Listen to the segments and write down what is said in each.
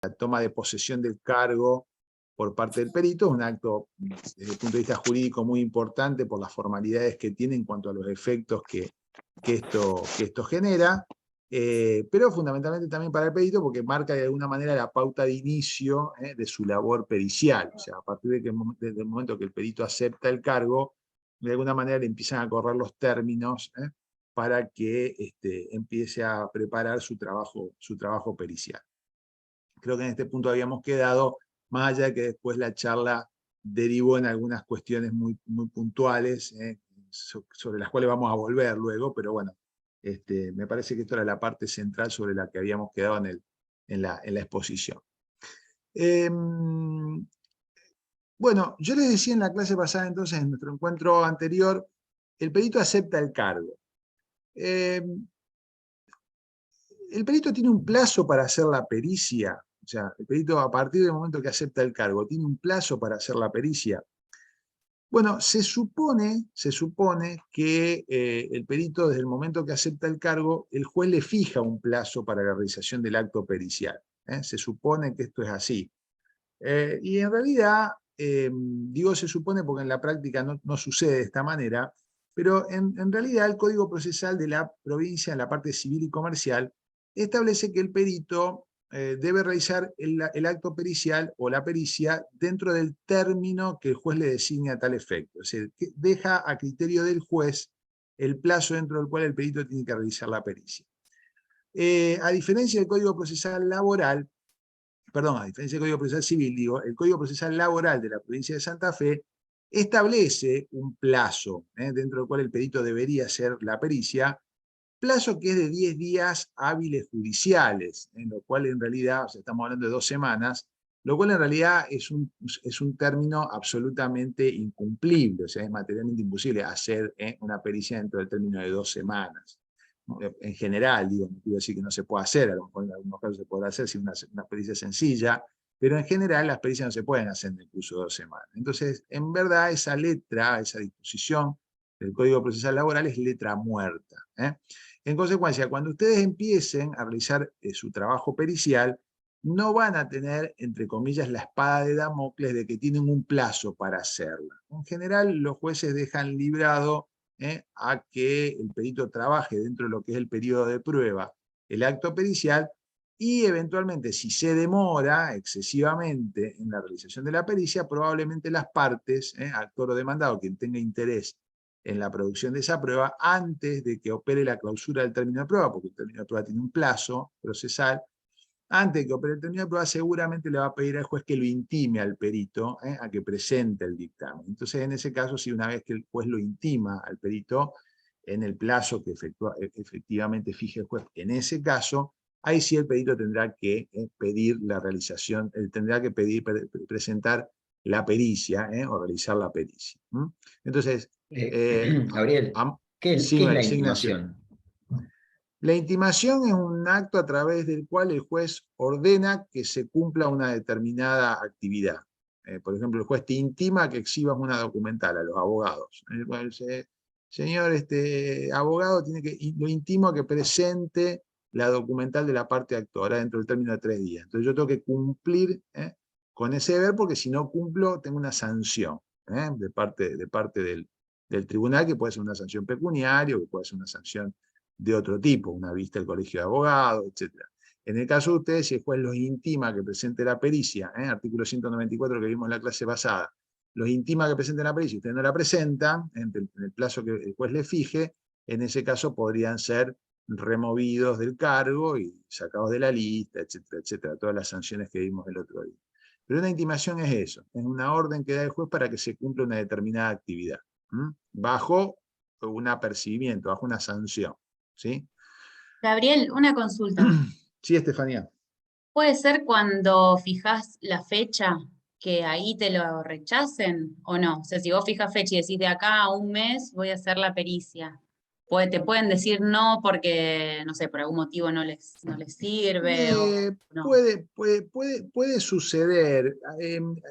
la toma de posesión del cargo por parte del perito. Es un acto, desde el punto de vista jurídico, muy importante por las formalidades que tiene en cuanto a los efectos que esto genera, pero fundamentalmente también para el perito porque marca de alguna manera la pauta de inicio de su labor pericial. O sea, a partir del momento que el perito acepta el cargo, de alguna manera le empiezan a correr los términos para que empiece a preparar su trabajo pericial. Creo que en este punto habíamos quedado, más allá de que después la charla derivó en algunas cuestiones muy, muy puntuales, sobre las cuales vamos a volver luego, pero bueno, me parece que esto era la parte central sobre la que habíamos quedado en la exposición. Bueno, yo les decía en la clase pasada, entonces, en nuestro encuentro anterior, el perito acepta el cargo. El perito tiene un plazo para hacer la pericia. O sea, el perito, a partir del momento que acepta el cargo, tiene un plazo para hacer la pericia. Bueno, se supone que el perito, desde el momento que acepta el cargo, el juez le fija un plazo para la realización del acto pericial. Se supone que esto es así. Y en realidad, digo se supone porque en la práctica no sucede de esta manera, pero en realidad el Código Procesal de la provincia, en la parte civil y comercial, establece que el perito debe realizar el acto pericial o la pericia dentro del término que el juez le designe a tal efecto. Es decir, que deja a criterio del juez el plazo dentro del cual el perito tiene que realizar la pericia. A diferencia del Código Procesal Laboral, a diferencia del Código Procesal Civil, digo, el Código Procesal Laboral de la provincia de Santa Fe establece un plazo dentro del cual el perito debería hacer la pericia, plazo que es de 10 días hábiles judiciales, en lo cual en realidad, o sea, estamos hablando de 2 semanas, lo cual en realidad es un término absolutamente incumplible, o sea, es materialmente imposible hacer una pericia dentro del término de 2 semanas. En general, digo, no quiero decir que no se pueda hacer, a lo mejor en algunos casos se podrá hacer si una pericia sencilla, pero en general las pericias no se pueden hacer en el curso de 2 semanas. Entonces, en verdad, esa letra, esa disposición del Código Procesal Laboral es letra muerta. En consecuencia, cuando ustedes empiecen a realizar su trabajo pericial, no van a tener, entre comillas, la espada de Damocles de que tienen un plazo para hacerla. En general, los jueces dejan librado a que el perito trabaje dentro de lo que es el periodo de prueba, el acto pericial, y eventualmente, si se demora excesivamente en la realización de la pericia, probablemente las partes, actor o demandado, quien tenga interés en la producción de esa prueba, antes de que opere la clausura del término de prueba, porque el término de prueba tiene un plazo procesal, antes de que opere el término de prueba, seguramente le va a pedir al juez que lo intime al perito a que presente el dictamen. Entonces, en ese caso, si una vez que el juez lo intima al perito, en el plazo que efectivamente fije el juez, en ese caso, ahí sí el perito tendrá que pedir la realización, tendrá que presentar la pericia o realizar la pericia. Entonces, Gabriel, ¿qué sí, es la Ignacio. intimación? La intimación es un acto a través del cual el juez ordena que se cumpla una determinada actividad. Por ejemplo, el juez te intima que exhibas una documental a los abogados. Señor abogado, lo intimo a que presente la documental de la parte actora dentro del término de 3 días. Entonces yo tengo que cumplir con ese deber porque si no cumplo tengo una sanción de parte del tribunal, que puede ser una sanción pecuniaria o que puede ser una sanción de otro tipo, una vista del colegio de abogados, etc. En el caso de ustedes, si el juez los intima que presente la pericia, artículo 194 que vimos en la clase pasada, los intima que presenten la pericia y ustedes no la presentan, en el plazo que el juez le fije, en ese caso podrían ser removidos del cargo y sacados de la lista, etcétera, etcétera, todas las sanciones que vimos el otro día. Pero una intimación es eso, es una orden que da el juez para que se cumpla una determinada actividad, bajo un apercibimiento, bajo una sanción. ¿Sí? Gabriel, una consulta. Sí, Estefanía. ¿Puede ser cuando fijas la fecha que ahí te lo rechacen o no? O sea, si vos fijas fecha y decís de acá a un mes voy a hacer la pericia, te pueden decir no porque, no sé, por algún motivo no les sirve o no. Puede suceder.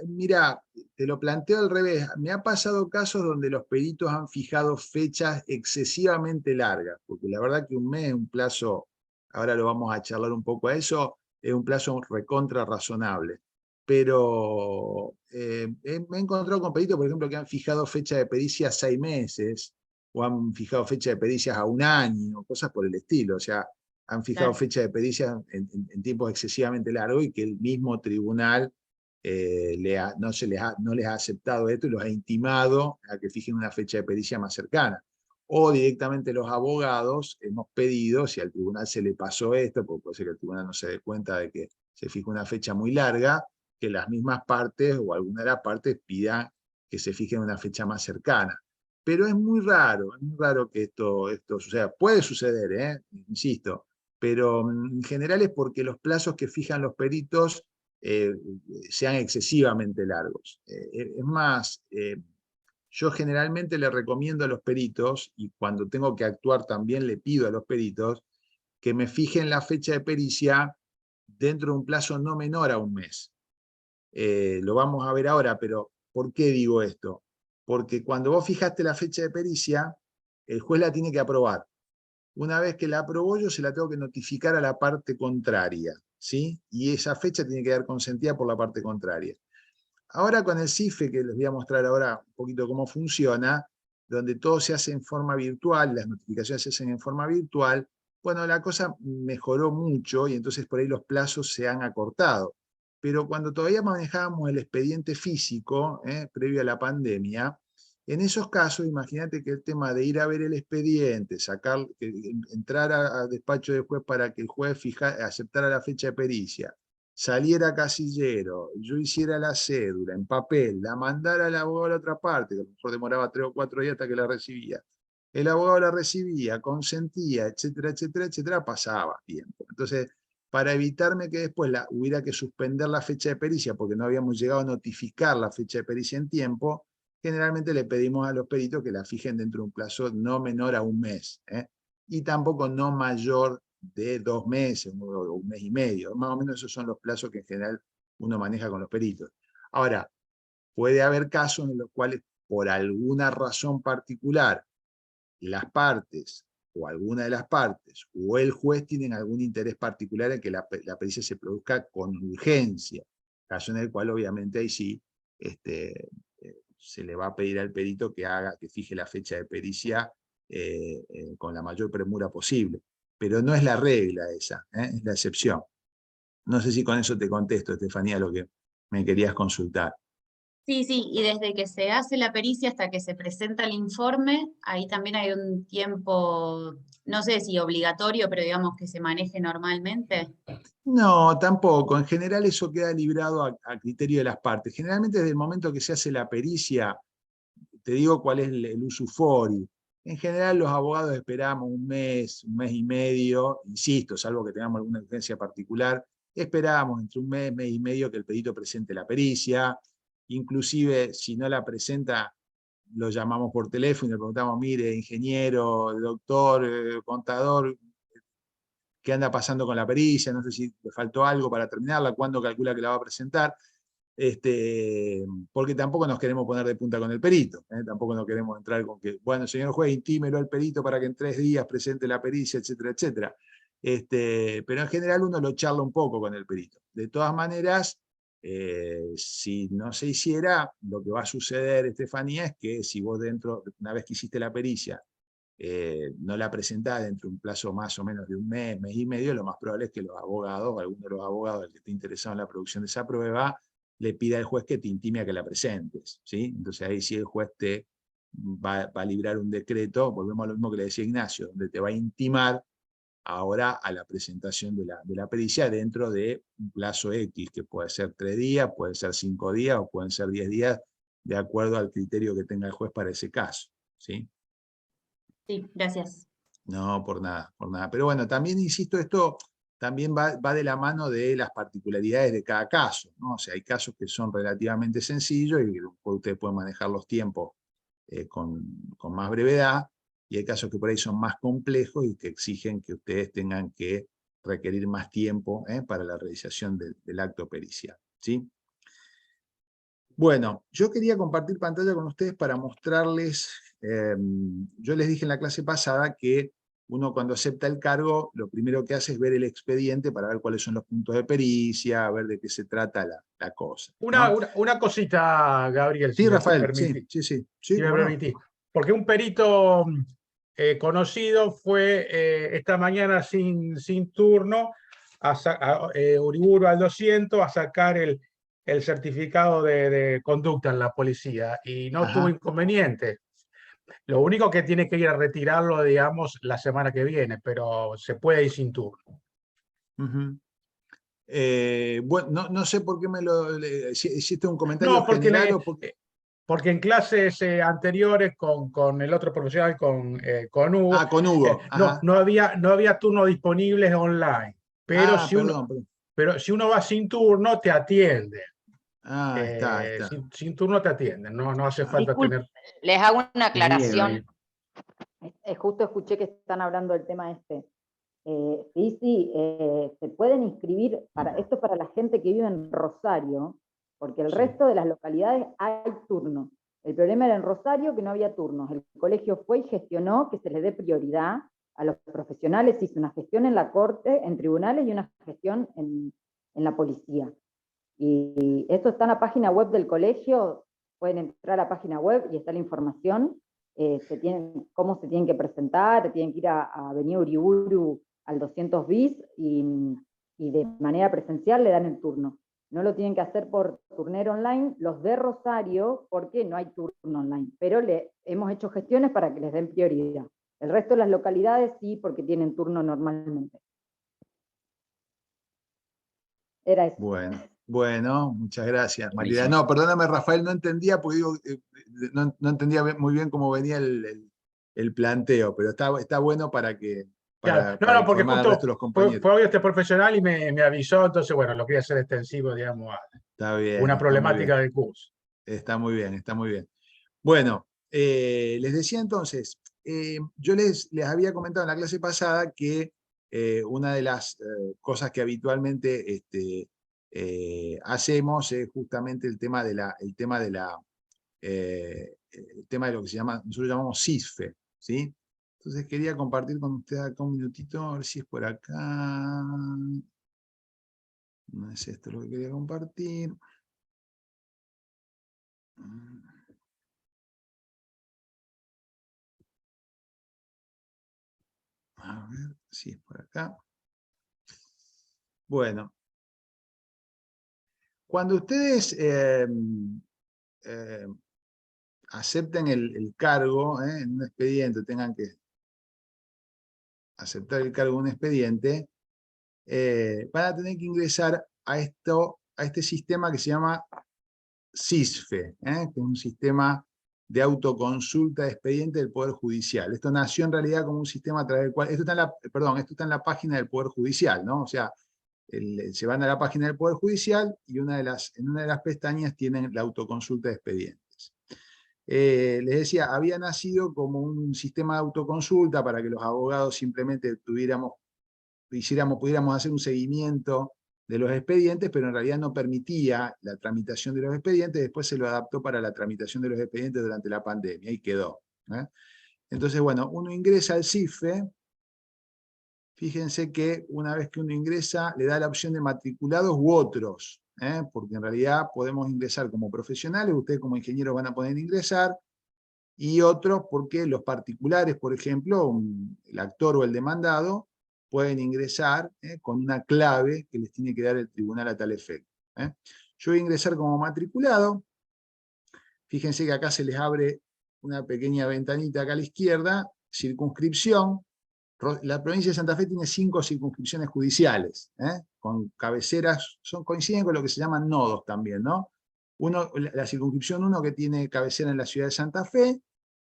Mira, te lo planteo al revés. Me ha pasado casos donde los peritos han fijado fechas excesivamente largas, porque la verdad que un mes es un plazo, ahora lo vamos a charlar un poco a eso, es un plazo recontra razonable. Pero me he encontrado con peritos, por ejemplo, que han fijado fecha de pericia 6 meses, o han fijado fecha de pericias a 1 año, cosas por el estilo. O sea, han fijado Claro. fecha de pericia en tiempos excesivamente largos y que el mismo tribunal no les ha aceptado esto y los ha intimado a que fijen una fecha de pericia más cercana. O directamente los abogados hemos pedido, si al tribunal se le pasó esto, porque puede ser que el tribunal no se dé cuenta de que se fija una fecha muy larga, que las mismas partes o alguna de las partes pidan que se fije una fecha más cercana. Pero es muy raro que esto suceda. Puede suceder, insisto, pero en general es porque los plazos que fijan los peritos sean excesivamente largos. Es más, yo generalmente le recomiendo a los peritos, y cuando tengo que actuar también le pido a los peritos, que me fijen la fecha de pericia dentro de un plazo no menor a 1 mes. Lo vamos a ver ahora, pero ¿por qué digo esto? Porque cuando vos fijaste la fecha de pericia, el juez la tiene que aprobar. Una vez que la aprobó, yo se la tengo que notificar a la parte contraria, ¿sí? Y esa fecha tiene que quedar consentida por la parte contraria. Ahora con el CIFE, que les voy a mostrar ahora un poquito cómo funciona, donde todo se hace en forma virtual, las notificaciones se hacen en forma virtual, bueno, la cosa mejoró mucho y entonces por ahí los plazos se han acortado. Pero cuando todavía manejábamos el expediente físico, previo a la pandemia, en esos casos, imagínate que el tema de ir a ver el expediente, entrar a despacho del juez para que el juez aceptara la fecha de pericia, saliera casillero, yo hiciera la cédula en papel, la mandara al abogado a la otra parte, que a lo mejor demoraba 3 o 4 días hasta que la recibía. El abogado la recibía, consentía, etcétera, etcétera, etcétera, pasaba tiempo. Entonces, para evitarme que después hubiera que suspender la fecha de pericia porque no habíamos llegado a notificar la fecha de pericia en tiempo, generalmente le pedimos a los peritos que la fijen dentro de un plazo no menor a 1 mes, y tampoco no mayor de 2 meses o 1 mes y medio. Más o menos esos son los plazos que en general uno maneja con los peritos. Ahora, puede haber casos en los cuales, por alguna razón particular, las partes o alguna de las partes o el juez tienen algún interés particular en que la pericia se produzca con urgencia, caso en el cual obviamente ahí sí se le va a pedir al perito que fije la fecha de pericia con la mayor premura posible. Pero no es la regla esa, es la excepción. No sé si con eso te contesto, Estefanía, lo que me querías consultar. Sí, sí, y desde que se hace la pericia hasta que se presenta el informe, ahí también hay un tiempo, no sé si obligatorio, pero digamos que se maneje normalmente. No, tampoco. En general eso queda librado a criterio de las partes. Generalmente desde el momento que se hace la pericia, te digo cuál es el usufori. En general los abogados esperamos 1 mes, 1 mes y medio, insisto, salvo que tengamos alguna urgencia particular, esperamos entre 1 mes, 1 mes y medio que el perito presente la pericia. Inclusive si no la presenta, lo llamamos por teléfono y le preguntamos, mire, ingeniero, doctor, contador, ¿qué anda pasando con la pericia? No sé si le faltó algo para terminarla, cuándo calcula que la va a presentar. Porque tampoco nos queremos poner de punta con el perito, tampoco nos queremos entrar con que, bueno, señor juez, intímelo al perito para que en 3 días presente la pericia, etcétera, etcétera. Pero en general uno lo charla un poco con el perito. De todas maneras, si no se hiciera, lo que va a suceder, Estefanía, es que si vos una vez que hiciste la pericia, no la presentás dentro de un plazo más o menos de 1 mes, mes y medio, lo más probable es que los abogados, alguno de los abogados del que esté interesado en la producción de esa prueba, le pida al juez que te intime a que la presentes, ¿sí? Entonces ahí sí el juez te va a librar un decreto, volvemos a lo mismo que le decía Ignacio, donde te va a intimar ahora a la presentación de la pericia dentro de un plazo X, que puede ser 3 días, puede ser 5 días o pueden ser 10 días, de acuerdo al criterio que tenga el juez para ese caso, ¿sí? Sí, gracias. No, por nada, por nada. Pero bueno, también insisto, esto también va de la mano de las particularidades de cada caso, ¿no? O sea, hay casos que son relativamente sencillos y ustedes pueden manejar los tiempos con más brevedad, y hay casos que por ahí son más complejos y que exigen que ustedes tengan que requerir más tiempo para la realización del acto pericial, ¿sí? Bueno, yo quería compartir pantalla con ustedes para mostrarles, yo les dije en la clase pasada que uno cuando acepta el cargo, lo primero que hace es ver el expediente para ver cuáles son los puntos de pericia, ver de qué se trata la cosa, ¿no? Una cosita, Gabriel, Sí, si me Rafael, permitís. sí, Me ¿cómo no? permitís. Porque un perito conocido fue esta mañana sin turno a Uriburu al 200 a sacar el certificado de conducta en la policía y no tuvo Ajá. inconveniente. Lo único que tiene que ir a retirarlo, digamos, la semana que viene, pero se puede ir sin turno. Ujú. Bueno, no sé por qué si hiciste un comentario No, porque, general o porque... porque en clases anteriores con el otro profesional, con Hugo, Ah, con Hugo, ajá. no había turnos disponibles online. Pero Ah, perdón. pero si uno va sin turno, te atiende. Ah, está. Sin turno te atienden, no hace falta Disculpe, tener... les hago una Muy bien, aclaración. Gabriel. Justo escuché que están hablando del tema este. Sí, se pueden inscribir, esto es para la gente que vive en Rosario, porque el Sí. resto de las localidades hay turnos. El problema era en Rosario que no había turnos. El colegio fue y gestionó que se les dé prioridad a los profesionales, hizo una gestión en la corte, en tribunales, y una gestión en la policía. Y esto está en la página web del colegio, pueden entrar a la página web y está la información, cómo se tienen que presentar, tienen que ir a Avenida Uriburu al 200 bis y de manera presencial le dan el turno. No lo tienen que hacer por turnero online, los de Rosario, porque no hay turno online, pero hemos hecho gestiones para que les den prioridad. El resto de las localidades sí, porque tienen turno normalmente. Era eso. Bueno, muchas gracias, María. Buenísimo. No, perdóname, Rafael, no entendía, porque digo, no entendía muy bien cómo venía el planteo, pero está bueno para Claro. para Porque informar al resto justo de los compañeros. fue hoy este profesional y me avisó, entonces bueno, lo quería hacer extensivo, digamos, a Está bien, una está muy bien. problemática del curso. Está muy bien, está muy bien. Bueno, les decía entonces, yo les había comentado en la clase pasada que una de las cosas que habitualmente hacemos es justamente el tema de lo que nosotros llamamos CISFE, ¿sí? Entonces quería compartir con ustedes acá un minutito, a ver si es por acá. No es esto lo que quería compartir. A ver si es por acá. Bueno, cuando ustedes acepten el cargo en un expediente, tengan que aceptar el cargo en un expediente, van a tener que ingresar a este sistema que se llama CISFE, que es un sistema de autoconsulta de expediente del Poder Judicial. Esto nació en realidad como un sistema a través del cual, esto está en la página del Poder Judicial, ¿no? O sea, se van a la página del Poder Judicial y en una de las pestañas tienen la autoconsulta de expedientes. Les decía, había nacido como un sistema de autoconsulta para que los abogados simplemente pudiéramos hacer un seguimiento de los expedientes, pero en realidad no permitía la tramitación de los expedientes. Después se lo adaptó para la tramitación de los expedientes durante la pandemia y quedó. Entonces, bueno, uno ingresa al CIFE. Fíjense que una vez que uno ingresa, le da la opción de matriculados u otros, porque en realidad podemos ingresar como profesionales, ustedes como ingenieros van a poder ingresar, y otros porque los particulares, por ejemplo, el actor o el demandado, pueden ingresar con una clave que les tiene que dar el tribunal a tal efecto. Yo voy a ingresar como matriculado. Fíjense que acá se les abre una pequeña ventanita acá a la izquierda, circunscripción. La provincia de Santa Fe tiene 5 circunscripciones judiciales, con cabeceras, coinciden con lo que se llaman nodos también, ¿no? La circunscripción 1 que tiene cabecera en la ciudad de Santa Fe,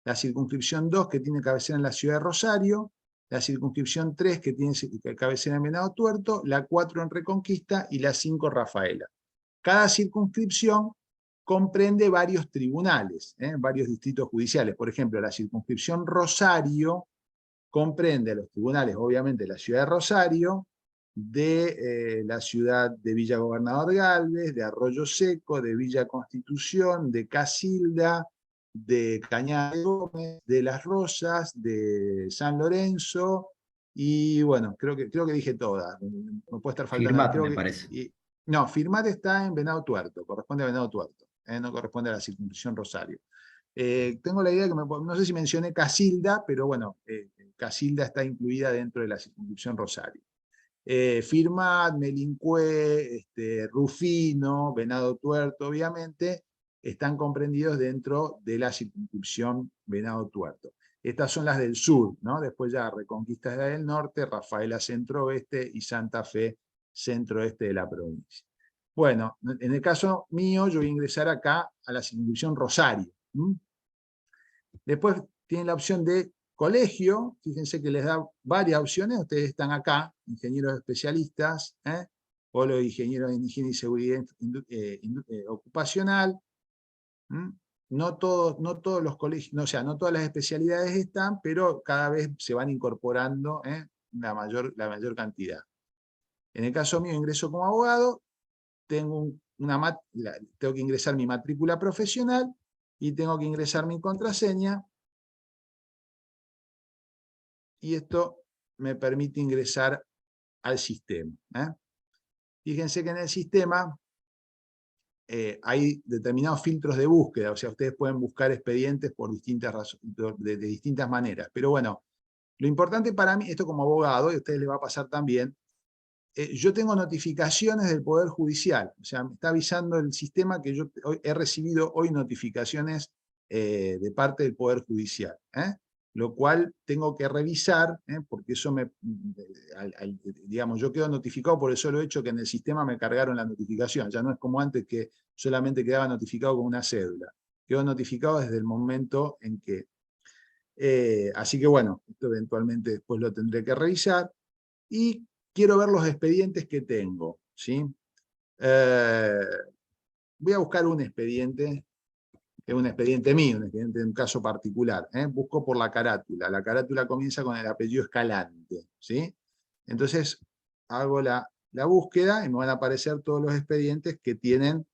la circunscripción 2 que tiene cabecera en la ciudad de Rosario, la circunscripción 3 que tiene cabecera en Venado Tuerto, la 4 en Reconquista y la 5 Rafaela. Cada circunscripción comprende varios tribunales, varios distritos judiciales. Por ejemplo, la circunscripción Rosario comprende a los tribunales, obviamente, de la ciudad de Rosario, de la ciudad de Villa Gobernador Galvez, de Arroyo Seco, de Villa Constitución, de Casilda, de Cañada de Gómez, de Las Rosas, de San Lorenzo, y bueno, creo que dije todas. Me puede estar faltando. Firmat, Creo me que, parece. no, Firmat está en Venado Tuerto, corresponde a Venado Tuerto, no corresponde a la circunscripción Rosario. Tengo la idea que, no sé si mencioné Casilda, pero bueno, Casilda está incluida dentro de la circunscripción Rosario. Firmat, Melincué, Rufino, Venado Tuerto, obviamente, están comprendidos dentro de la circunscripción Venado Tuerto. Estas son las del sur, ¿no? Después ya Reconquista del norte, Rafaela centro-oeste y Santa Fe centro-oeste de la provincia. Bueno, en el caso mío, yo voy a ingresar acá a la circunscripción Rosario. Después tienen la opción de colegio, fíjense que les da varias opciones, ustedes están acá, ingenieros especialistas, o los ingenieros en higiene y seguridad ocupacional. No todos los colegios, o sea, no todas las especialidades están, pero cada vez se van incorporando la mayor cantidad. En el caso mío, ingreso como abogado, tengo que ingresar mi matrícula profesional y tengo que ingresar mi contraseña, y esto me permite ingresar al sistema. Fíjense que en el sistema hay determinados filtros de búsqueda, o sea, ustedes pueden buscar expedientes por de distintas maneras. Pero bueno, lo importante para mí, esto como abogado, y a ustedes les va a pasar también, yo tengo notificaciones del Poder Judicial, o sea, me está avisando el sistema que yo he recibido hoy notificaciones de parte del Poder Judicial, lo cual tengo que revisar, porque eso digamos, yo quedo notificado por el solo hecho que en el sistema me cargaron la notificación, ya no es como antes que solamente quedaba notificado con una cédula, quedo notificado desde el momento en que, así que bueno, esto eventualmente después lo tendré que revisar, y quiero ver los expedientes que tengo, ¿sí? Voy a buscar un expediente, que es un expediente mío, un expediente de un caso particular. Busco por la carátula. La carátula comienza con el apellido Escalante, ¿sí? Entonces hago la búsqueda y me van a aparecer todos los expedientes que tienen,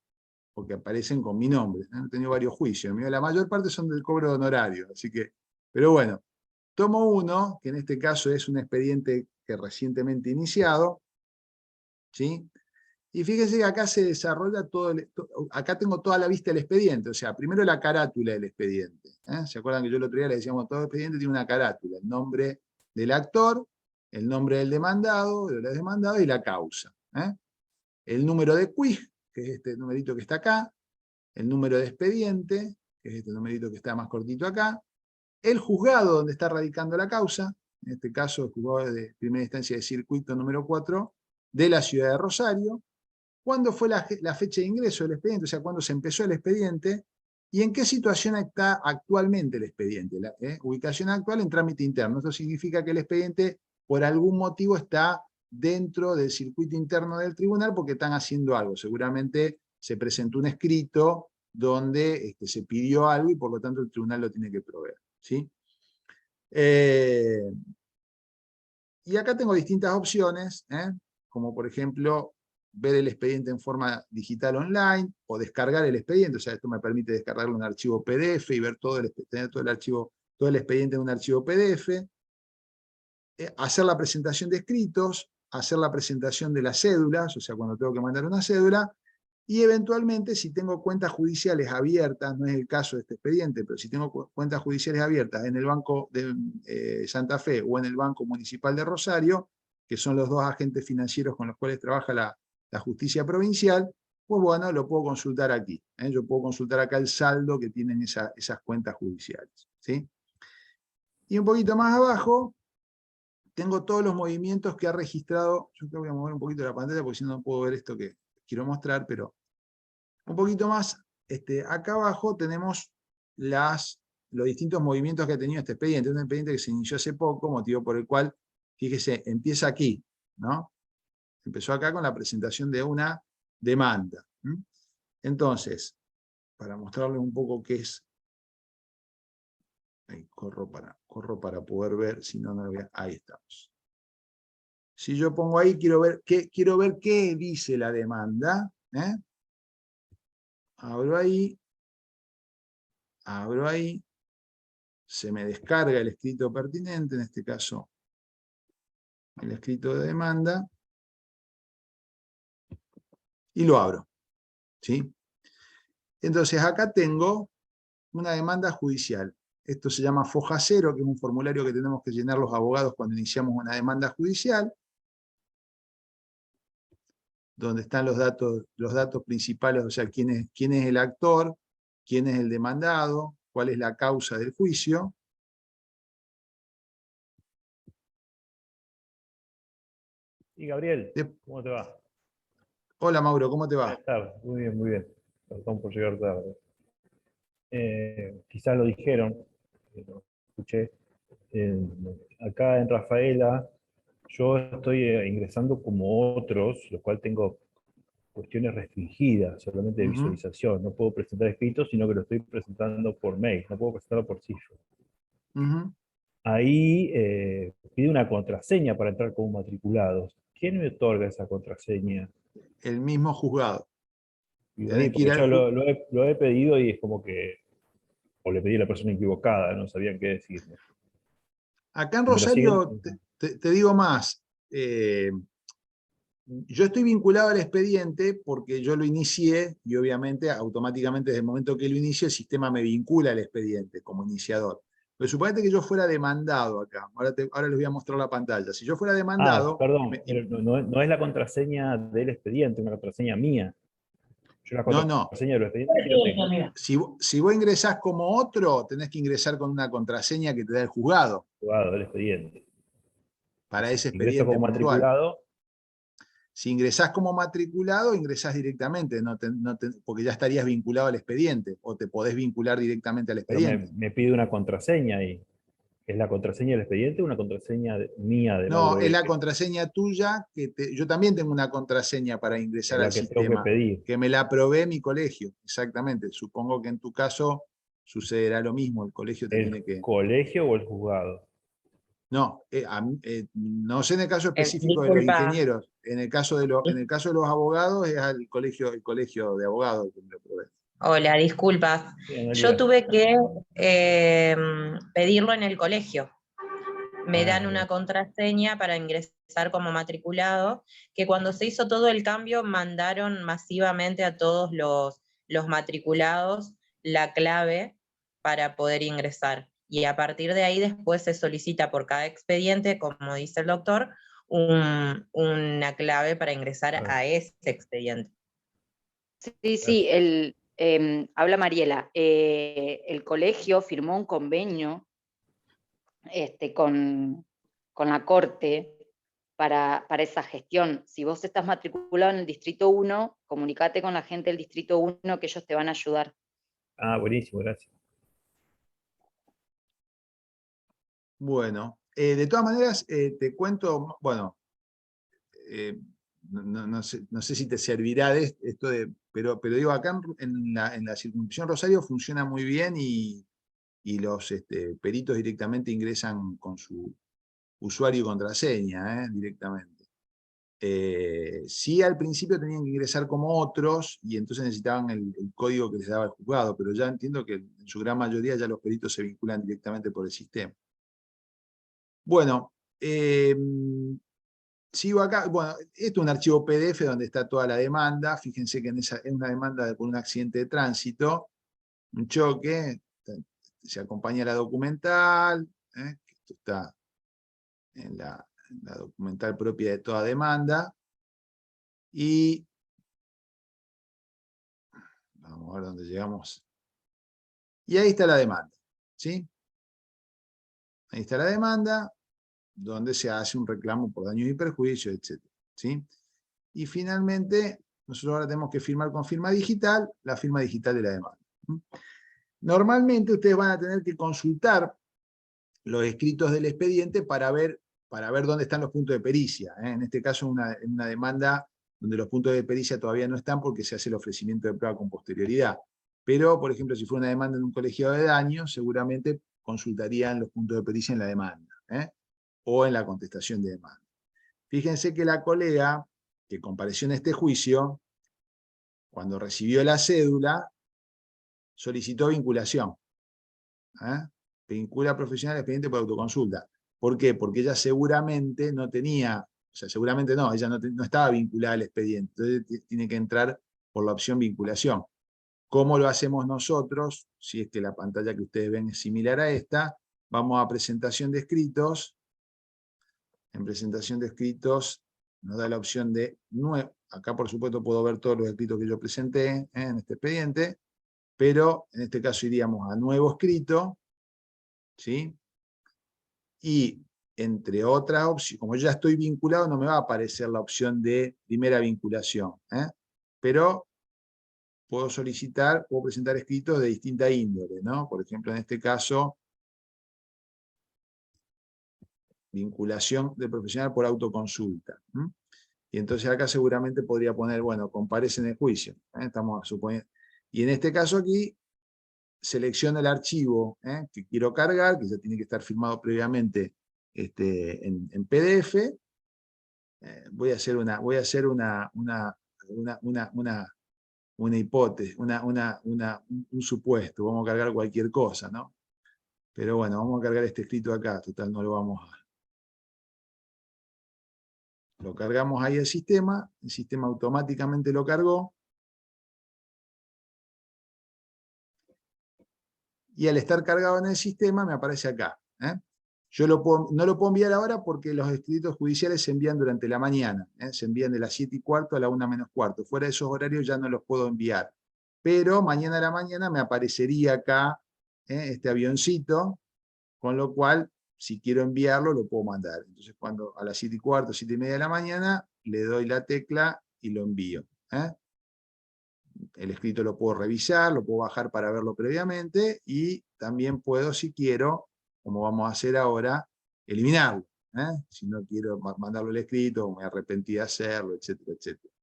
porque aparecen con mi nombre. He tenido varios juicios. La mayor parte son del cobro de honorario, así que, pero bueno. Tomo uno, que en este caso es un expediente que recientemente iniciado, ¿sí? Y fíjense que acá se desarrolla acá tengo toda la vista del expediente, o sea, primero la carátula del expediente. ¿Se acuerdan que yo el otro día le decíamos, todo expediente tiene una carátula, el nombre del actor, el nombre del demandado, de la demandada y la causa. El número de quij, que es este numerito que está acá, el número de expediente, que es este numerito que está más cortito acá, el juzgado donde está radicando la causa, en este caso el juzgado de primera instancia de circuito número 4 de la ciudad de Rosario, cuándo fue la fecha de ingreso del expediente, o sea, cuándo se empezó el expediente, y en qué situación está actualmente el expediente. La ubicación actual en trámite interno. Esto significa que el expediente por algún motivo está dentro del circuito interno del tribunal porque están haciendo algo. Seguramente se presentó un escrito donde se pidió algo y por lo tanto el tribunal lo tiene que proveer, ¿sí? Y acá tengo distintas opciones, como por ejemplo ver el expediente en forma digital online o descargar el expediente. O sea, esto me permite descargarlo en un archivo PDF y ver tener todo el expediente en un archivo PDF. Hacer la presentación de escritos, hacer la presentación de las cédulas, o sea, cuando tengo que mandar una cédula, y eventualmente, si tengo cuentas judiciales abiertas, no es el caso de este expediente, pero si tengo cuentas judiciales abiertas en el Banco de Santa Fe o en el Banco Municipal de Rosario, que son los dos agentes financieros con los cuales trabaja la justicia provincial, pues bueno, lo puedo consultar aquí. Yo puedo consultar acá el saldo que tienen esas cuentas judiciales, ¿sí? Y un poquito más abajo, tengo todos los movimientos que ha registrado. Yo te voy a mover un poquito la pantalla porque si no, no puedo ver esto que quiero mostrar, pero un poquito más, acá abajo tenemos los distintos movimientos que ha tenido este expediente. Es un expediente que se inició hace poco, motivo por el cual, fíjese, empieza aquí, ¿no? Empezó acá con la presentación de una demanda. Entonces, para mostrarles un poco qué es, ahí, corro para poder ver, si no, no lo voy a, ahí estamos. Si yo pongo ahí, quiero ver qué dice la demanda. Abro ahí. abro ahí, se me descarga el escrito pertinente, en este caso el escrito de demanda, y lo abro, ¿sí? Entonces acá tengo una demanda judicial. Esto se llama foja 0, que es un formulario que tenemos que llenar los abogados cuando iniciamos una demanda judicial, donde están los datos principales, o sea, quién es el actor, quién es el demandado, cuál es la causa del juicio. Y Gabriel, ¿cómo te va? Hola Mauro, ¿cómo te va? Buenas tardes, muy bien, muy bien. Perdón por llegar tarde. Quizás lo dijeron, lo escuché. Acá en Rafaela, yo estoy ingresando como otros, lo cual tengo cuestiones restringidas, solamente de visualización. No puedo presentar escritos, sino que lo estoy presentando por mail, no puedo presentarlo por cifra. Ahí pide una contraseña para entrar como matriculados. ¿Quién me otorga esa contraseña? El mismo juzgado. Y ahí, porque yo lo he pedido y es como que, o le pedí a la persona equivocada, no sabían qué decirme. Acá en Rosario, te digo más, yo estoy vinculado al expediente porque yo lo inicié y obviamente automáticamente desde el momento que lo inicié el sistema me vincula al expediente como iniciador. Pero suponete que yo fuera demandado acá, ahora les voy a mostrar la pantalla. Si yo fuera demandado... perdón, pero no es la contraseña del expediente, es una contraseña mía. Yo la contraseña del expediente sí lo tengo. Si vos ingresás como otro, tenés que ingresar con una contraseña que te da el juzgado. Juzgado del expediente. Para ese expediente como puntual. Matriculado. Si ingresás como matriculado, ingresás directamente, porque ya estarías vinculado al expediente, o te podés vincular directamente al expediente. Pero me pide una contraseña ahí. ¿Es la contraseña del expediente o una contraseña mía de No, es la contraseña tuya, yo también tengo una contraseña para ingresar al sistema, que me la probé mi colegio, exactamente. Supongo que en tu caso sucederá lo mismo, el colegio te tiene que... ¿El colegio o el juzgado? No, no sé en el caso específico de los ingenieros, en el caso de los abogados es el colegio de abogados que me lo probé. Hola, disculpas. Yo tuve que pedirlo en el colegio. Me dan una contraseña para ingresar como matriculado, que cuando se hizo todo el cambio mandaron masivamente a todos los matriculados la clave para poder ingresar. Y a partir de ahí después se solicita por cada expediente, como dice el doctor, una clave para ingresar a ese expediente. Sí, habla Mariela. El colegio firmó un convenio con la Corte para esa gestión. Si vos estás matriculado en el Distrito 1, comunicate con la gente del Distrito 1 que ellos te van a ayudar. Buenísimo, gracias. Bueno, de todas maneras, te cuento, bueno, no sé si te servirá de esto, pero digo, acá en la circunscripción Rosario funciona muy bien y los peritos directamente ingresan con su usuario y contraseña, directamente. Sí, al principio tenían que ingresar como otros y entonces necesitaban el código que les daba el juzgado, pero ya entiendo que en su gran mayoría ya los peritos se vinculan directamente por el sistema. Bueno, sigo acá. Bueno, esto es un archivo PDF donde está toda la demanda. Fíjense que es una demanda por un accidente de tránsito, un choque, se acompaña la documental, esto está en la documental propia de toda demanda, y vamos a ver dónde llegamos. Y ahí está la demanda, ¿sí? Ahí está la demanda, donde se hace un reclamo por daños y perjuicios, etc. ¿Sí? Y finalmente, nosotros ahora tenemos que firmar con firma digital, la firma digital de la demanda. Normalmente ustedes van a tener que consultar los escritos del expediente para ver dónde están los puntos de pericia. En este caso, en una demanda donde los puntos de pericia todavía no están porque se hace el ofrecimiento de prueba con posterioridad. Pero, por ejemplo, si fuera una demanda en un colegiado de daños, seguramente consultarían los puntos de pericia en la demanda, o en la contestación de demanda. Fíjense que la colega que compareció en este juicio, cuando recibió la cédula, solicitó vinculación. Vincula profesional al expediente por autoconsulta. ¿Por qué? Porque ella seguramente no tenía, o sea, seguramente no, ella no estaba vinculada al expediente, entonces tiene que entrar por la opción vinculación. ¿Cómo lo hacemos nosotros? Si es que la pantalla que ustedes ven es similar a esta, vamos a presentación de escritos. En presentación de escritos nos da la opción de nuevo. Acá, por supuesto, puedo ver todos los escritos que yo presenté en este expediente, pero en este caso iríamos a nuevo escrito, ¿sí? Y entre otras opciones, como yo ya estoy vinculado, no me va a aparecer la opción de primera vinculación, pero puedo solicitar, puedo presentar escritos de distinta índole, ¿no? Por ejemplo, en este caso, vinculación del profesional por autoconsulta. Y entonces acá seguramente podría poner, bueno, comparece en el juicio. Estamos suponiendo. Y en este caso aquí, selecciono el archivo que quiero cargar, que ya tiene que estar firmado previamente en PDF. Voy a hacer una hipótesis, un supuesto. Vamos a cargar cualquier cosa, ¿no? Pero bueno, vamos a cargar este escrito acá. Total, no lo vamos a... Lo cargamos ahí al sistema. El sistema automáticamente lo cargó. Y al estar cargado en el sistema me aparece acá. Yo no lo puedo enviar ahora porque los escritos judiciales se envían durante la mañana. Se envían de las 7:15 a la 1:15. Fuera de esos horarios ya no los puedo enviar. Pero mañana a la mañana me aparecería acá este avioncito, con lo cual, si quiero enviarlo, lo puedo mandar. Entonces, cuando a las 7:15, 7:30 de la mañana, le doy la tecla y lo envío. El escrito lo puedo revisar, lo puedo bajar para verlo previamente, y también puedo, si quiero, como vamos a hacer ahora, eliminarlo. Si no quiero mandarlo el escrito, me arrepentí de hacerlo, etcétera, etcétera.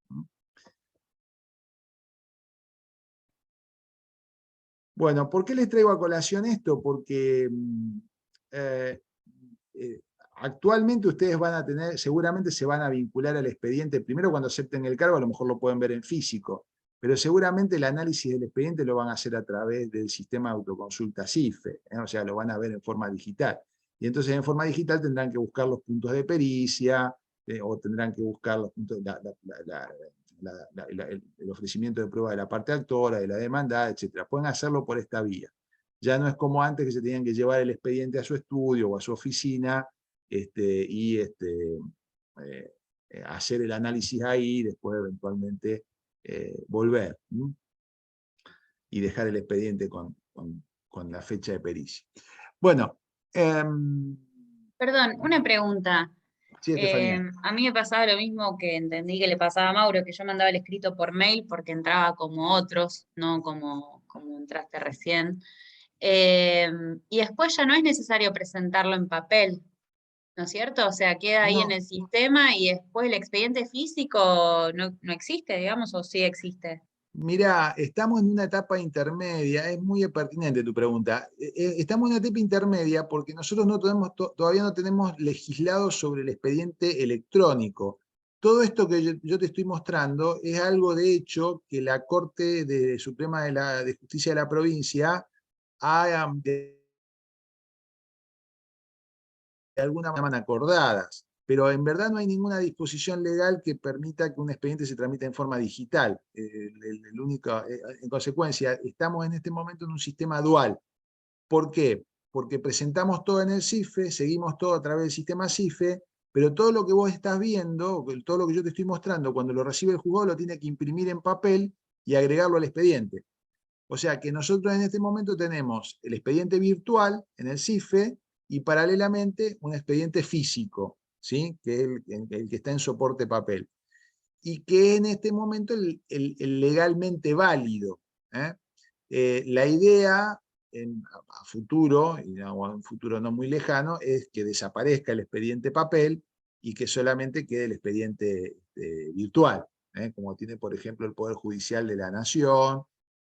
Bueno, ¿por qué les traigo a colación esto? Porque actualmente ustedes van a tener, seguramente se van a vincular al expediente, primero cuando acepten el cargo, a lo mejor lo pueden ver en físico, pero seguramente el análisis del expediente lo van a hacer a través del sistema de autoconsulta CIFE, o sea, lo van a ver en forma digital. Y entonces en forma digital tendrán que buscar los puntos de pericia, o tendrán que buscar los puntos, el ofrecimiento de prueba de la parte actora, de la demanda, etc. Pueden hacerlo por esta vía. Ya no es como antes, que se tenían que llevar el expediente a su estudio o a su oficina, y hacer el análisis ahí y después eventualmente volver y dejar el expediente con la fecha de pericia. Bueno. Perdón, una pregunta. Sí, Estefanía. A mí me pasaba lo mismo que entendí que le pasaba a Mauro, que yo mandaba el escrito por mail porque entraba como otros, no como entraste recién. Y después ya no es necesario presentarlo en papel, ¿no es cierto? O sea, queda ahí en el sistema y después el expediente físico no existe, digamos, o sí existe. Mirá, estamos en una etapa intermedia, es muy pertinente tu pregunta. Estamos en una etapa intermedia porque nosotros todavía no tenemos legislado sobre el expediente electrónico. Todo esto que yo te estoy mostrando es algo, de hecho, que la Corte Suprema de Justicia de la provincia ha de alguna manera acordadas, pero en verdad no hay ninguna disposición legal que permita que un expediente se tramite en forma digital. En consecuencia, estamos en este momento en un sistema dual. ¿Por qué? Porque presentamos todo en el CIFE, seguimos todo a través del sistema CIFE, pero todo lo que vos estás viendo, todo lo que yo te estoy mostrando, cuando lo recibe el juzgado, lo tiene que imprimir en papel y agregarlo al expediente. O sea que nosotros en este momento tenemos el expediente virtual en el CIFE y paralelamente un expediente físico, ¿sí? Que es el que está en soporte papel. Y que es en este momento el legalmente válido. La idea a futuro, y a un futuro no muy lejano, es que desaparezca el expediente papel y que solamente quede el expediente virtual, como tiene, por ejemplo, el Poder Judicial de la Nación,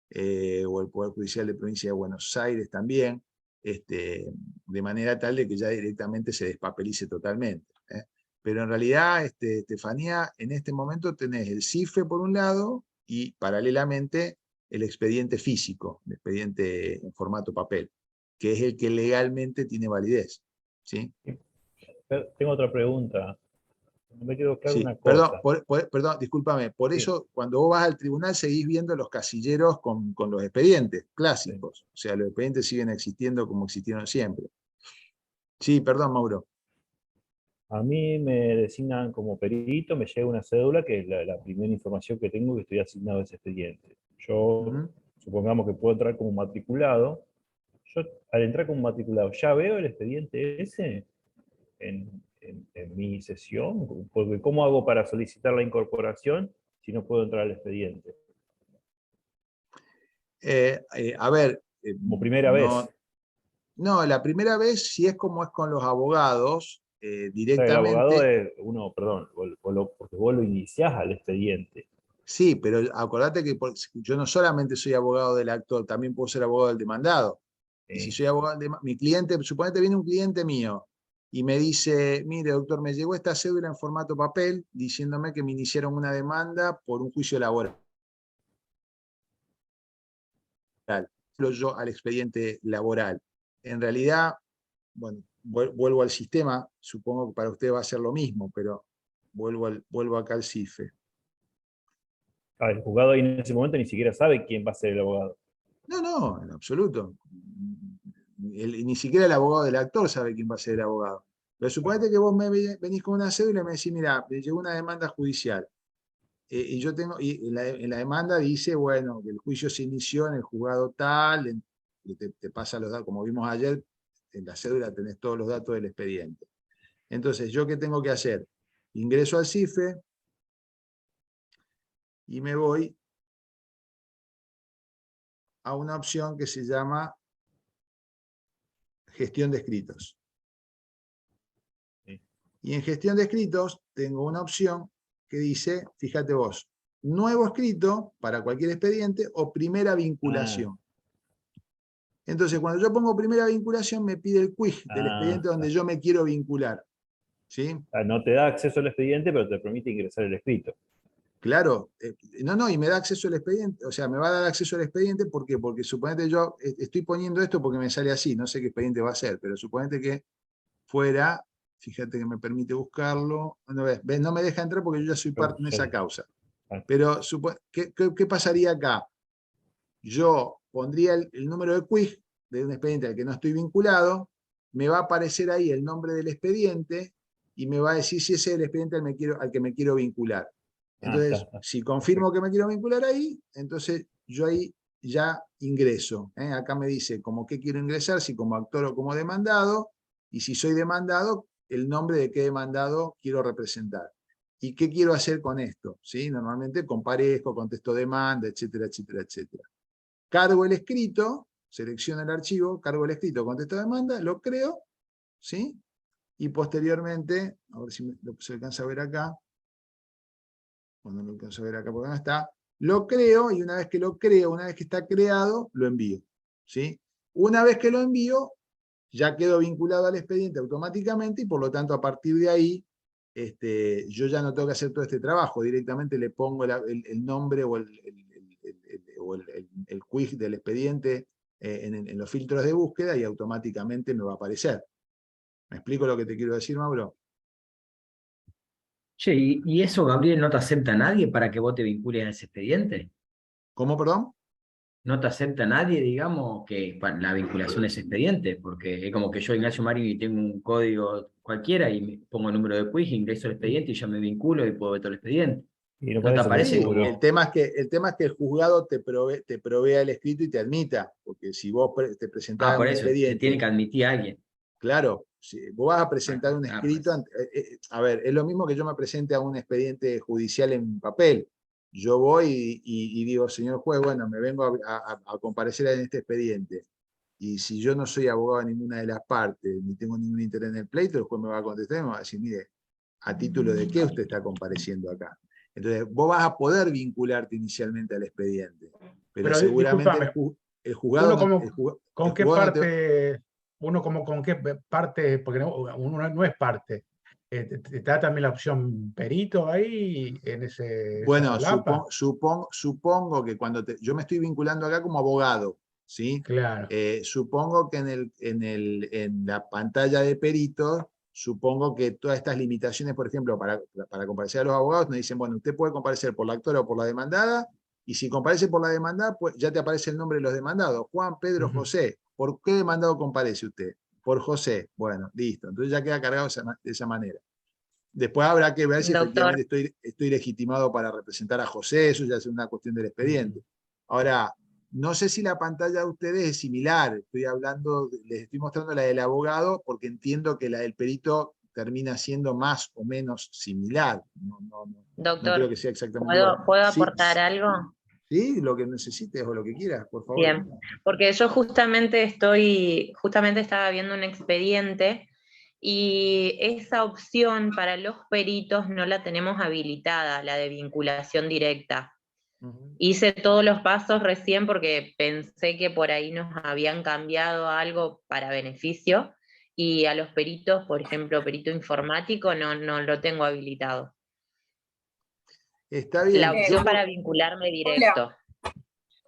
o el Poder Judicial de Provincia de Buenos Aires también, de manera tal de que ya directamente se despapelice totalmente. Pero en realidad, Estefanía, en este momento tenés el CIFE por un lado y paralelamente el expediente físico, el expediente en formato papel. que es el que legalmente tiene validez. ¿Sí? Pero tengo otra pregunta. No me quedó claro Sí, una perdón, cosa. perdón, discúlpame. Por Sí. eso, cuando vos vas al tribunal, seguís viendo los casilleros con los expedientes clásicos. O sea, los expedientes siguen existiendo como existieron siempre. Sí, perdón, Mauro. A mí me designan como perito, me llega una cédula que es la primera información que tengo que estoy asignado a ese expediente. Yo, supongamos que puedo entrar como matriculado. Yo, al entrar como matriculado, ¿ya veo el expediente ese en mi sesión? Porque ¿cómo hago para solicitar la incorporación si no puedo entrar al expediente? A ver, Como primera vez. No, la primera vez, si es como es con los abogados, O sea, directamente. el abogado es uno, perdón, porque vos lo iniciás al expediente. Sí, pero acordate que yo no solamente soy abogado del actor, también puedo ser abogado del demandado. Y si soy abogado mi cliente, suponete viene un cliente mío y me dice, mire doctor, me llegó esta cédula en formato papel diciéndome que me iniciaron una demanda por un juicio laboral. Yo al expediente laboral. En realidad, bueno, vuelvo al sistema, supongo que para usted va a ser lo mismo, pero vuelvo acá al CIFE. El juzgado ahí en ese momento ni siquiera sabe quién va a ser el abogado. No, en absoluto. Ni siquiera el abogado del actor sabe quién va a ser el abogado. Pero suponete que vos venís con una cédula y me decís, mira, me llegó una demanda judicial. Y yo tengo, y en la demanda dice, bueno, que el juicio se inició en el juzgado tal, te pasa los datos, como vimos ayer, en la cédula tenés todos los datos del expediente. Entonces, ¿yo qué tengo que hacer? Ingreso al CIFE y me voy a una opción que se llama gestión de escritos. Y en gestión de escritos tengo una opción que dice, fíjate vos, nuevo escrito para cualquier expediente o primera vinculación. Entonces, cuando yo pongo primera vinculación, me pide el QUIG del expediente donde yo me quiero vincular. ¿Sí? No te da acceso al expediente, pero te permite ingresar el escrito. Claro, no, y me da acceso al expediente, o sea, me va a dar acceso al expediente, ¿por qué? Porque suponete yo estoy poniendo esto porque me sale así, no sé qué expediente va a ser, pero suponete que fuera, fíjate que me permite buscarlo, no me deja entrar porque yo ya soy parte en esa causa. Pero, ¿qué pasaría acá? Yo pondría el número de QUIG de un expediente al que no estoy vinculado, me va a aparecer ahí el nombre del expediente y me va a decir si ese es el expediente al que me quiero vincular. Entonces, si confirmo que me quiero vincular ahí, entonces yo ahí ya ingreso. Acá me dice como qué quiero ingresar, si como actor o como demandado, y si soy demandado, el nombre de qué demandado quiero representar. ¿Y qué quiero hacer con esto? ¿Sí? Normalmente comparezco, contesto demanda, etcétera, etcétera, etcétera. Cargo el escrito, selecciono el archivo, cargo el escrito, contesto demanda, lo creo, ¿sí? Y posteriormente, a ver si se alcanza a ver acá, cuando lo alcanzo a ver acá porque no está, lo creo y una vez que lo creo, una vez que está creado, lo envío. ¿Sí? Una vez que lo envío, ya quedo vinculado al expediente automáticamente y por lo tanto a partir de ahí yo ya no tengo que hacer todo este trabajo, directamente le pongo el nombre o el quiz del expediente en los filtros de búsqueda y automáticamente me va a aparecer. ¿Me explico lo que te quiero decir, Mauro? Che, ¿y eso, Gabriel, no te acepta nadie para que vos te vincules a ese expediente? ¿Cómo, perdón? ¿No te acepta nadie, digamos, que la vinculación a ese expediente? Porque es como que yo, Ignacio Marín, y tengo un código cualquiera y me pongo el número de quiz, ingreso al expediente y ya me vinculo y puedo ver todo el expediente. Y no ¿No te aparece como...? El tema es que el juzgado te provea el escrito y te admita, porque si vos te presentás Por un eso, te tiene expediente, que admitir a alguien. claro, si vos vas a presentar un escrito, a ver, es lo mismo que yo me presente a un expediente judicial en papel. Yo voy y digo, señor juez, bueno, me vengo a comparecer en este expediente. Y si yo no soy abogado de ninguna de las partes, ni tengo ningún interés en el pleito, el juez me va a contestar y me va a decir, mire, ¿a título de qué usted está compareciendo acá? Entonces, vos vas a poder vincularte inicialmente al expediente, pero seguramente el juzgado ¿Con qué parte, uno como con qué parte, porque uno no es parte, ¿te da también la opción perito ahí en ese bueno, supongo que cuando yo me estoy vinculando acá como abogado, ¿sí? Claro. Supongo que en la pantalla de peritos, supongo que todas estas limitaciones, por ejemplo, para comparecer a los abogados, nos dicen, bueno, usted puede comparecer por la actora o por la demandada, y si comparece por la demandada, pues ya te aparece el nombre de los demandados. Juan, Pedro, José. ¿Por qué demandado comparece usted? Por José. Bueno, listo. Entonces ya queda cargado de esa manera. Después habrá que ver si Doctor, efectivamente estoy legitimado para representar a José, eso ya es una cuestión del expediente. Ahora, no sé si la pantalla de ustedes es similar, les estoy mostrando la del abogado porque entiendo que la del perito termina siendo más o menos similar. No creo doctor, que sea exactamente igual. ¿puedo Sí, aportar algo? sí, lo que necesites o lo que quieras, por favor. Bien, porque yo justamente estaba viendo un expediente y esa opción para los peritos no la tenemos habilitada, la de vinculación directa. Hice todos los pasos recién porque pensé que por ahí nos habían cambiado algo para beneficio y a los peritos, por ejemplo, perito informático, no lo tengo habilitado. Está bien. La opción para vincularme directo. Hola,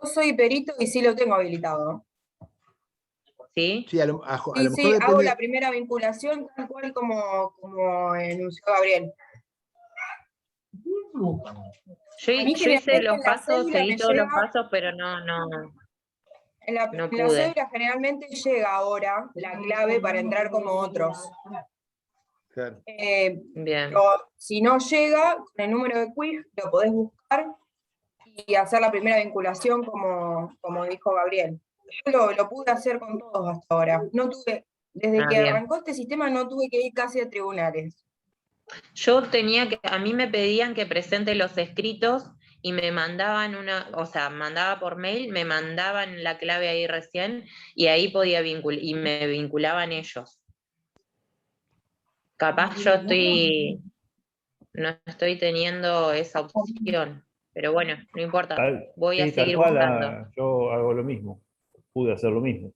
yo soy perito y sí lo tengo habilitado. ¿Sí? Sí, a lo Sí, mejor hago depende. la primera vinculación tal cual como enunció Gabriel. Yo A mí hice generalmente los en la pasos, cédula seguí me todos los llega, pasos, pero no en la pude. cédula generalmente llega ahora la clave para entrar como otros. Claro. Bien. Pero si no llega, con el número de quiz lo podés buscar y hacer la primera vinculación como dijo Gabriel. Yo lo pude hacer con todos hasta ahora. No tuve, desde que Bien. arrancó este sistema no tuve que ir casi a tribunales. A mí me pedían que presente los escritos y me mandaban mandaba por mail, me mandaban la clave ahí recién y ahí podía vincular, y me vinculaban ellos. Capaz no estoy teniendo esa opción, pero bueno, no importa, voy a Sí, tal seguir cual, buscando. yo hago lo mismo, pude hacer lo mismo.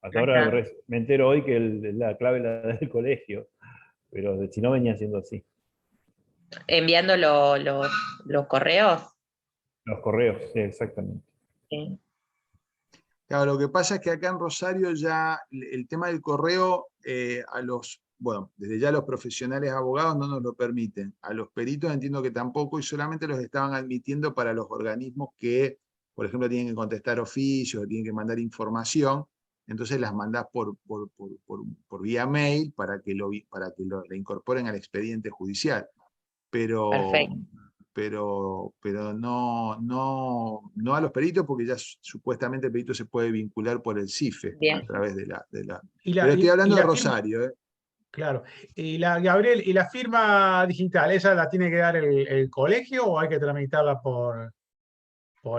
Hasta Ajá. ahora me entero hoy que la clave la del colegio, pero si no venía siendo así. Enviando los correos. Los correos, sí, exactamente. Sí. Claro, lo que pasa es que acá en Rosario ya el tema del correo desde ya los profesionales abogados no nos lo permiten. A los peritos entiendo que tampoco y solamente los estaban admitiendo para los organismos que, por ejemplo, tienen que contestar oficios, tienen que mandar información. Entonces las mandás por vía mail para que le incorporen al expediente judicial. Perfecto. Pero no a los peritos, porque ya supuestamente el perito se puede vincular por el CIFE Bien. a través de la. Pero estoy hablando de Rosario. Claro. Gabriel, ¿y la firma digital, esa la tiene que dar el colegio o hay que tramitarla por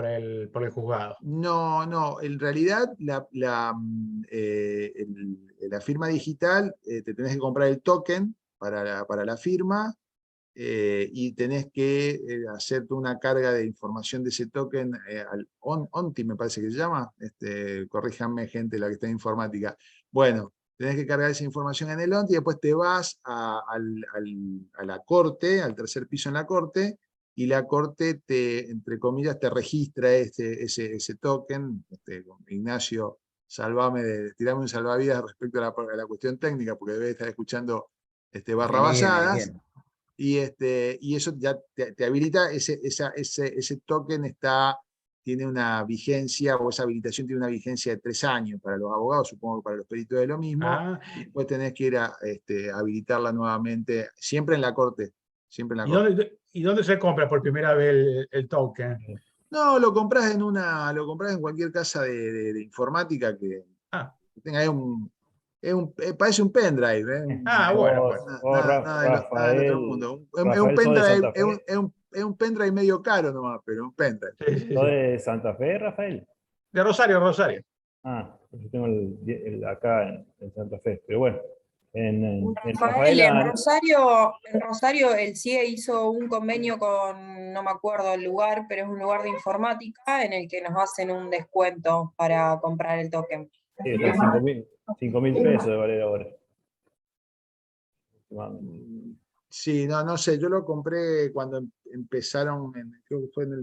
el juzgado? No, en realidad la firma digital te tenés que comprar el token para la firma. Y tenés que hacerte una carga de información de ese token al ONTI, me parece que se llama, corríjanme gente la que está en informática. Bueno, tenés que cargar esa información en el ONTI y después te vas a la corte, al tercer piso en la corte, y la corte entre comillas, te registra ese token. Ignacio, tirame un salvavidas respecto a la cuestión técnica, porque debes estar escuchando barrabasadas. Bien. Y eso ya te habilita, ese token tiene una vigencia, o esa habilitación tiene una vigencia de 3 años para los abogados, supongo que para los peritos es lo mismo. Después tenés que ir a habilitarla nuevamente, siempre en la corte. Siempre en la corte. ¿Y dónde se compra por primera vez el token? No, lo compras en cualquier casa de informática que tenga ahí parece un pendrive. Bueno. Nada del otro mundo. Es un pendrive, es un pendrive medio caro nomás, pero un pendrive. ¿Sos de Santa Fe, Rafael? De Rosario. Yo tengo acá en Santa Fe, pero bueno. En Rafael, Rafaela, en Rosario el CIE hizo un convenio con, no me acuerdo el lugar, pero es un lugar de informática en el que nos hacen un descuento para comprar el token. sí, está 5.000 pesos de valer ahora. Sí, no sé, yo lo compré cuando empezaron, creo que fue en el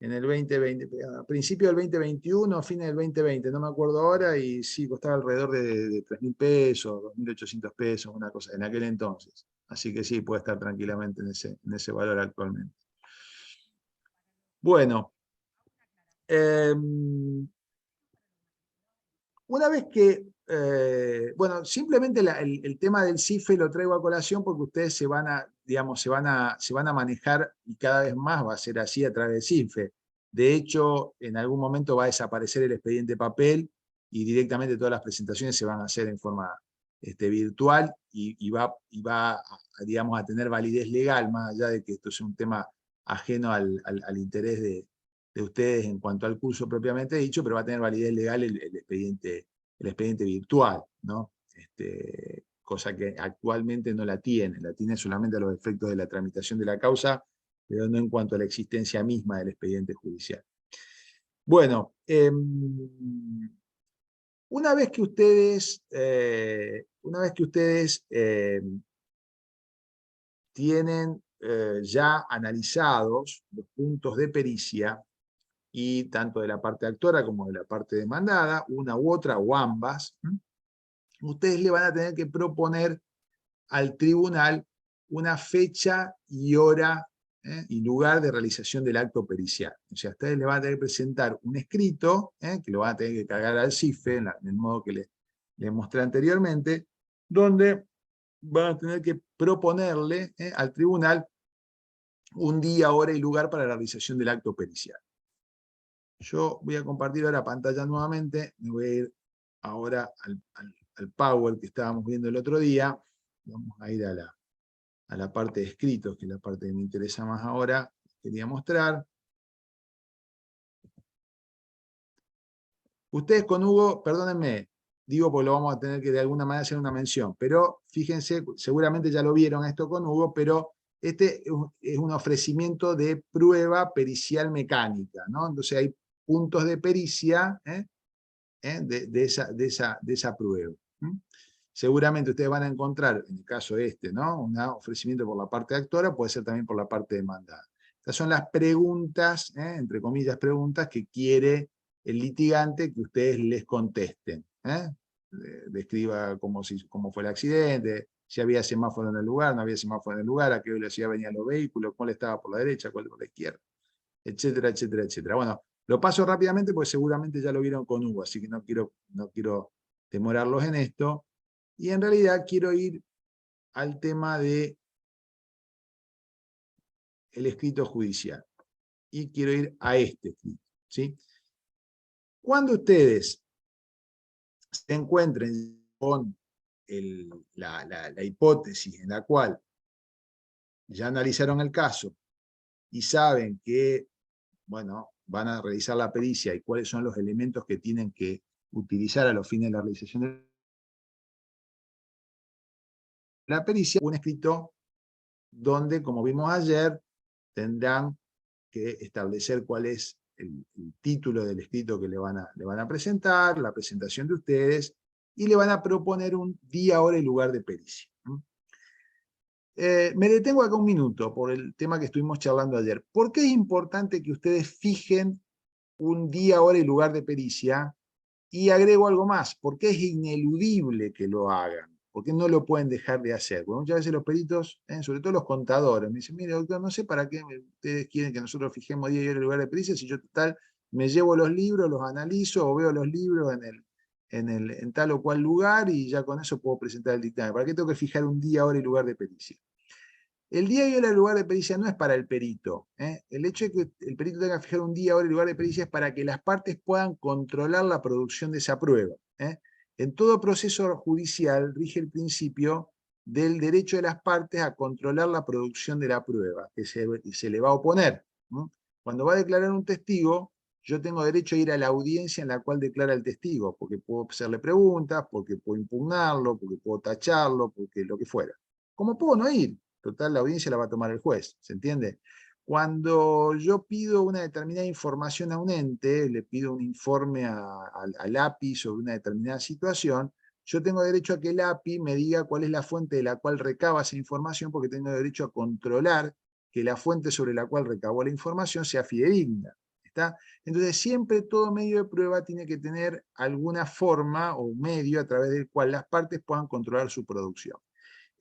en el 2020, a principio del 2021, fines del 2020, no me acuerdo ahora, y sí, costaba alrededor de 3.000 pesos, 2.800 pesos, una cosa, en aquel entonces. Así que sí, puede estar tranquilamente en ese valor actualmente. Bueno, una vez que, bueno, simplemente el tema del CIFE lo traigo a colación porque ustedes se van a, digamos, se van a manejar, y cada vez más va a ser así a través del CIFE. De hecho, en algún momento va a desaparecer el expediente papel y directamente todas las presentaciones se van a hacer en forma virtual y va digamos, a tener validez legal, más allá de que esto es un tema ajeno al interés de ustedes en cuanto al curso propiamente dicho, pero va a tener validez legal el expediente virtual, ¿no? Cosa que actualmente no la tiene solamente a los efectos de la tramitación de la causa, pero no en cuanto a la existencia misma del expediente judicial. Bueno, una vez que ustedes tienen ya analizados los puntos de pericia, y tanto de la parte actora como de la parte demandada, una u otra o ambas, ustedes le van a tener que proponer al tribunal una fecha y hora y lugar de realización del acto pericial. O sea, ustedes le van a tener que presentar un escrito, que lo van a tener que cargar al CIFE, en el modo que les mostré anteriormente, donde van a tener que proponerle al tribunal un día, hora y lugar para la realización del acto pericial. Yo voy a compartir ahora pantalla nuevamente, me voy a ir ahora al Power que estábamos viendo el otro día. Vamos a ir a la parte de escritos, que es la parte que me interesa más ahora, quería mostrar. Ustedes con Hugo, perdónenme, digo porque lo vamos a tener que de alguna manera hacer una mención, pero fíjense, seguramente ya lo vieron esto con Hugo, pero este es un ofrecimiento de prueba pericial mecánica, ¿no? Entonces hay puntos de pericia de esa prueba. Seguramente ustedes van a encontrar, en el caso ¿no? Un ofrecimiento por la parte actora, puede ser también por la parte demandada. Estas son las preguntas, entre comillas preguntas, que quiere el litigante que ustedes les contesten. Describa cómo fue el accidente, si había semáforo en el lugar, no había semáforo en el lugar, a qué velocidad venían los vehículos, cuál estaba por la derecha, cuál por la izquierda, etcétera, etcétera, etcétera. Bueno, lo paso rápidamente porque seguramente ya lo vieron con Hugo, así que no quiero demorarlos en esto. Y en realidad quiero ir al tema de el escrito judicial. Y quiero ir a este escrito, ¿sí? Cuando ustedes se encuentren con la hipótesis en la cual ya analizaron el caso y saben que, bueno, van a realizar la pericia y cuáles son los elementos que tienen que utilizar a los fines de la realización de la pericia, un escrito donde, como vimos ayer, tendrán que establecer cuál es el título del escrito que le van a presentar, la presentación de ustedes, y le van a proponer un día, hora y lugar de pericia. Me detengo acá un minuto por el tema que estuvimos charlando ayer. ¿Por qué es importante que ustedes fijen un día, hora y lugar de pericia? Y agrego algo más, ¿por qué es ineludible que lo hagan? ¿Por qué no lo pueden dejar de hacer? Porque muchas veces los peritos, sobre todo los contadores, me dicen, mire doctor, no sé para qué ustedes quieren que nosotros fijemos día y hora y lugar de pericia, si yo total me llevo los libros, los analizo o veo los libros en tal o cual lugar y ya con eso puedo presentar el dictamen. ¿Para qué tengo que fijar un día, hora y lugar de pericia? El día y hora y lugar de pericia no es para el perito. El hecho de que el perito tenga que fijar un día, hora y lugar de pericia es para que las partes puedan controlar la producción de esa prueba. En todo proceso judicial rige el principio del derecho de las partes a controlar la producción de la prueba, que se le va a oponer. Cuando va a declarar un testigo, yo tengo derecho a ir a la audiencia en la cual declara el testigo, porque puedo hacerle preguntas, porque puedo impugnarlo, porque puedo tacharlo, porque lo que fuera. Como puedo no ir. Total, la audiencia la va a tomar el juez, ¿se entiende? Cuando yo pido una determinada información a un ente, le pido un informe al API sobre una determinada situación, yo tengo derecho a que el API me diga cuál es la fuente de la cual recaba esa información, porque tengo derecho a controlar que la fuente sobre la cual recabó la información sea fidedigna. ¿Está? Entonces siempre todo medio de prueba tiene que tener alguna forma o medio a través del cual las partes puedan controlar su producción.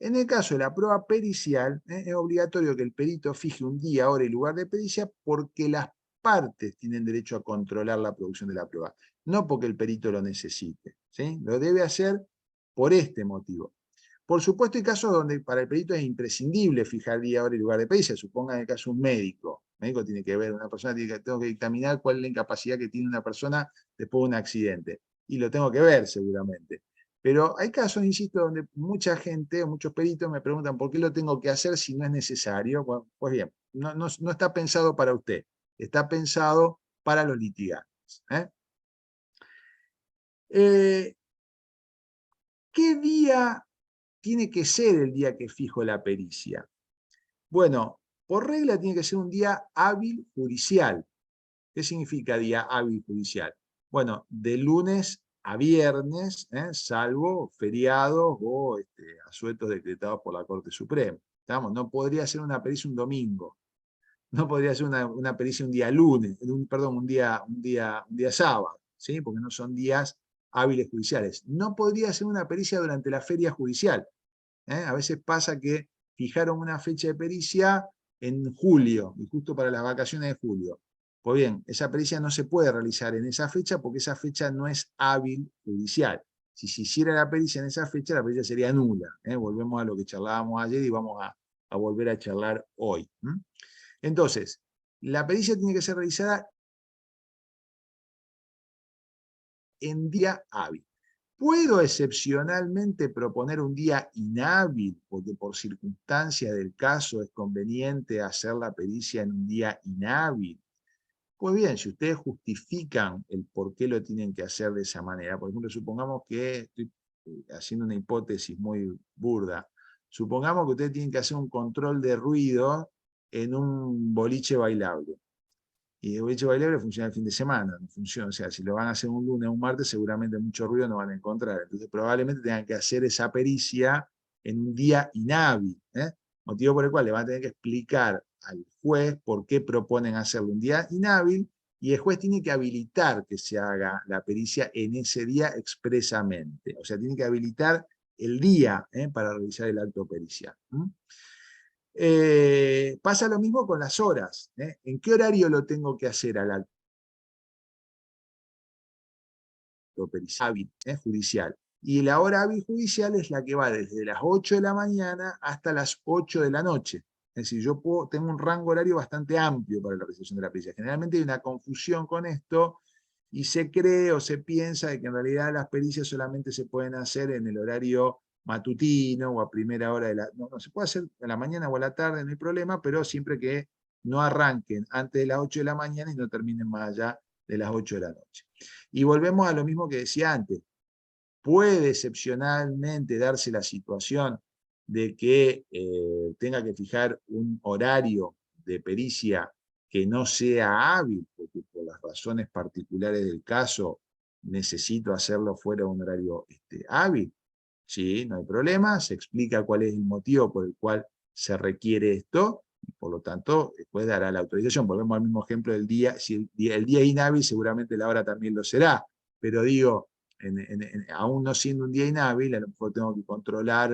En el caso de la prueba pericial, es obligatorio que el perito fije un día, hora y lugar de pericia porque las partes tienen derecho a controlar la producción de la prueba, no porque el perito lo necesite, ¿sí? Lo debe hacer por este motivo. Por supuesto, hay casos donde para el perito es imprescindible fijar día, hora y lugar de pericia. Suponga en el caso de un médico. El médico tiene que ver, una persona tengo que dictaminar cuál es la incapacidad que tiene una persona después de un accidente. Y lo tengo que ver seguramente. Pero hay casos, insisto, donde mucha gente o muchos peritos me preguntan por qué lo tengo que hacer si no es necesario. Bueno, pues bien, no está pensado para usted. Está pensado para los litigantes. ¿Qué día tiene que ser el día que fijo la pericia? Bueno, por regla tiene que ser un día hábil judicial. ¿Qué significa día hábil judicial? Bueno, de lunes a viernes, salvo feriados o asuetos decretados por la Corte Suprema. ¿Estamos? No podría ser una pericia un domingo. No podría ser una pericia un día lunes, perdón, un día sábado, ¿sí? Porque no son días hábiles judiciales. No podría ser una pericia durante la feria judicial. A veces pasa que fijaron una fecha de pericia en julio, y justo para las vacaciones de julio. Pues bien, esa pericia no se puede realizar en esa fecha porque esa fecha no es hábil judicial. Si se hiciera la pericia en esa fecha, la pericia sería nula. Volvemos a lo que charlábamos ayer y vamos a volver a charlar hoy. Entonces, la pericia tiene que ser realizada en día hábil. ¿Puedo excepcionalmente proponer un día inhábil porque por circunstancia del caso es conveniente hacer la pericia en un día inhábil? Pues bien, si ustedes justifican el por qué lo tienen que hacer de esa manera, por ejemplo, supongamos que estoy haciendo una hipótesis muy burda, supongamos que ustedes tienen que hacer un control de ruido en un boliche bailable. Y el boliche bailable funciona el fin de semana, no funciona. O sea, si lo van a hacer un lunes o un martes, seguramente mucho ruido no van a encontrar. Entonces, probablemente tengan que hacer esa pericia en un día inhábil. Motivo por el cual le van a tener que explicar al juez por qué proponen hacerlo un día inhábil, y el juez tiene que habilitar que se haga la pericia en ese día expresamente. O sea, tiene que habilitar el día para realizar el acto pericial. Pasa lo mismo con las horas. ¿En qué horario lo tengo que hacer al acto pericial judicial? Y la hora hábil judicial es la que va desde las 8 de la mañana hasta las 8 de la noche. Es decir, yo tengo un rango horario bastante amplio para la realización de la pericia. Generalmente hay una confusión con esto y se cree o se piensa de que en realidad las pericias solamente se pueden hacer en el horario matutino o a primera hora de la... No, se puede hacer a la mañana o a la tarde, no hay problema, pero siempre que no arranquen antes de las 8 de la mañana y no terminen más allá de las 8 de la noche. Y volvemos a lo mismo que decía antes. Puede excepcionalmente darse la situación de que tenga que fijar un horario de pericia que no sea hábil, porque por las razones particulares del caso necesito hacerlo fuera de un horario hábil. Sí, no hay problema, se explica cuál es el motivo por el cual se requiere esto, y por lo tanto, después dará la autorización. Volvemos al mismo ejemplo del día, si el día inhábil, seguramente la hora también lo será, pero digo, aún no siendo un día inhábil, a lo mejor tengo que controlar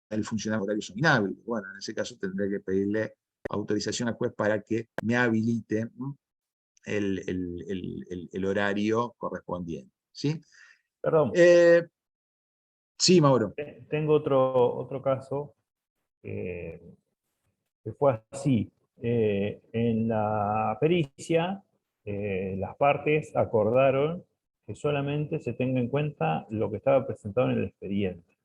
el funcionamiento horario son inhábiles. Bueno, en ese caso tendré que pedirle autorización al juez para que me habilite el horario correspondiente. ¿Sí? Perdón. Sí, Mauro. Tengo otro caso que fue así. En la pericia, las partes acordaron que solamente se tenga en cuenta lo que estaba presentado en el expediente.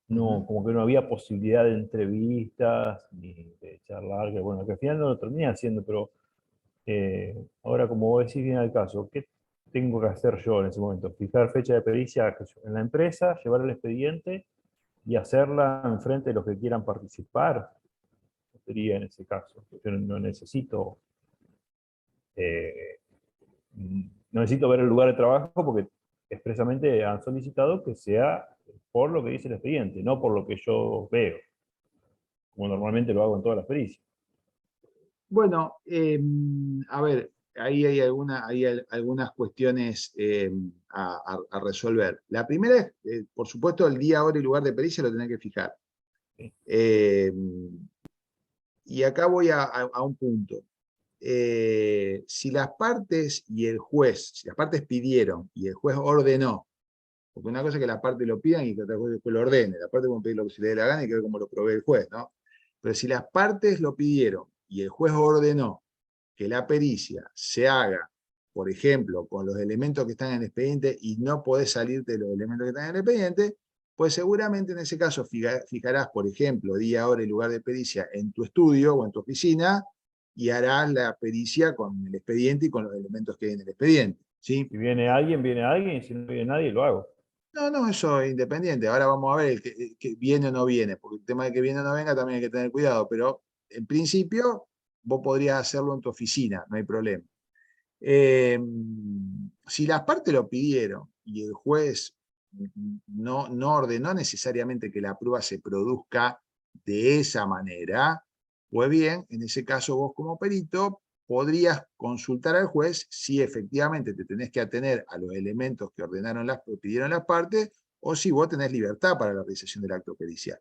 No, como que no había posibilidad de entrevistas ni de charlar, que bueno, que al final no lo terminé haciendo, pero ahora como vos decís bien al caso, ¿qué tengo que hacer yo en ese momento? Fijar fecha de pericia en la empresa, llevar el expediente y hacerla en frente de los que quieran participar. Sería en ese caso. Yo no necesito ver el lugar de trabajo porque expresamente han solicitado que sea por lo que dice el expediente, no por lo que yo veo. como normalmente lo hago en todas las pericias. Bueno, a ver, ahí hay algunas cuestiones a resolver. La primera es, por supuesto, el día, hora y lugar de pericia lo tenés que fijar. Sí. Y acá voy a un punto. Si las partes y el juez, si las partes pidieron y el juez ordenó, porque una cosa es que las partes lo pidan y que otra cosa es que después lo ordene, la parte puede pedir lo que se le dé la gana y que ver cómo lo provee el juez, ¿no? Pero si las partes lo pidieron y el juez ordenó que la pericia se haga, por ejemplo, con los elementos que están en el expediente y no podés salirte de los elementos que están en el expediente, pues seguramente en ese caso fijarás, por ejemplo, día, hora y lugar de pericia en tu estudio o en tu oficina y harás la pericia con el expediente y con los elementos que hay en el expediente, ¿sí? Si viene alguien, y si no viene nadie, lo hago. No, eso es independiente. Ahora vamos a ver el que viene o no viene, porque el tema de que viene o no venga también hay que tener cuidado, pero en principio vos podrías hacerlo en tu oficina, no hay problema. Si las partes lo pidieron y el juez no ordenó necesariamente que la prueba se produzca de esa manera, pues bien, en ese caso vos como perito podrías consultar al juez si efectivamente te tenés que atener a los elementos que pidieron las partes o si vos tenés libertad para la realización del acto pericial.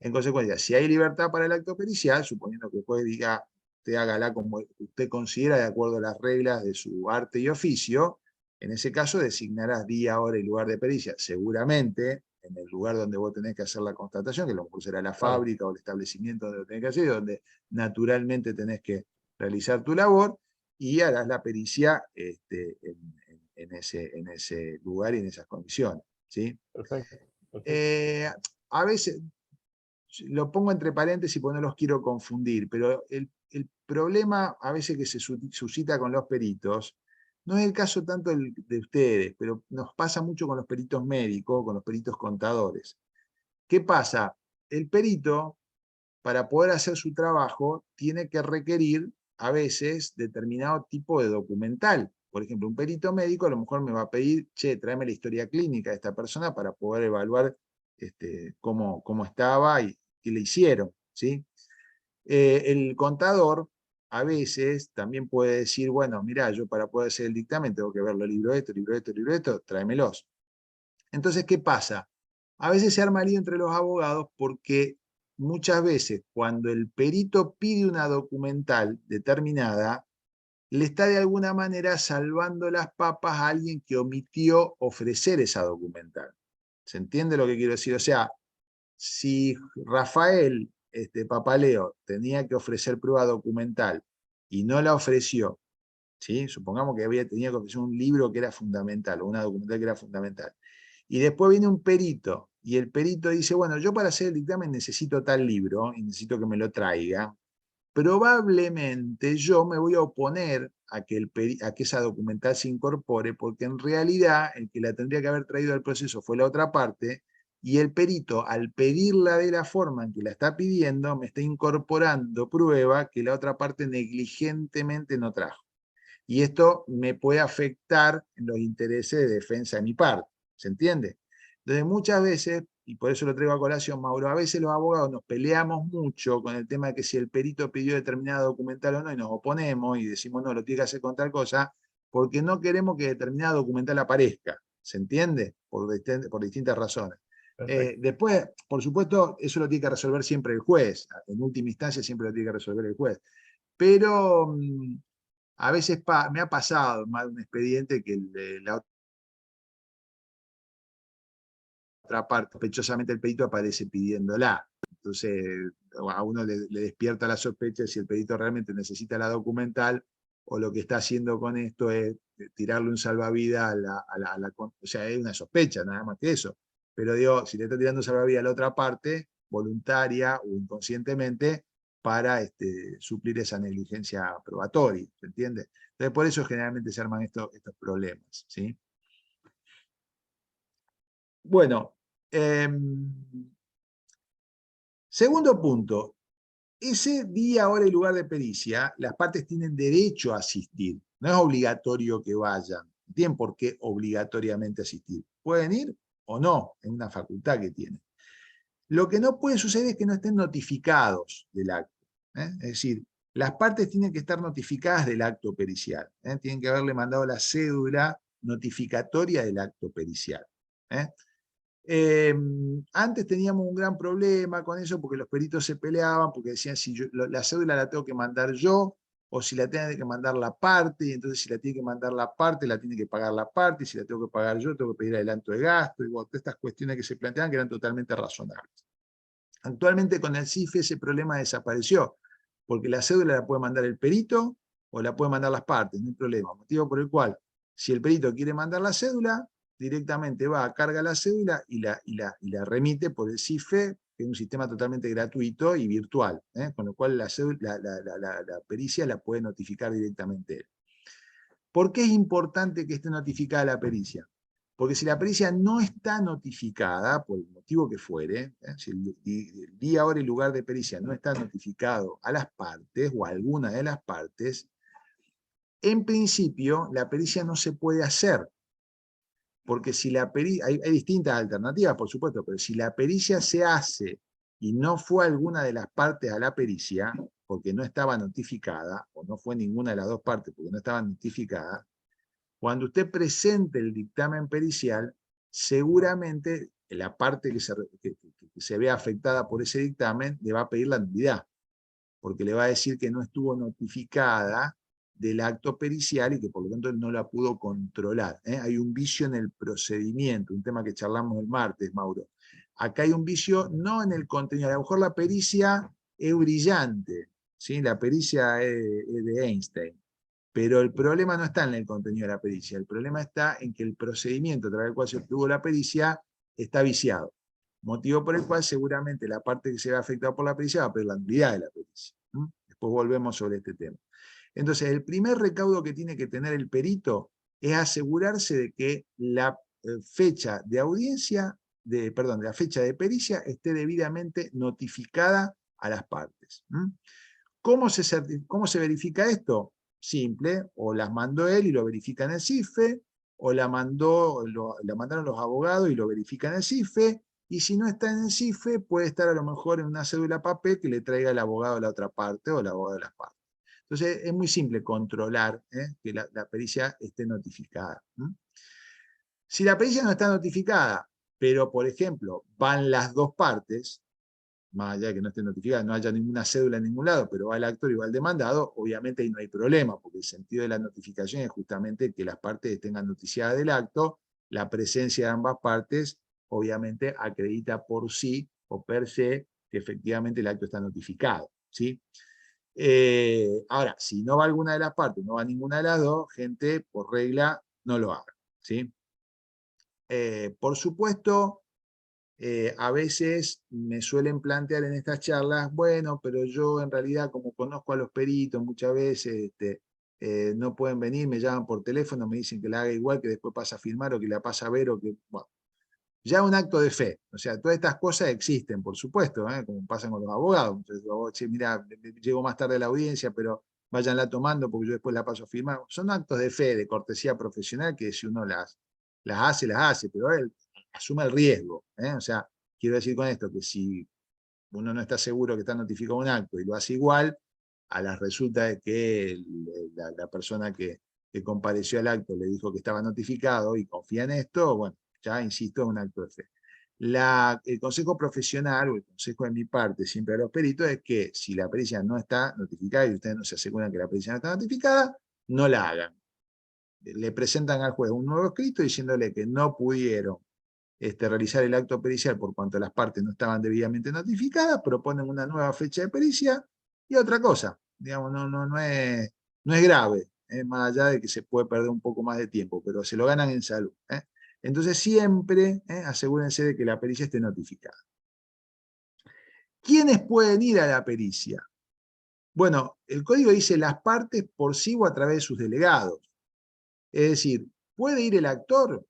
En consecuencia, si hay libertad para el acto pericial, suponiendo que el juez diga usted hágala como usted considera de acuerdo a las reglas de su arte y oficio, en ese caso designarás día, hora y lugar de pericia, seguramente en el lugar donde vos tenés que hacer la constatación, que a lo mejor será la fábrica o el establecimiento donde lo tenés que hacer, donde naturalmente tenés que realizar tu labor, y harás la pericia en ese lugar y en esas condiciones, ¿sí? Perfecto. Perfecto. A veces, lo pongo entre paréntesis porque no los quiero confundir, pero el problema a veces que se suscita con los peritos, no es el caso tanto de ustedes, pero nos pasa mucho con los peritos médicos, con los peritos contadores. ¿Qué pasa? El perito, para poder hacer su trabajo, tiene que requerir a veces determinado tipo de documental. Por ejemplo, un perito médico a lo mejor me va a pedir, che, tráeme la historia clínica de esta persona para poder evaluar cómo estaba y qué le hicieron, ¿sí? El contador a veces también puede decir, bueno, mira, yo para poder hacer el dictamen tengo que ver los libros de esto, libro de esto, libro de esto, tráemelos. Entonces, ¿qué pasa? A veces se arma lío entre los abogados porque muchas veces cuando el perito pide una documental determinada, le está de alguna manera salvando las papas a alguien que omitió ofrecer esa documental. ¿Se entiende lo que quiero decir? O sea, si Rafael Papaleo tenía que ofrecer prueba documental y no la ofreció, ¿sí? Supongamos que tenía que ofrecer un libro que era fundamental, o una documental que era fundamental, y después viene un perito, y el perito dice, bueno, yo para hacer el dictamen necesito tal libro, y necesito que me lo traiga, probablemente yo me voy a oponer a que esa documental se incorpore, porque en realidad el que la tendría que haber traído al proceso fue la otra parte, y el perito, al pedirla de la forma en que la está pidiendo, me está incorporando prueba que la otra parte negligentemente no trajo. Y esto me puede afectar en los intereses de defensa de mi parte. ¿Se entiende? Entonces muchas veces, y por eso lo traigo a colación, Mauro, a veces los abogados nos peleamos mucho con el tema de que si el perito pidió determinado documental o no, y nos oponemos y decimos no, lo tiene que hacer con tal cosa, porque no queremos que determinado documental aparezca. ¿Se entiende? Por distintas razones. Después, por supuesto, eso lo tiene que resolver siempre el juez. En última instancia siempre lo tiene que resolver el juez. Pero a veces me ha pasado más de un expediente que la otra parte, sospechosamente el perito aparece pidiéndola. Entonces a uno le despierta la sospecha de si el perito realmente necesita la documental o lo que está haciendo con esto es tirarle un salvavidas o sea, es una sospecha, nada más que eso. Pero digo, si le está tirando un salvavidas a la otra parte, voluntaria o inconscientemente, para suplir esa negligencia probatoria, ¿se entiende? Entonces por eso generalmente se arman estos problemas, ¿sí? Bueno, segundo punto, ese día, hora y lugar de pericia, las partes tienen derecho a asistir, no es obligatorio que vayan, no tienen por qué obligatoriamente asistir, pueden ir o no, es una facultad que tienen. Lo que no puede suceder es que no estén notificados del acto. Es decir, las partes tienen que estar notificadas del acto pericial. Tienen que haberle mandado la cédula notificatoria del acto pericial. Antes teníamos un gran problema con eso porque los peritos se peleaban, porque decían si la cédula la tengo que mandar yo o si la tiene que mandar la parte, y entonces si la tiene que mandar la parte, la tiene que pagar la parte, y si la tengo que pagar yo, tengo que pedir adelanto de gasto, y bueno, todas estas cuestiones que se planteaban que eran totalmente razonables. Actualmente con el CIFE ese problema desapareció, porque la cédula la puede mandar el perito o la puede mandar las partes, no hay problema. Motivo por el cual, si el perito quiere mandar la cédula, directamente va, carga la cédula y la remite por el CIFE, que es un sistema totalmente gratuito y virtual, con lo cual la pericia la puede notificar directamente él. ¿Por qué es importante que esté notificada la pericia? Porque si la pericia no está notificada, por el motivo que fuere, si el día, hora y lugar de pericia no está notificado a las partes o a alguna de las partes, en principio la pericia no se puede hacer. Porque si la pericia, hay distintas alternativas, por supuesto, pero si la pericia se hace y no fue alguna de las partes a la pericia, porque no estaba notificada, o no fue ninguna de las dos partes porque no estaba notificada, cuando usted presente el dictamen pericial, seguramente la parte que se vea afectada por ese dictamen le va a pedir la nulidad, porque le va a decir que no estuvo notificada del acto pericial y que por lo tanto no la pudo controlar. Hay un vicio en el procedimiento, un tema que charlamos el martes, Mauro. Acá hay un vicio no en el contenido, a lo mejor la pericia es brillante, ¿sí? La pericia es de Einstein, pero el problema no está en el contenido de la pericia, el problema está en que el procedimiento a través del cual se obtuvo la pericia está viciado, motivo por el cual seguramente la parte que se ve afectada por la pericia va a pedir la nulidad de la pericia. Después volvemos sobre este tema. Entonces, el primer recaudo que tiene que tener el perito es asegurarse de que la fecha de audiencia, la fecha de pericia esté debidamente notificada a las partes. ¿Cómo se verifica esto? Simple, o las mandó él y lo verifica en el CIFE, o la mandaron los abogados y lo verifican en el CIFE, y si no está en el CIFE, puede estar a lo mejor en una cédula papel que le traiga el abogado de la otra parte o el abogado de las partes. Entonces es muy simple controlar que la pericia esté notificada. Si la pericia no está notificada, pero por ejemplo van las dos partes, más allá de que no esté notificada, no haya ninguna cédula en ningún lado, pero va el actor y va el demandado, obviamente ahí no hay problema, porque el sentido de la notificación es justamente que las partes tengan noticiada del acto, la presencia de ambas partes obviamente acredita por sí o per se que efectivamente el acto está notificado, ¿sí? Ahora, si no va alguna de las partes, no va ninguna de las dos, gente, por regla, no lo haga, ¿sí? Por supuesto, a veces me suelen plantear en estas charlas, bueno, pero yo en realidad como conozco a los peritos muchas veces no pueden venir, me llaman por teléfono, me dicen que la haga igual, que después pasa a firmar o que la pasa a ver o que, bueno, ya un acto de fe, o sea, todas estas cosas existen, por supuesto, como pasan con los abogados. Entonces, che, mira, llego más tarde a la audiencia, pero váyanla tomando porque yo después la paso a firmar. Son actos de fe, de cortesía profesional, que si uno las hace, pero él asume el riesgo. O sea, quiero decir con esto que si uno no está seguro que está notificado un acto y lo hace igual, a las resulta de que la persona que compareció al acto le dijo que estaba notificado y confía en esto, bueno, ya insisto, es un acto de fe. El consejo profesional, o el consejo de mi parte, siempre a los peritos, es que si la pericia no está notificada y ustedes no se aseguran que la pericia no está notificada, no la hagan. Le presentan al juez un nuevo escrito diciéndole que no pudieron realizar el acto pericial por cuanto las partes no estaban debidamente notificadas, proponen una nueva fecha de pericia y otra cosa. Digamos, no es grave, más allá de que se puede perder un poco más de tiempo, pero se lo ganan en salud. Entonces siempre asegúrense de que la pericia esté notificada. ¿Quiénes pueden ir a la pericia? Bueno, el código dice las partes por sí o a través de sus delegados. Es decir, ¿puede ir el actor?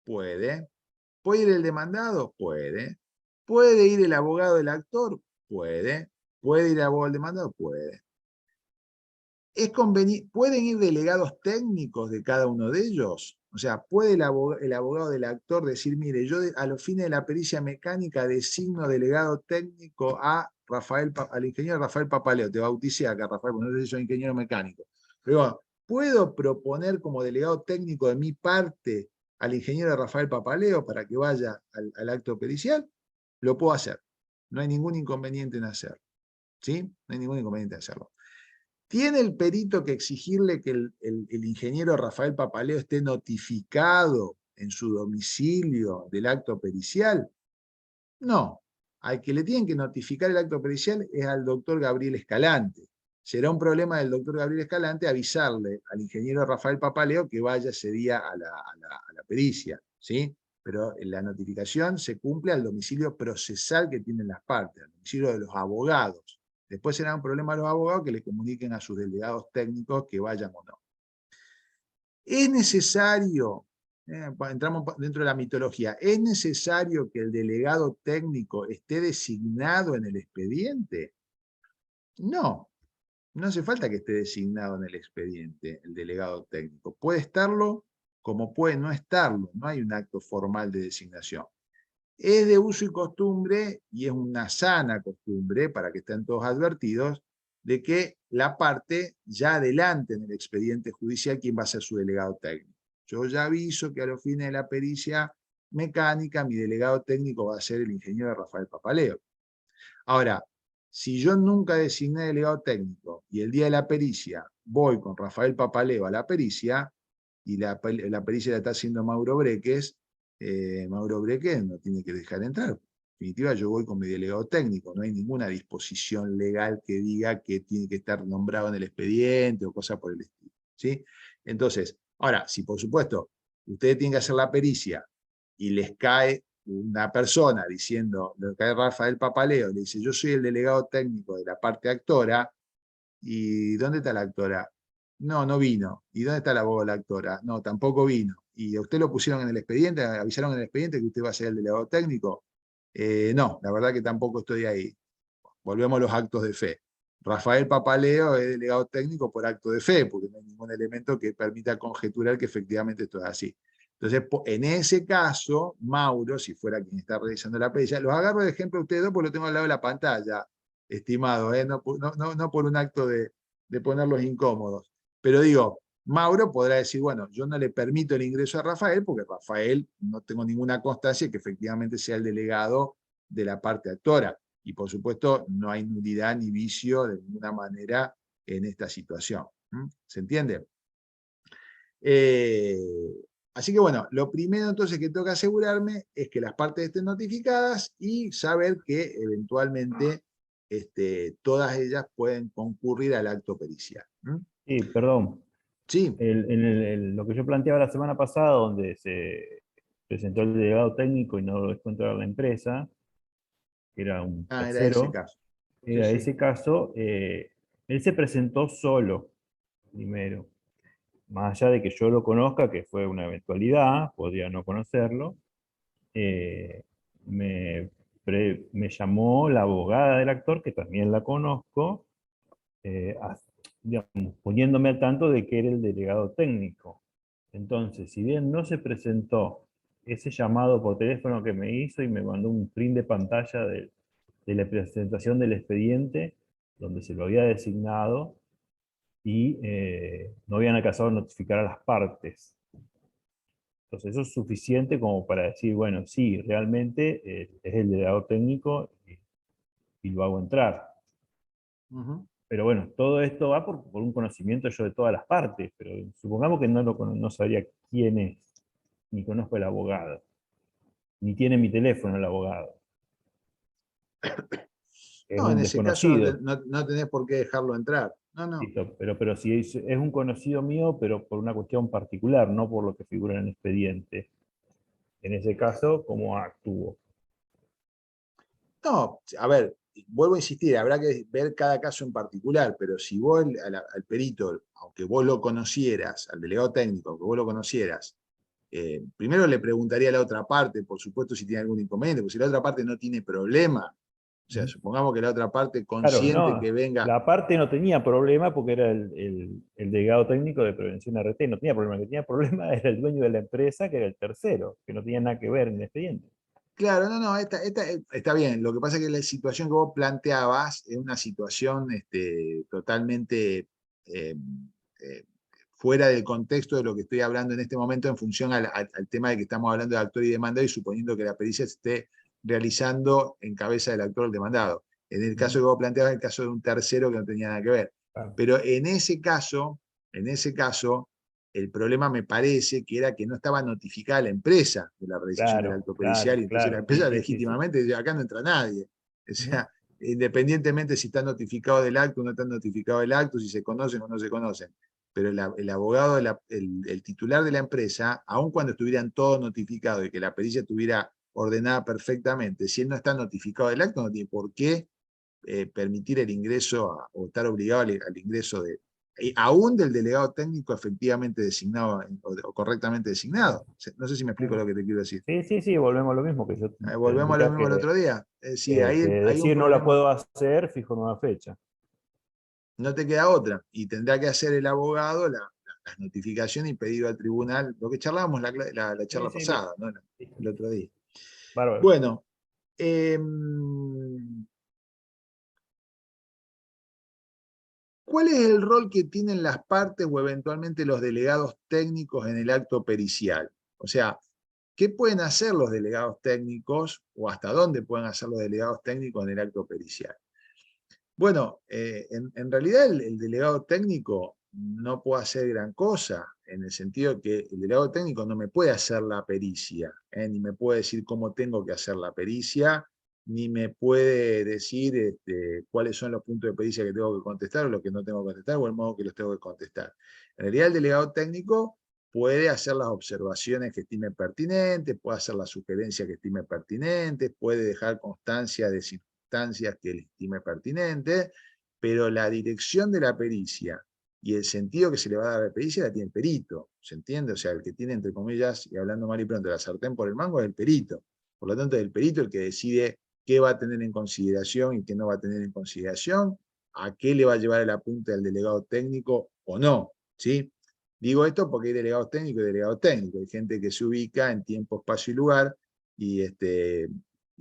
Puede. ¿Puede ir el demandado? Puede. ¿Puede ir el abogado del actor? Puede. ¿Puede ir el abogado del demandado? Puede. ¿Pueden ir delegados técnicos de cada uno de ellos? O sea, puede el abogado del actor decir, mire, yo a los fines de la pericia mecánica designo delegado técnico al ingeniero Rafael Papaleo, te bauticé acá, Rafael, porque no sé si soy ingeniero mecánico. Pero bueno, ¿puedo proponer como delegado técnico de mi parte al ingeniero Rafael Papaleo para que vaya al acto pericial? Lo puedo hacer. No hay ningún inconveniente en hacerlo. ¿Sí? No hay ningún inconveniente en hacerlo. ¿Tiene el perito que exigirle que el ingeniero Rafael Papaleo esté notificado en su domicilio del acto pericial? No. Al que le tienen que notificar el acto pericial es al doctor Gabriel Escalante. Será un problema del doctor Gabriel Escalante avisarle al ingeniero Rafael Papaleo que vaya ese día a la pericia, ¿sí? Pero la notificación se cumple al domicilio procesal que tienen las partes, al domicilio de los abogados. Después será un problema a los abogados que le comuniquen a sus delegados técnicos que vayan o no. Es necesario, entramos dentro de la mitología, ¿es necesario que el delegado técnico esté designado en el expediente? No, no hace falta que esté designado en el expediente el delegado técnico. Puede estarlo como puede no estarlo, no hay un acto formal de designación. Es de uso y costumbre, y es una sana costumbre, para que estén todos advertidos, de que la parte ya adelante en el expediente judicial quién va a ser su delegado técnico. Yo ya aviso que a los fines de la pericia mecánica mi delegado técnico va a ser el ingeniero Rafael Papaleo. Ahora, si yo nunca designé delegado técnico y el día de la pericia voy con Rafael Papaleo a la pericia y la pericia la está haciendo Mauro Breques, Mauro Breques no tiene que dejar entrar. En definitiva, yo voy con mi delegado técnico, no hay ninguna disposición legal que diga que tiene que estar nombrado en el expediente o cosa por el estilo, ¿sí? Entonces, ahora, si por supuesto ustedes tienen que hacer la pericia y les cae una persona diciendo, le cae Rafael Papaleo, le dice, yo soy el delegado técnico de la parte actora, ¿y dónde está la actora? No, no vino. ¿Y dónde está la voz de la actora? No, tampoco vino. ¿Y a usted lo pusieron en el expediente? ¿Avisaron en el expediente que usted va a ser el delegado técnico? No, la verdad que tampoco estoy ahí. Volvemos a los actos de fe. Rafael Papaleo es delegado técnico por acto de fe, porque no hay ningún elemento que permita conjeturar que efectivamente esto es así. Entonces, en ese caso, Mauro, si fuera quien está realizando la pericia, los agarro de ejemplo a ustedes dos porque lo tengo al lado de la pantalla, estimado, no por un acto de ponerlos incómodos. Pero digo, Mauro podrá decir, bueno, yo no le permito el ingreso a Rafael porque Rafael no tengo ninguna constancia que efectivamente sea el delegado de la parte actora. Y por supuesto no hay nulidad ni vicio de ninguna manera en esta situación. ¿Se entiende? Así que bueno, lo primero entonces que tengo que asegurarme es que las partes estén notificadas y saber que eventualmente todas ellas pueden concurrir al acto pericial. Sí, perdón. Sí. Lo que yo planteaba la semana pasada, donde se presentó el delegado técnico y no lo dejó entrar a la empresa, que era un tercero, era ese caso. Era ese caso, él se presentó solo, primero. Más allá de que yo lo conozca, que fue una eventualidad, podría no conocerlo, me llamó la abogada del actor, que también la conozco, digamos, poniéndome al tanto de que era el delegado técnico. Entonces, si bien no se presentó ese llamado por teléfono que me hizo y me mandó un print de pantalla de la presentación del expediente, donde se lo había designado, y no habían alcanzado a notificar a las partes. Entonces eso es suficiente como para decir, bueno, sí, realmente es el delegado técnico y lo hago entrar. Pero bueno, todo esto va por un conocimiento yo de todas las partes, pero supongamos que no sabría quién es, ni conozco el abogado, ni tiene mi teléfono el abogado. Es No, un en ese caso desconocido. no tenés por qué dejarlo entrar. No, no. Listo, pero si es un conocido mío, pero por una cuestión particular, no por lo que figura en el expediente. En ese caso, ¿cómo actúo? No, a ver, vuelvo a insistir, habrá que ver cada caso en particular, pero si vos al perito, aunque vos lo conocieras, al delegado técnico, aunque vos lo conocieras, primero le preguntaría a la otra parte, por supuesto, si tiene algún inconveniente, porque si la otra parte no tiene problema O sea, supongamos que la otra parte Claro, consciente no, que venga. la parte no tenía problema porque era el delegado técnico de prevención RT, no tenía problema, el que tenía problema era el dueño de la empresa, que era el tercero, que no tenía nada que ver en el expediente. Claro, no, está bien. Lo que pasa es que la situación que vos planteabas es una situación totalmente eh, eh, fuera del contexto de lo que estoy hablando en este momento en función al tema de que estamos hablando de actor y demandado y suponiendo que la pericia se esté realizando en cabeza del actor o el demandado. En el caso que vos planteabas, el caso de un tercero que no tenía nada que ver. Claro. Pero en ese caso, el problema me parece que era que no estaba notificada la empresa de la realización del Claro, acto pericial, y entonces la claro, empresa sí, sí, legítimamente dice, acá no entra nadie. O sea, independientemente si está notificado del acto o no está notificado del acto, si se conocen o no se conocen. Pero el abogado, el titular de la empresa, aun cuando estuvieran todos notificados y que la pericia estuviera ordenada perfectamente, si él no está notificado del acto, no tiene por qué permitir el ingreso o estar obligado al ingreso aún del delegado técnico efectivamente designado o correctamente designado. No sé si me explico lo que te quiero decir. Sí, volvemos a lo mismo, que yo Volvemos a lo tendría mismo del otro día. Sí, ahí que hay un decir no la problema. puedo hacer, fijo nueva fecha. No te queda otra. Y tendrá que hacer el abogado las notificaciones y pedido al tribunal, lo que charlábamos la charla Sí, pasada, ¿no? El otro día. Bárbaro. Bueno, ¿cuál es el rol que tienen las partes o eventualmente los delegados técnicos en el acto pericial? O sea, ¿qué pueden hacer los delegados técnicos o hasta dónde pueden hacer los delegados técnicos en el acto pericial? Bueno, en realidad el delegado técnico no puede hacer gran cosa, en el sentido que el delegado técnico no me puede hacer la pericia, ni me puede decir cómo tengo que hacer la pericia, ni me puede decir cuáles son los puntos de pericia que tengo que contestar o los que no tengo que contestar o el modo que los tengo que contestar. En realidad el delegado técnico puede hacer las observaciones que estime pertinentes, puede hacer las sugerencias que estime pertinentes, puede dejar constancia de circunstancias que él estime pertinentes, pero la dirección de la pericia y el sentido que se le va a dar a la pericia la tiene el perito, ¿se entiende? O sea, el que tiene, entre comillas, y hablando mal y pronto, la sartén por el mango es el perito. Por lo tanto, es el perito el que decide qué va a tener en consideración y qué no va a tener en consideración, a qué le va a llevar el apunte al delegado técnico o no, ¿sí? Digo esto porque hay delegados técnicos y delegados técnicos. Hay gente que se ubica en tiempo, espacio y lugar y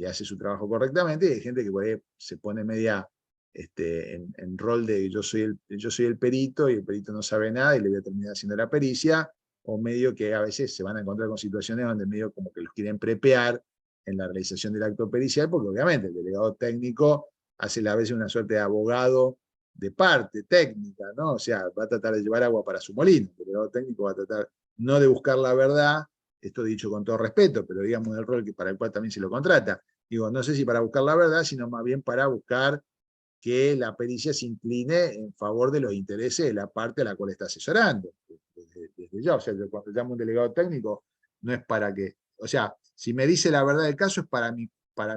hace su trabajo correctamente, y hay gente que por ahí se pone media en rol de yo soy el perito y el perito no sabe nada y le voy a terminar haciendo la pericia, o medio que a veces se van a encontrar con situaciones donde medio como que los quieren prepear en la realización del acto pericial, porque obviamente el delegado técnico hace a veces una suerte de abogado de parte técnica, ¿no? O sea, va a tratar de llevar agua para su molino. El delegado técnico va a tratar no de buscar la verdad, esto dicho con todo respeto, pero digamos el rol para el cual también se lo contrata. Digo, no sé si para buscar la verdad, sino más bien para buscar que la pericia se incline en favor de los intereses de la parte a la cual está asesorando. Desde ya, o sea, yo cuando llamo a un delegado técnico, no es para que, o sea, si me dice la verdad del caso es para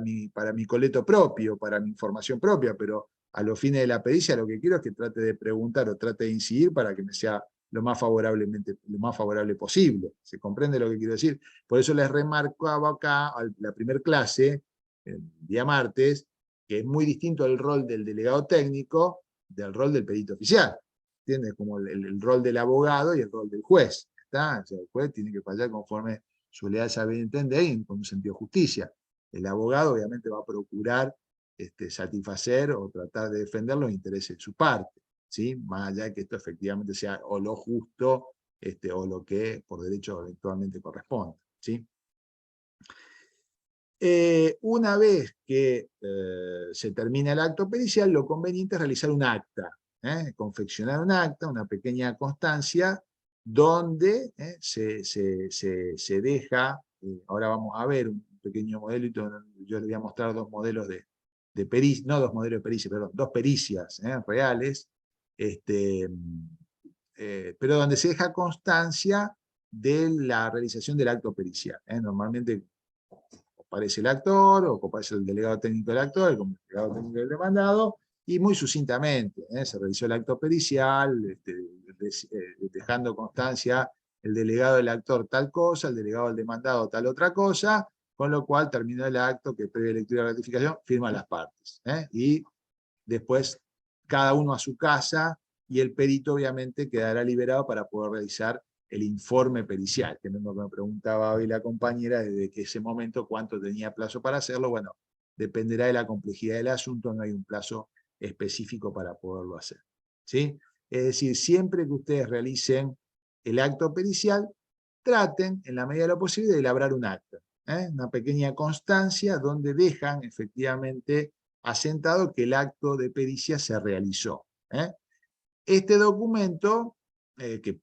mi coleto propio, para mi información propia, pero a los fines de la pericia lo que quiero es que trate de preguntar o trate de incidir para que me sea lo más favorable posible. ¿Se comprende lo que quiero decir? Por eso les remarcaba acá la primera clase, el día martes, que es muy distinto el rol del delegado técnico del rol del perito oficial. ¿Entiendes? Como el rol del abogado y el rol del juez. ¿Está? O sea, el juez tiene que fallar conforme su leal saber entender y con un sentido de justicia. El abogado obviamente va a procurar satisfacer o tratar de defender los intereses de su parte, ¿sí? Más allá de que esto efectivamente sea o lo justo o lo que por derecho eventualmente corresponde, ¿sí? Una vez que se termina el acto pericial, lo conveniente es realizar un acta, confeccionar un acta, una pequeña constancia, donde se deja, ahora vamos a ver un pequeño modelito, yo les voy a mostrar dos modelos de pericia, no dos modelos de pericia, perdón, dos pericias reales, pero donde se deja constancia de la realización del acto pericial. Normalmente aparece el actor, o aparece el delegado técnico del actor, como el delegado técnico del demandado, y muy sucintamente, se realizó el acto pericial, dejando constancia el delegado del actor tal cosa, el delegado del demandado tal otra cosa, con lo cual terminó el acto que previa lectura y ratificación firman las partes. Y después cada uno a su casa, y el perito obviamente quedará liberado para poder realizar el informe pericial, que es lo que me preguntaba hoy la compañera, desde que ese momento cuánto tenía plazo para hacerlo. Bueno, dependerá de la complejidad del asunto, no hay un plazo específico para poderlo hacer, ¿sí? Es decir, siempre que ustedes realicen el acto pericial, traten, en la medida de lo posible, de elaborar un acta, una pequeña constancia donde dejan efectivamente asentado que el acto de pericia se realizó. Este documento, que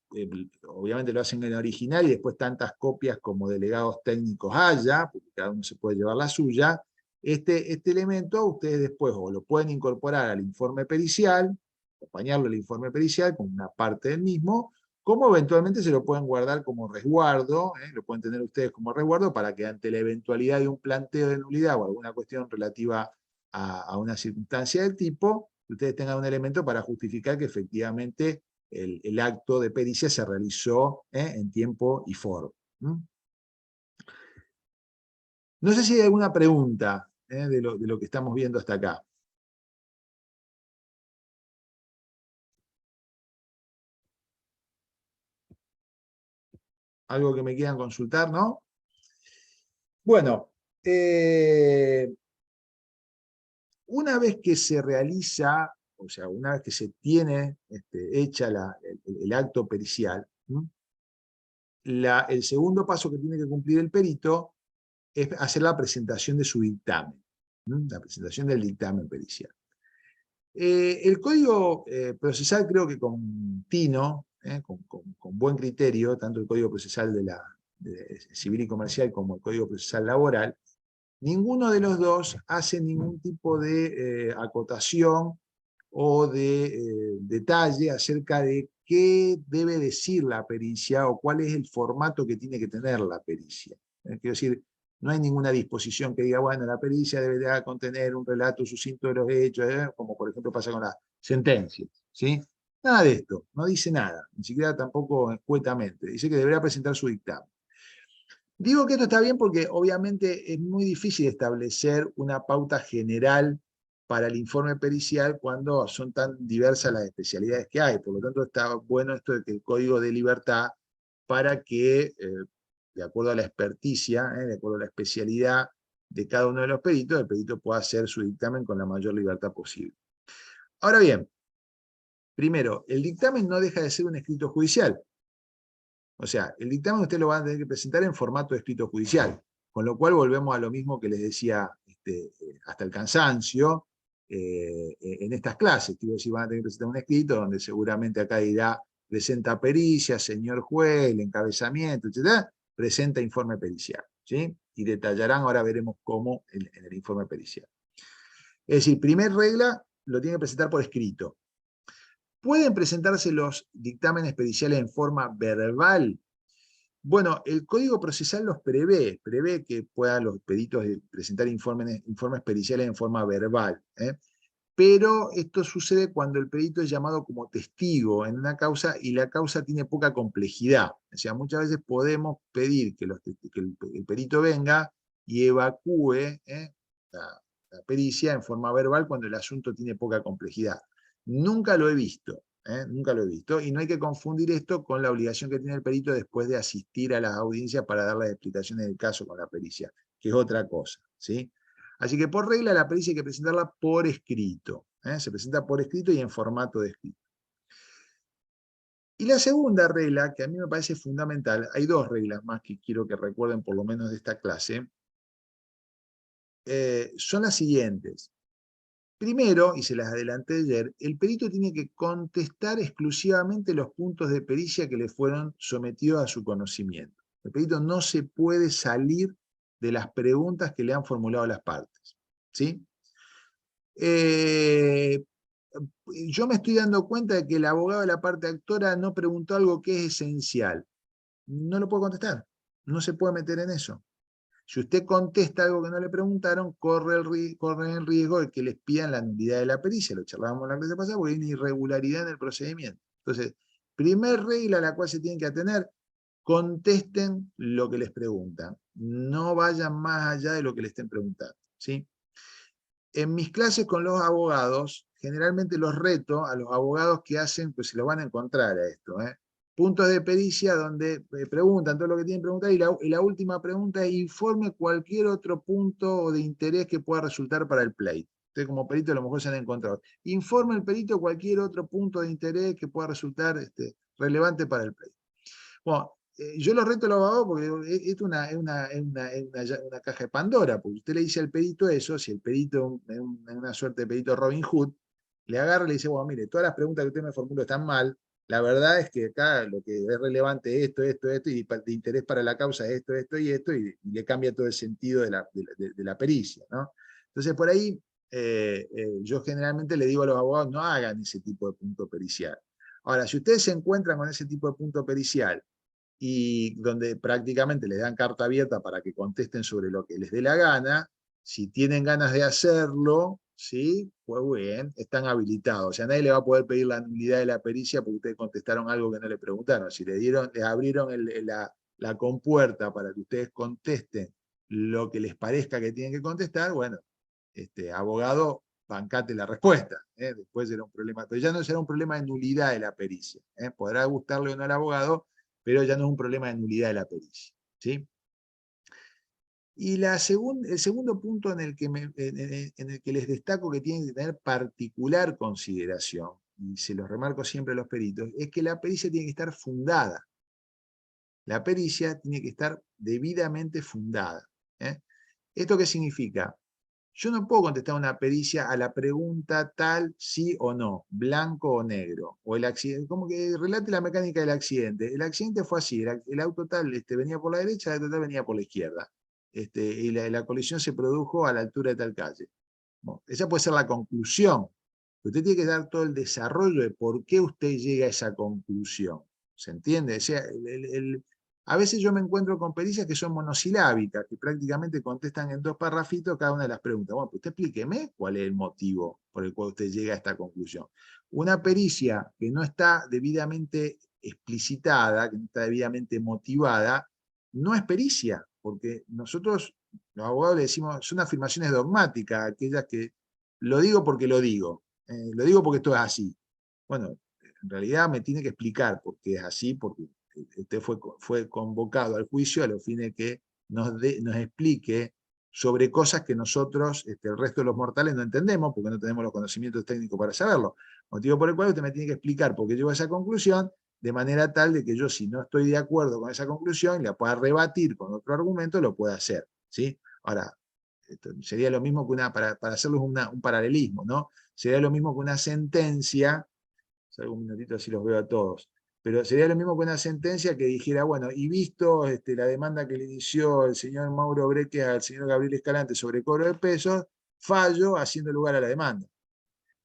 obviamente lo hacen en original y después tantas copias como delegados técnicos haya, porque cada uno se puede llevar la suya, este elemento ustedes después o lo pueden incorporar al informe pericial, acompañarlo al informe pericial con una parte del mismo, como eventualmente se lo pueden guardar como resguardo, lo pueden tener ustedes como resguardo para que ante la eventualidad de un planteo de nulidad o alguna cuestión relativa a una circunstancia del tipo, ustedes tengan un elemento para justificar que efectivamente el acto de pericia se realizó en tiempo y forma. No sé si hay alguna pregunta de lo que estamos viendo hasta acá. ¿Algo que me quieran consultar, no? Bueno, una vez que se realiza, o sea, una vez que se tiene hecha el acto pericial, el segundo paso que tiene que cumplir el perito es hacer la presentación de su dictamen, la presentación del dictamen pericial. El Código Procesal, creo que con tino, con buen criterio, tanto el Código Procesal de Civil y Comercial como el Código Procesal Laboral, ninguno de los dos hace ningún tipo de acotación o de detalle acerca de qué debe decir la pericia o cuál es el formato que tiene que tener la pericia. Quiero decir, no hay ninguna disposición que diga, bueno, la pericia deberá contener un relato sucinto de los hechos, como por ejemplo pasa con las sentencias, ¿sí? Nada de esto, no dice nada, ni siquiera tampoco escuetamente, dice que deberá presentar su dictamen. Digo que esto está bien porque obviamente es muy difícil establecer una pauta general para el informe pericial cuando son tan diversas las especialidades que hay. Por lo tanto, está bueno esto de que el código dé libertad para que, de acuerdo a la experticia, de acuerdo a la especialidad de cada uno de los peritos, el perito pueda hacer su dictamen con la mayor libertad posible. Ahora bien, primero, el dictamen no deja de ser un escrito judicial. O sea, el dictamen usted lo va a tener que presentar en formato de escrito judicial, con lo cual volvemos a lo mismo que les decía hasta el cansancio en estas clases. Quiero decir, van a tener que presentar un escrito donde seguramente acá dirá presenta pericia, señor juez, el encabezamiento, etc. Presenta informe pericial, ¿sí? Y detallarán, ahora veremos cómo en el informe pericial. Es decir, primer regla, lo tiene que presentar por escrito. ¿Pueden presentarse los dictámenes periciales en forma verbal? Bueno, el Código Procesal los prevé que puedan los peritos presentar informes periciales en forma verbal, pero esto sucede cuando el perito es llamado como testigo en una causa y la causa tiene poca complejidad. O sea, muchas veces podemos pedir que el perito venga y evacúe la pericia en forma verbal cuando el asunto tiene poca complejidad. Nunca lo he visto, nunca lo he visto, y no hay que confundir esto con la obligación que tiene el perito después de asistir a las audiencias para dar las explicaciones del caso con la pericia, que es otra cosa, ¿sí? Así que por regla la pericia hay que presentarla por escrito, se presenta por escrito y en formato de escrito. Y la segunda regla, que a mí me parece fundamental, hay dos reglas más que quiero que recuerden por lo menos de esta clase, son las siguientes. Primero, y se las adelanté ayer, el perito tiene que contestar exclusivamente los puntos de pericia que le fueron sometidos a su conocimiento. El perito no se puede salir de las preguntas que le han formulado las partes, ¿sí? Yo me estoy dando cuenta de que el abogado de la parte actora no preguntó algo que es esencial. No lo puedo contestar, no se puede meter en eso. Si usted contesta algo que no le preguntaron, corre el riesgo de que les pidan la nulidad de la pericia. Lo charlábamos en la clase pasada porque hay una irregularidad en el procedimiento. Entonces, primer regla a la cual se tienen que atener, contesten lo que les preguntan. No vayan más allá de lo que les estén preguntando, ¿sí? En mis clases con los abogados, generalmente los reto a los abogados que hacen, pues se lo van a encontrar a esto, puntos de pericia donde preguntan todo lo que tienen que preguntar, y la última pregunta es: informe cualquier otro punto de interés que pueda resultar para el pleito. Ustedes como perito a lo mejor se han encontrado. Informe el perito cualquier otro punto de interés que pueda resultar relevante para el pleito. Bueno, yo lo reto a los abogados porque esto es una caja de Pandora, porque usted le dice al perito eso, si el perito es una suerte de perito Robin Hood, le agarra y le dice: bueno, mire, todas las preguntas que usted me formuló están mal, la verdad es que acá lo que es relevante es esto, y de interés para la causa es esto, y le cambia todo el sentido de la pericia, ¿no? Entonces, por ahí, yo generalmente le digo a los abogados: no hagan ese tipo de punto pericial. Ahora, si ustedes se encuentran con ese tipo de punto pericial, y donde prácticamente les dan carta abierta para que contesten sobre lo que les dé la gana, si tienen ganas de hacerlo, ¿sí? Pues bien, están habilitados. O sea, nadie le va a poder pedir la nulidad de la pericia porque ustedes contestaron algo que no le preguntaron. Si les abrieron la compuerta para que ustedes contesten lo que les parezca que tienen que contestar, bueno, abogado, bancate la respuesta. Después será un problema. Pero ya no será un problema de nulidad de la pericia. Podrá gustarle o no al abogado, pero ya no es un problema de nulidad de la pericia, ¿sí? Y el segundo punto en el que les destaco que tienen que tener particular consideración, y se los remarco siempre a los peritos, es que la pericia tiene que estar fundada. La pericia tiene que estar debidamente fundada. ¿Esto qué significa? Yo no puedo contestar una pericia a la pregunta tal, sí o no, blanco o negro, o el accidente, como que relate la mecánica del accidente. El accidente fue así: el auto tal venía por la derecha, el auto tal venía por la izquierda, y la colisión se produjo a la altura de tal calle. Bueno, esa puede ser la conclusión. Usted tiene que dar todo el desarrollo de por qué usted llega a esa conclusión. ¿Se entiende? O sea, a veces yo me encuentro con pericias que son monosilábicas, que prácticamente contestan en 2 parrafitos cada una de las preguntas. Bueno, pues usted explíqueme cuál es el motivo por el cual usted llega a esta conclusión. Una pericia que no está debidamente explicitada, que no está debidamente motivada, no es pericia, porque nosotros, los abogados, le decimos, son afirmaciones dogmáticas, aquellas que lo digo porque lo digo porque esto es así. Bueno, en realidad me tiene que explicar por qué es así, porque usted fue convocado al juicio a los fines que nos explique sobre cosas que nosotros, el resto de los mortales, no entendemos, porque no tenemos los conocimientos técnicos para saberlo. Motivo por el cual usted me tiene que explicar por qué llegó a esa conclusión, de manera tal de que yo, si no estoy de acuerdo con esa conclusión, la pueda rebatir con otro argumento, lo pueda hacer, ¿sí? Ahora, sería lo mismo que para hacerles un paralelismo, ¿no? Sería lo mismo que una sentencia, salgo un minutito así los veo a todos, pero sería lo mismo que una sentencia que dijera: bueno, y visto la demanda que le inició el señor Mauro Breque al señor Gabriel Escalante sobre cobro de pesos, fallo haciendo lugar a la demanda.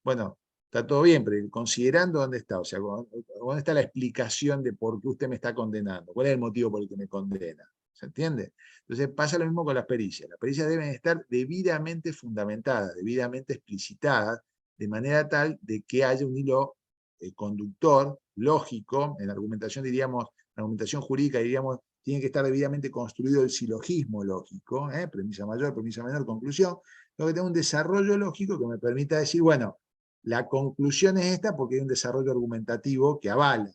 Bueno, está todo bien, pero considerando dónde está, o sea, dónde está la explicación de por qué usted me está condenando, cuál es el motivo por el que me condena, ¿se entiende? Entonces pasa lo mismo con las pericias. Las pericias deben estar debidamente fundamentadas, debidamente explicitadas, de manera tal de que haya un hilo conductor, lógico. En la argumentación diríamos, en la argumentación jurídica diríamos, tiene que estar debidamente construido el silogismo lógico, premisa mayor, premisa menor, conclusión. Tengo que tener un desarrollo lógico que me permita decir: bueno, la conclusión es esta porque hay un desarrollo argumentativo que avala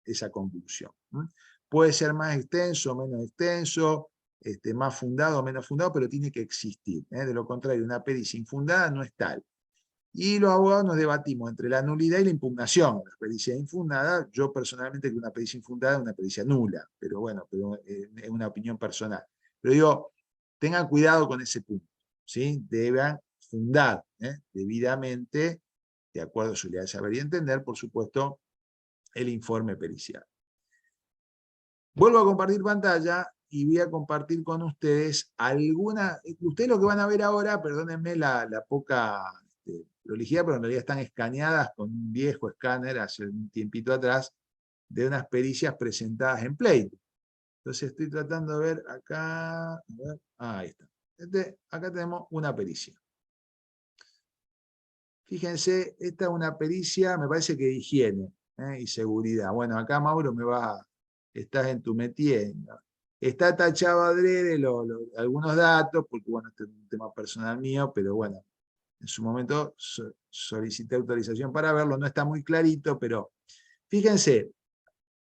esa conclusión. Puede ser más extenso o menos extenso, más fundado o menos fundado, pero tiene que existir. De lo contrario, una pericia infundada no es tal. Y los abogados nos debatimos entre la nulidad y la impugnación. La pericia infundada, yo personalmente creo que una pericia infundada es una pericia nula, pero bueno, es una opinión personal. Pero digo, tengan cuidado con ese punto, ¿sí? Deban fundar debidamente, de acuerdo a su idea de saber y entender, por supuesto, el informe pericial. Vuelvo a compartir pantalla y voy a compartir con ustedes ustedes lo que van a ver ahora, perdónenme la poca prolijidad, pero en realidad están escaneadas con un viejo escáner hace un tiempito atrás, de unas pericias presentadas en pleito. Entonces estoy tratando de ver acá, ahí está. Acá tenemos una pericia. Fíjense, esta es una pericia, me parece que de higiene y seguridad. Bueno, acá Mauro me va estás en tu métier, ¿no? Está tachado adrede algunos datos, porque bueno, este es un tema personal mío, pero bueno, en su momento solicité autorización para verlo, no está muy clarito, pero fíjense,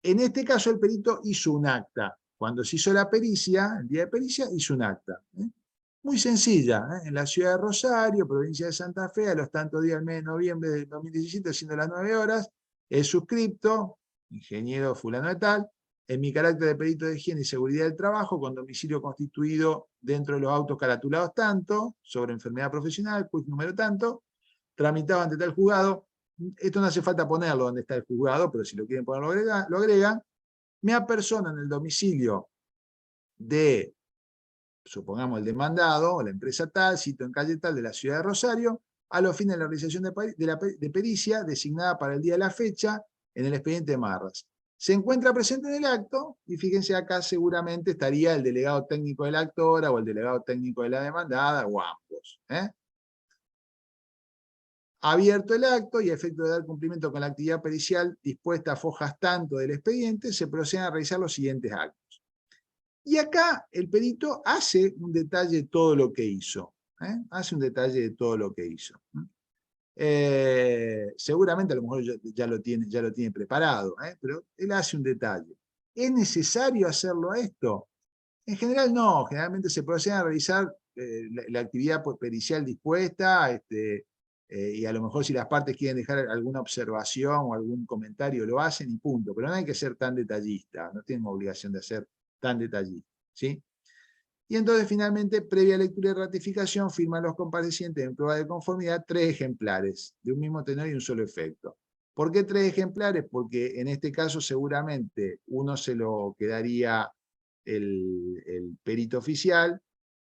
en este caso el perito hizo un acta. Cuando se hizo la pericia, el día de pericia, hizo un acta. Muy sencilla, en la ciudad de Rosario, provincia de Santa Fe, a los tantos días del mes de noviembre del 2017, siendo las 9 horas, he suscripto, ingeniero fulano de tal, en mi carácter de perito de higiene y seguridad del trabajo, con domicilio constituido dentro de los autos caratulados tanto, sobre enfermedad profesional, quiz número tanto, tramitado ante tal juzgado. Esto no hace falta ponerlo donde está el juzgado, pero si lo quieren poner lo agregan. Me apersono en el domicilio de, supongamos, el demandado o la empresa tal, sitio en calle tal de la ciudad de Rosario, a los fines de la realización de pericia designada para el día de la fecha en el expediente de Marras. Se encuentra presente en el acto, y fíjense acá seguramente estaría el delegado técnico de la actora o el delegado técnico de la demandada, o ambos. Abierto el acto y a efecto de dar cumplimiento con la actividad pericial dispuesta a fojas tanto del expediente, se proceden a realizar los siguientes actos. Y acá el perito hace un detalle de todo lo que hizo. Hace un detalle de todo lo que hizo. Seguramente a lo mejor ya lo tiene preparado, pero él hace un detalle. ¿Es necesario hacerlo esto? En general no, generalmente se procede a realizar la actividad pericial dispuesta, y a lo mejor si las partes quieren dejar alguna observación o algún comentario lo hacen y punto, pero no hay que ser tan detallista, no tienen obligación de ser tan detallista, ¿sí? Y entonces finalmente, previa lectura y ratificación, firman los comparecientes en prueba de conformidad 3 ejemplares, de un mismo tenor y un solo efecto. ¿Por qué 3 ejemplares? Porque en este caso seguramente uno se lo quedaría el perito oficial,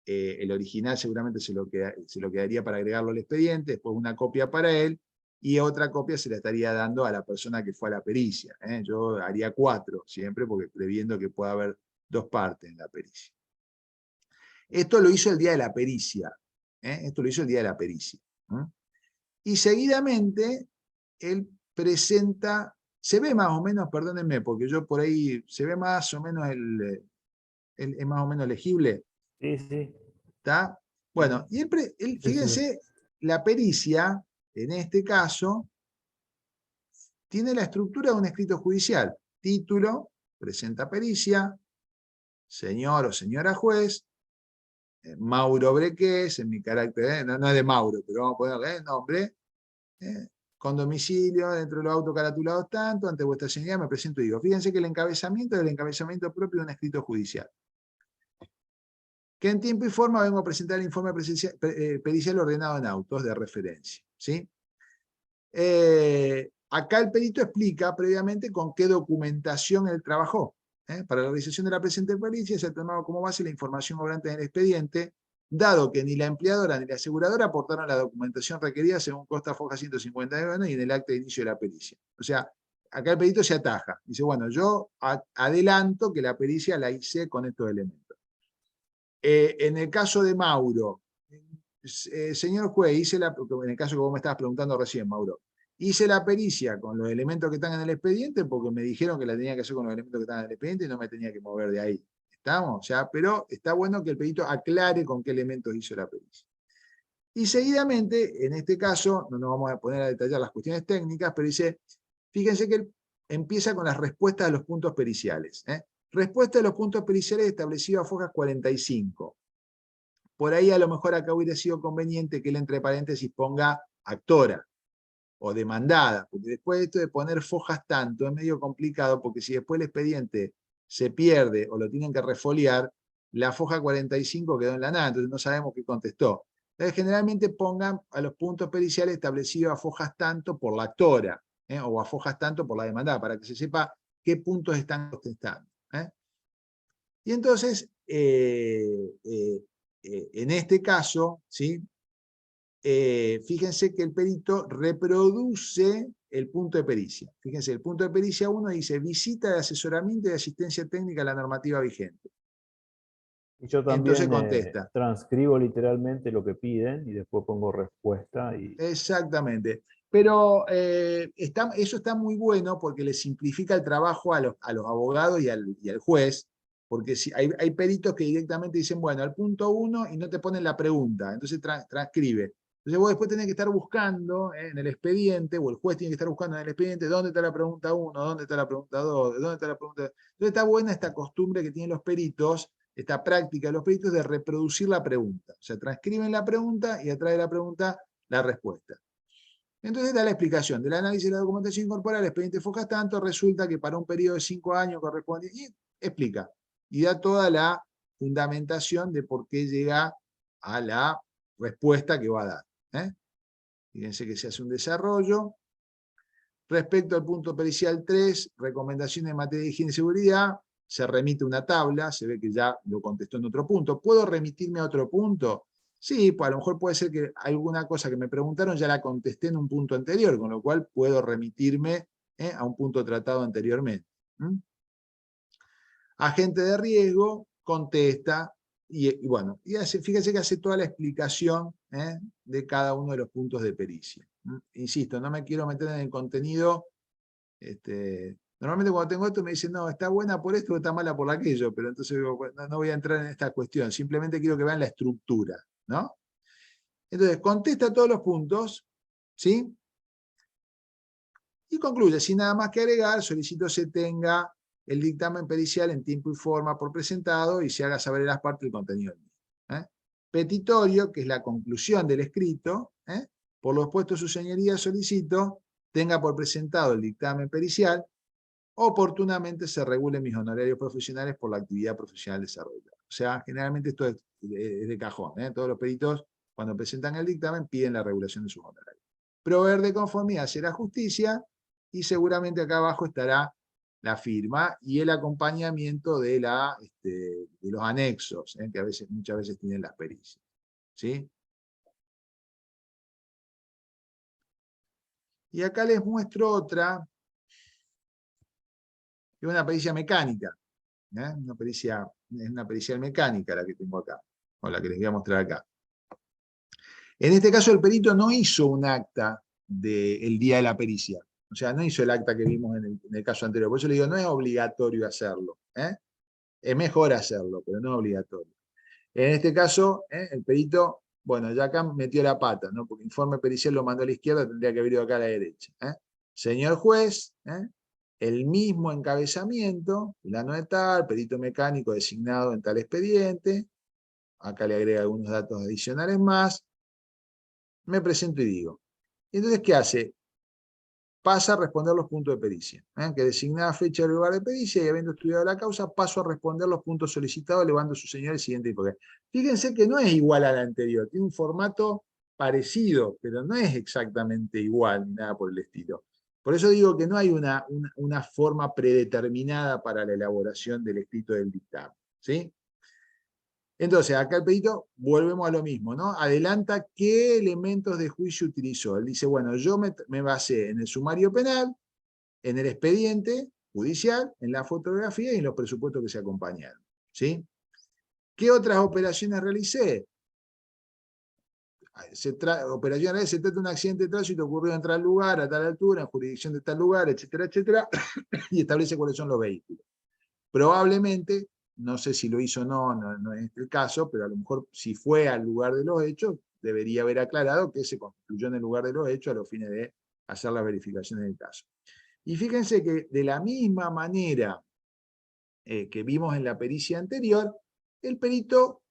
el original seguramente se lo quedaría para agregarlo al expediente, después una copia para él, y otra copia se la estaría dando a la persona que fue a la pericia. Yo haría 4 siempre, porque previendo que pueda haber 2 partes en la pericia. Esto lo hizo el día de la pericia. Esto lo hizo el día de la pericia. Y seguidamente, él presenta, se ve más o menos, perdónenme, porque yo por ahí, se ve más o menos es más o menos legible. Sí, sí. ¿Está? Bueno, y fíjense, la pericia, en este caso, tiene la estructura de un escrito judicial. Título, presenta pericia, señor o señora juez, Mauro Brequés, en mi carácter, no es de Mauro, pero vamos a ponerle nombre, con domicilio dentro de los autos caratulados tanto, ante vuestra señoría me presento y digo, fíjense que el encabezamiento es el encabezamiento propio de un escrito judicial. Que en tiempo y forma vengo a presentar el informe pericial ordenado en autos de referencia. ¿Sí? Acá el perito explica previamente con qué documentación él trabajó. Para la realización de la presente pericia se ha tomado como base la información obrante en el expediente, dado que ni la empleadora ni la aseguradora aportaron la documentación requerida según consta foja 151 y en el acta de inicio de la pericia. O sea, acá el perito se ataja. Dice, bueno, yo adelanto que la pericia la hice con estos elementos. En el caso de Mauro, señor juez, en el caso que vos me estabas preguntando recién, Mauro, hice la pericia con los elementos que están en el expediente porque me dijeron que la tenía que hacer con los elementos que están en el expediente y no me tenía que mover de ahí. ¿Estamos? O sea, pero está bueno que el perito aclare con qué elementos hizo la pericia. Y seguidamente, en este caso, no nos vamos a poner a detallar las cuestiones técnicas, pero dice, fíjense que él empieza con las respuestas a los puntos periciales. Respuesta de los puntos periciales establecidos a fojas 45. Por ahí a lo mejor acá hubiera sido conveniente que él entre paréntesis ponga actora o demandada, porque después de esto de poner fojas tanto es medio complicado, porque si después el expediente se pierde o lo tienen que refoliar, la foja 45 quedó en la nada, entonces no sabemos qué contestó. Entonces generalmente pongan a los puntos periciales establecidos a fojas tanto por la actora, o a fojas tanto por la demandada, para que se sepa qué puntos están contestando. Y entonces, en este caso, ¿sí? Fíjense que el perito reproduce el punto de pericia. Fíjense, el punto de pericia 1 dice visita de asesoramiento y asistencia técnica a la normativa vigente. Y yo también Entonces contesta. transcribo literalmente lo que piden y después pongo respuesta. Exactamente. Pero eso está muy bueno porque le simplifica el trabajo a los abogados y al juez, porque si hay peritos que directamente dicen, bueno, al punto 1 y no te ponen la pregunta, entonces transcribe. Entonces vos después tenés que estar buscando en el expediente, o el juez tiene que estar buscando en el expediente, dónde está la pregunta 1, dónde está la pregunta 2, dónde está la pregunta 2. Entonces está buena esta costumbre que tienen los peritos, esta práctica de los peritos de reproducir la pregunta. O sea, transcriben la pregunta y atrás de la pregunta la respuesta. Entonces da la explicación del análisis de la documentación incorporada, el expediente Fojas tanto, resulta que para un periodo de 5 años corresponde, y explica, y da toda la fundamentación de por qué llega a la respuesta que va a dar. Fíjense que se hace un desarrollo. Respecto al punto pericial 3, recomendaciones en materia de higiene y seguridad, se remite una tabla, se ve que ya lo contestó en otro punto. ¿Puedo remitirme a otro punto? Sí, pues a lo mejor puede ser que alguna cosa que me preguntaron ya la contesté en un punto anterior, con lo cual puedo remitirme a un punto tratado anteriormente. Agente de riesgo contesta y bueno, fíjense que hace toda la explicación de cada uno de los puntos de pericia. Insisto, no me quiero meter en el contenido. Normalmente cuando tengo esto me dicen, no, está buena por esto o está mala por aquello, pero entonces digo, bueno, no voy a entrar en esta cuestión, simplemente quiero que vean la estructura, ¿no? Entonces, contesta todos los puntos, ¿sí? Y concluye, sin nada más que agregar, solicito se tenga el dictamen pericial en tiempo y forma por presentado y se haga saber a las partes el contenido del mismo. Petitorio, que es la conclusión del escrito, por lo expuesto su señoría solicito tenga por presentado el dictamen pericial, oportunamente se regulen mis honorarios profesionales por la actividad profesional desarrollada. O sea, generalmente esto es de cajón. Todos los peritos, cuando presentan el dictamen, piden la regulación de sus honorarios. Proveer de conformidad será justicia, y seguramente acá abajo estará la firma y el acompañamiento de los anexos, que muchas veces tienen las pericias. ¿Sí? Y acá les muestro otra, que es una pericia mecánica. Es una pericial mecánica la que tengo acá, o la que les voy a mostrar acá. En este caso el perito no hizo un acta del día de la pericia, o sea, no hizo el acta que vimos en el caso anterior, por eso le digo, no es obligatorio hacerlo, es mejor hacerlo, pero no es obligatorio. En este caso, el perito, bueno, ya acá metió la pata, ¿no? Porque informe pericial lo mandó a la izquierda, tendría que haber ido acá a la derecha. Señor juez, el mismo encabezamiento, fulano de tal, perito mecánico designado en tal expediente, acá le agrega algunos datos adicionales más, me presento y digo. Y entonces, ¿qué hace? Pasa a responder los puntos de pericia, que designada fecha del lugar de pericia y habiendo estudiado la causa, paso a responder los puntos solicitados elevando su señal el siguiente hipoteca. Fíjense que no es igual a la anterior, tiene un formato parecido, pero no es exactamente igual ni nada por el estilo. Por eso digo que no hay una forma predeterminada para la elaboración del escrito del dictamen, ¿sí? Entonces, acá el perito, volvemos a lo mismo, ¿no? Adelanta qué elementos de juicio utilizó. Él dice, bueno, yo me basé en el sumario penal, en el expediente judicial, en la fotografía y en los presupuestos que se acompañaron, ¿sí? ¿Qué otras operaciones realicé? Operaciones, se trata de un accidente de tránsito ocurrido en tal lugar, a tal altura, en jurisdicción de tal lugar, etcétera, etcétera, y establece cuáles son los vehículos. Probablemente, no sé si lo hizo o no, no es el caso, pero a lo mejor si fue al lugar de los hechos, debería haber aclarado que se constituyó en el lugar de los hechos a los fines de hacer las verificaciones del caso. Y fíjense que de la misma manera que vimos en la pericia anterior, el perito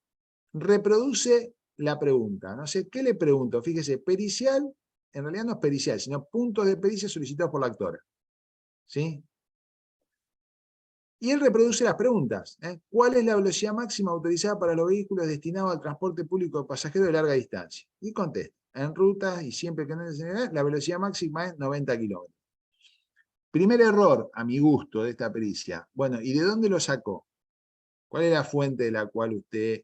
reproduce la pregunta. No sé, ¿qué le pregunto? Fíjese, pericial, en realidad no es pericial, sino puntos de pericia solicitados por la actora. ¿Sí? Y él reproduce las preguntas. ¿Cuál es la velocidad máxima autorizada para los vehículos destinados al transporte público de pasajeros de larga distancia? Y contesta, en rutas y siempre que no es la velocidad máxima es 90 kilómetros. Primer error, a mi gusto, de esta pericia. Bueno, ¿y de dónde lo sacó? ¿Cuál es la fuente de la cual usted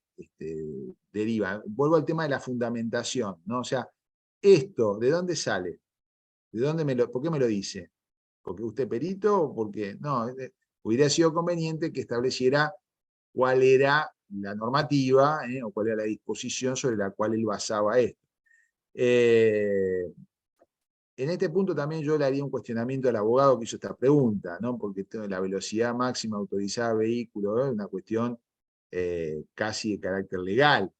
deriva? Vuelvo al tema de la fundamentación, ¿no? O sea, esto, ¿de dónde sale? ¿Por qué me lo dice? ¿Porque usted es perito o porque no? Hubiera sido conveniente que estableciera cuál era la normativa o cuál era la disposición sobre la cual él basaba esto. En este punto también yo le haría un cuestionamiento al abogado que hizo esta pregunta, ¿no? Porque la velocidad máxima autorizada de vehículo es una cuestión casi de carácter legal,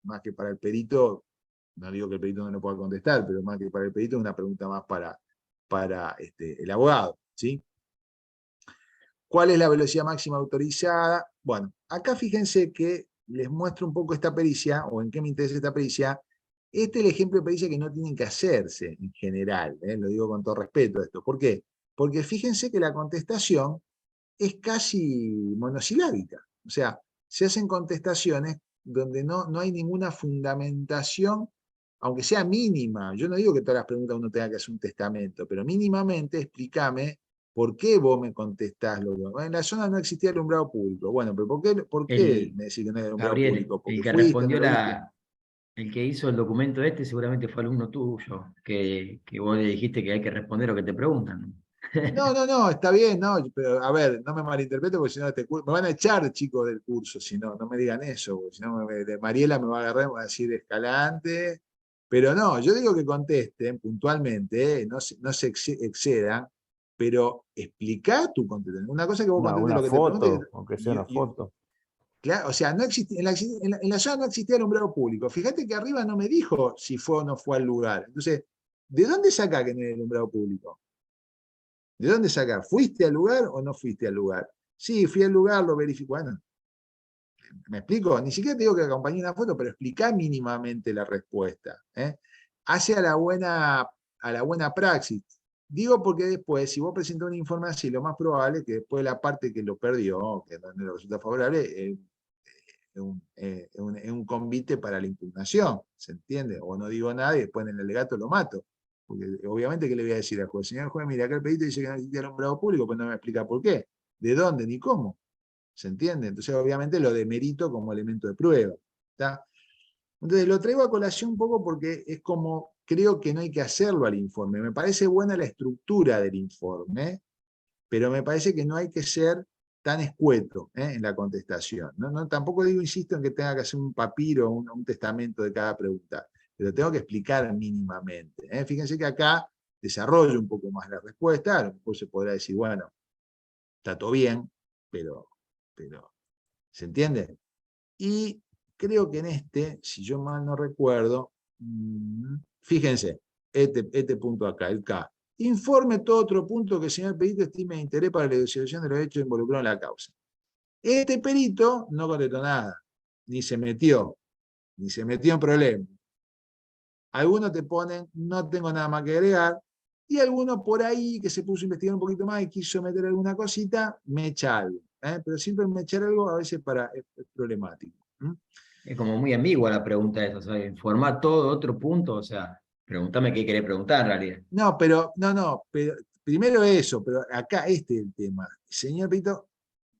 más que para el perito. No digo que el perito no lo pueda contestar, pero más que para el perito es una pregunta más para el abogado, ¿sí? ¿Cuál es la velocidad máxima autorizada? Bueno, acá fíjense que les muestro un poco esta pericia, o en qué me interesa esta pericia. Este es el ejemplo de pericia que no tienen que hacerse en general, lo digo con todo respeto a esto. ¿Por qué? Porque fíjense que la contestación es casi monosilábica. O sea, se hacen contestaciones donde no hay ninguna fundamentación, aunque sea mínima. Yo no digo que todas las preguntas uno tenga que hacer un testamento, pero mínimamente explícame por qué vos me contestás lo que... En la zona no existía alumbrado público. Bueno, pero ¿por qué me decís que no hay alumbrado Gabriel, público? Porque el que fuiste, respondió no lo viste. el que hizo el documento este seguramente fue alumno tuyo, que vos le dijiste que hay que responder lo que te preguntan. No, está bien, no, pero a ver, no me malinterpreto porque si no me van a echar, chicos, del curso, si no, no me digan eso, porque si no de Mariela me va a agarrar y me va a decir Escalante, pero no, yo digo que contesten puntualmente, no se excedan, pero explica tu contestación. Una cosa que vos contestes Una lo que te pregunte, foto, aunque sea una foto. claro, o sea, no existía, en la zona no existía alumbrado público. Fíjate que arriba no me dijo si fue o no fue al lugar. Entonces, ¿de dónde saca que no hay alumbrado público? ¿De dónde sacar? ¿Fuiste al lugar o no fuiste al lugar? Sí, fui al lugar, lo verifico. Bueno, ¿me explico? Ni siquiera te digo que acompañe una foto, pero explica mínimamente la respuesta. Hace a la buena praxis. Digo porque después, si vos presentás un informe así, lo más probable es que después la parte que lo perdió, que no le resulta favorable, es un convite para la impugnación, ¿se entiende? O no digo nada y después en el alegato lo mato. Porque obviamente, ¿qué le voy a decir al juez? Señor juez, mira, acá el perito dice que no existía alumbrado público, pues no me explica por qué, de dónde, ni cómo. ¿Se entiende? Entonces, obviamente, lo demerito como elemento de prueba. ¿Está? Entonces, lo traigo a colación un poco porque es como, creo que no hay que hacerlo al informe. Me parece buena la estructura del informe, pero me parece que no hay que ser tan escueto en la contestación. Tampoco digo, insisto, en que tenga que hacer un papiro, un testamento de cada pregunta, pero tengo que explicar mínimamente. Fíjense que acá desarrollo un poco más la respuesta, a lo mejor se podrá decir, bueno, está todo bien, pero ¿se entiende? Y creo que en este, si yo mal no recuerdo, fíjense, este punto acá, el K. Informe todo otro punto que el señor perito estime de interés para la elucidación de los hechos involucrados en la causa. Este perito no contestó nada, ni se metió en problemas. Algunos te ponen, no tengo nada más que agregar, y algunos por ahí que se puso a investigar un poquito más y quiso meter alguna cosita, me echa algo. Pero siempre me echar algo a veces es problemático. Es como muy ambigua la pregunta esa, o sea, informa todo otro punto, o sea, pregúntame qué querés preguntar en realidad. No, pero primero eso, pero acá este es el tema. Señor Pito,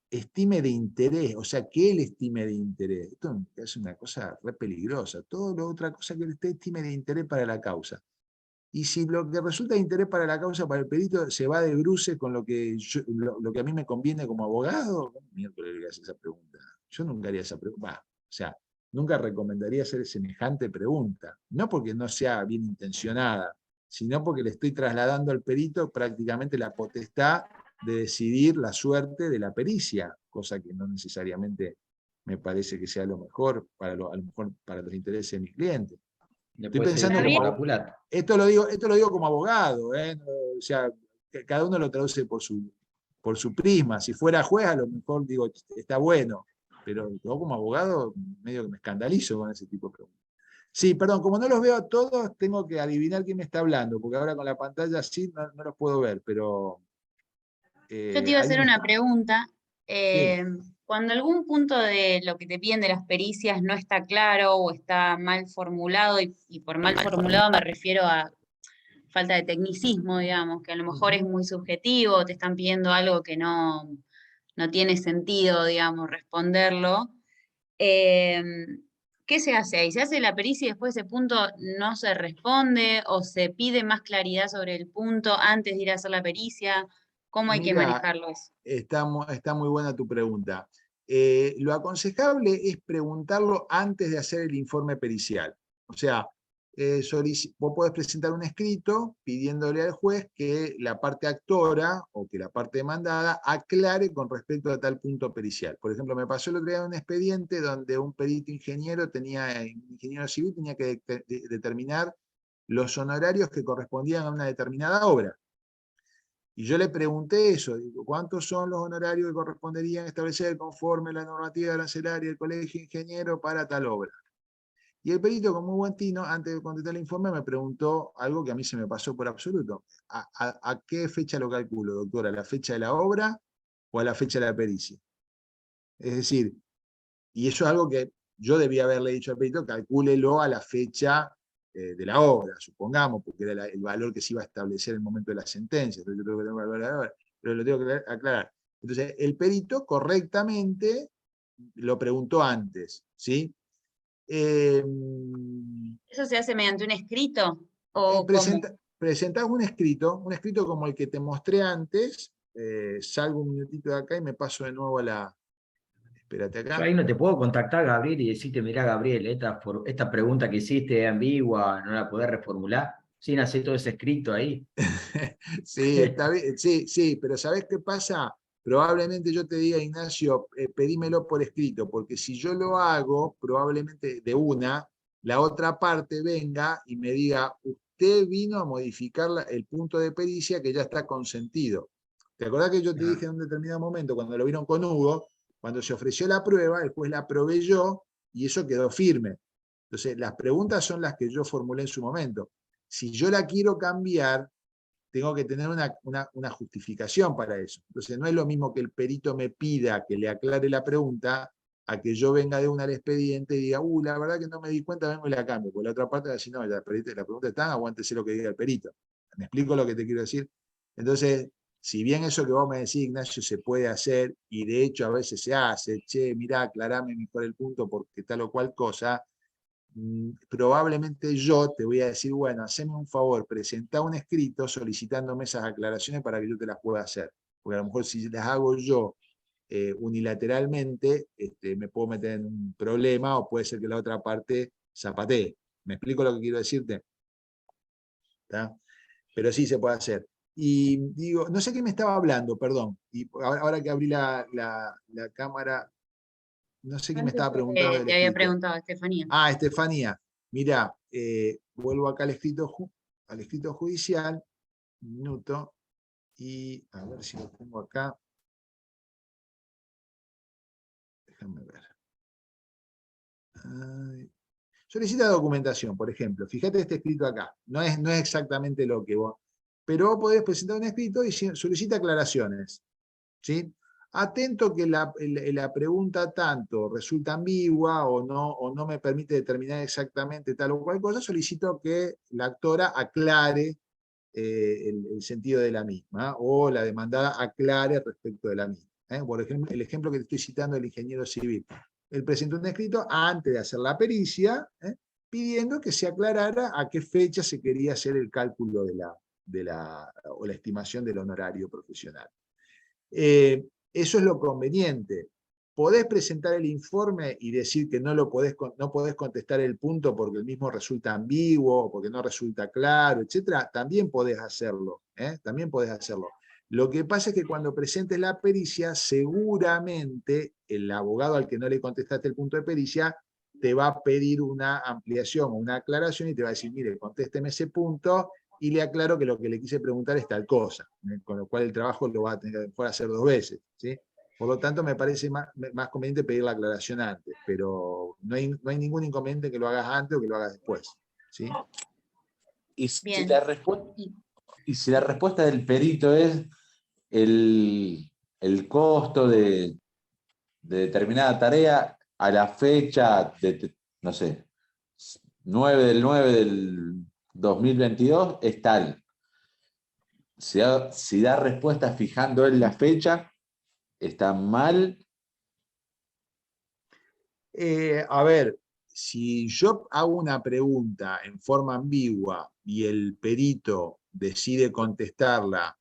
estime de interés, o sea, que él estime de interés. Esto es una cosa re peligrosa. Todo lo otra cosa que usted estime de interés para la causa. Y si lo que resulta de interés para la causa, para el perito, se va de bruces con lo que a mí me conviene como abogado, miércoles le voy a hacer esa pregunta. Yo nunca haría esa pregunta. O sea, nunca recomendaría hacer semejante pregunta. No porque no sea bien intencionada, sino porque le estoy trasladando al perito prácticamente la potestad de decidir la suerte de la pericia, cosa que no necesariamente me parece que sea lo mejor a lo mejor para los intereses de mi cliente. Estoy pensando esto lo digo como abogado, o sea, cada uno lo traduce por su prisma. Si fuera juez, a lo mejor digo, está bueno, pero yo como abogado medio que me escandalizo con ese tipo de preguntas. Sí, perdón, como no los veo a todos, tengo que adivinar quién me está hablando, porque ahora con la pantalla sí no los puedo ver, pero... Yo te iba a hacer una pregunta. Sí. Cuando algún punto de lo que te piden de las pericias no está claro o está mal formulado, y por mal formulado me refiero a falta de tecnicismo, digamos, que a lo mejor es muy subjetivo, te están pidiendo algo que no tiene sentido, digamos, responderlo. ¿Qué se hace ahí? ¿Se hace la pericia y después de ese punto no se responde o se pide más claridad sobre el punto antes de ir a hacer la pericia? ¿Cómo hay que Mira, manejarlo eso? está muy buena tu pregunta. Lo aconsejable es preguntarlo antes de hacer el informe pericial. O sea, vos podés presentar un escrito pidiéndole al juez que la parte actora o que la parte demandada aclare con respecto a tal punto pericial. Por ejemplo, me pasó el otro día un expediente donde un perito ingeniero civil tenía que determinar los honorarios que correspondían a una determinada obra. Y yo le pregunté eso, digo, ¿cuántos son los honorarios que corresponderían establecer conforme a la normativa arancelaria del Colegio de Ingenieros para tal obra? Y el perito, con muy buen tino, antes de contestar el informe, me preguntó algo que a mí se me pasó por absoluto. ¿A qué fecha lo calculo, doctora? ¿A la fecha de la obra o a la fecha de la pericia? Es decir, y eso es algo que yo debía haberle dicho al perito, calcúlelo a la fecha de la obra, supongamos, porque era el valor que se iba a establecer en el momento de la sentencia. Entonces yo tengo que tener el valor de la obra, pero lo tengo que aclarar. Entonces, el perito correctamente lo preguntó antes, ¿sí? ¿Eso se hace mediante un escrito? ¿O cómo? Presentás un escrito como el que te mostré antes. Salgo un minutito de acá y me paso de nuevo a la... Espérate Yo acá. ahí no te puedo contactar, Gabriel, y decirte, mirá, Gabriel, esta pregunta que hiciste es ambigua, no la podés reformular, sin hacer todo ese escrito ahí. Sí, está bien, sí, pero ¿sabés qué pasa? Probablemente yo te diga, Ignacio, pedímelo por escrito, porque si yo lo hago, probablemente de una, la otra parte venga y me diga, usted vino a modificar el punto de pericia que ya está consentido. ¿Te acordás que yo te dije en un determinado momento, cuando lo vieron con Hugo, cuando se ofreció la prueba, el juez la probé yo y eso quedó firme? Entonces, las preguntas son las que yo formulé en su momento. Si yo la quiero cambiar, tengo que tener una justificación para eso. Entonces, no es lo mismo que el perito me pida que le aclare la pregunta a que yo venga de una al expediente y diga, la verdad que no me di cuenta, vengo y la cambio. Por la otra parte va a decir, no, la pregunta está, aguántese lo que diga el perito. ¿Me explico lo que te quiero decir? Entonces, si bien eso que vos me decís, Ignacio, se puede hacer, y de hecho a veces se hace, che, mirá, aclarame mejor el punto porque tal o cual cosa, probablemente yo te voy a decir, bueno, haceme un favor, presentá un escrito solicitándome esas aclaraciones para que yo te las pueda hacer. Porque a lo mejor si las hago yo unilateralmente, me puedo meter en un problema o puede ser que la otra parte zapatee. ¿Me explico lo que quiero decirte? ¿Está? Pero sí se puede hacer. Y digo, no sé qué me estaba hablando, perdón. Y ahora que abrí la cámara, no sé qué me estaba preguntando del Te había escrito. preguntado, Estefanía. Ah, Estefanía, mira, vuelvo acá al escrito judicial, un minuto, y a ver si lo tengo acá. Déjame ver. Solicita documentación, por ejemplo. Fíjate este escrito acá. No es exactamente lo que vos... Pero vos podés presentar un escrito y solicita aclaraciones, ¿sí? Atento que la pregunta tanto resulta ambigua o no me permite determinar exactamente tal o cual cosa, solicito que la actora aclare el sentido de la misma o la demandada aclare respecto de la misma. Por ejemplo, el ejemplo que te estoy citando del ingeniero civil. Él presentó un escrito antes de hacer la pericia, pidiendo que se aclarara a qué fecha se quería hacer el cálculo o la estimación del honorario profesional. Eso es lo conveniente. Podés presentar el informe y decir que no podés contestar el punto porque el mismo resulta ambiguo, porque no resulta claro, etc. También podés hacerlo. También podés hacerlo. Lo que pasa es que cuando presentes la pericia, seguramente el abogado al que no le contestaste el punto de pericia te va a pedir una ampliación o una aclaración y te va a decir, mire, contésteme ese punto y le aclaro que lo que le quise preguntar es tal cosa, con lo cual el trabajo lo va a tener que hacer 2 veces, ¿sí? Por lo tanto, me parece más conveniente pedir la aclaración antes, pero no hay ningún inconveniente que lo hagas antes o que lo hagas después, ¿sí? Y si Bien. la respuesta del perito es el costo de determinada tarea a la fecha de, no sé, 9 del 9 del 2022 es tal. Si da respuesta fijando en la fecha, ¿está mal? A ver, si yo hago una pregunta en forma ambigua y el perito decide contestarla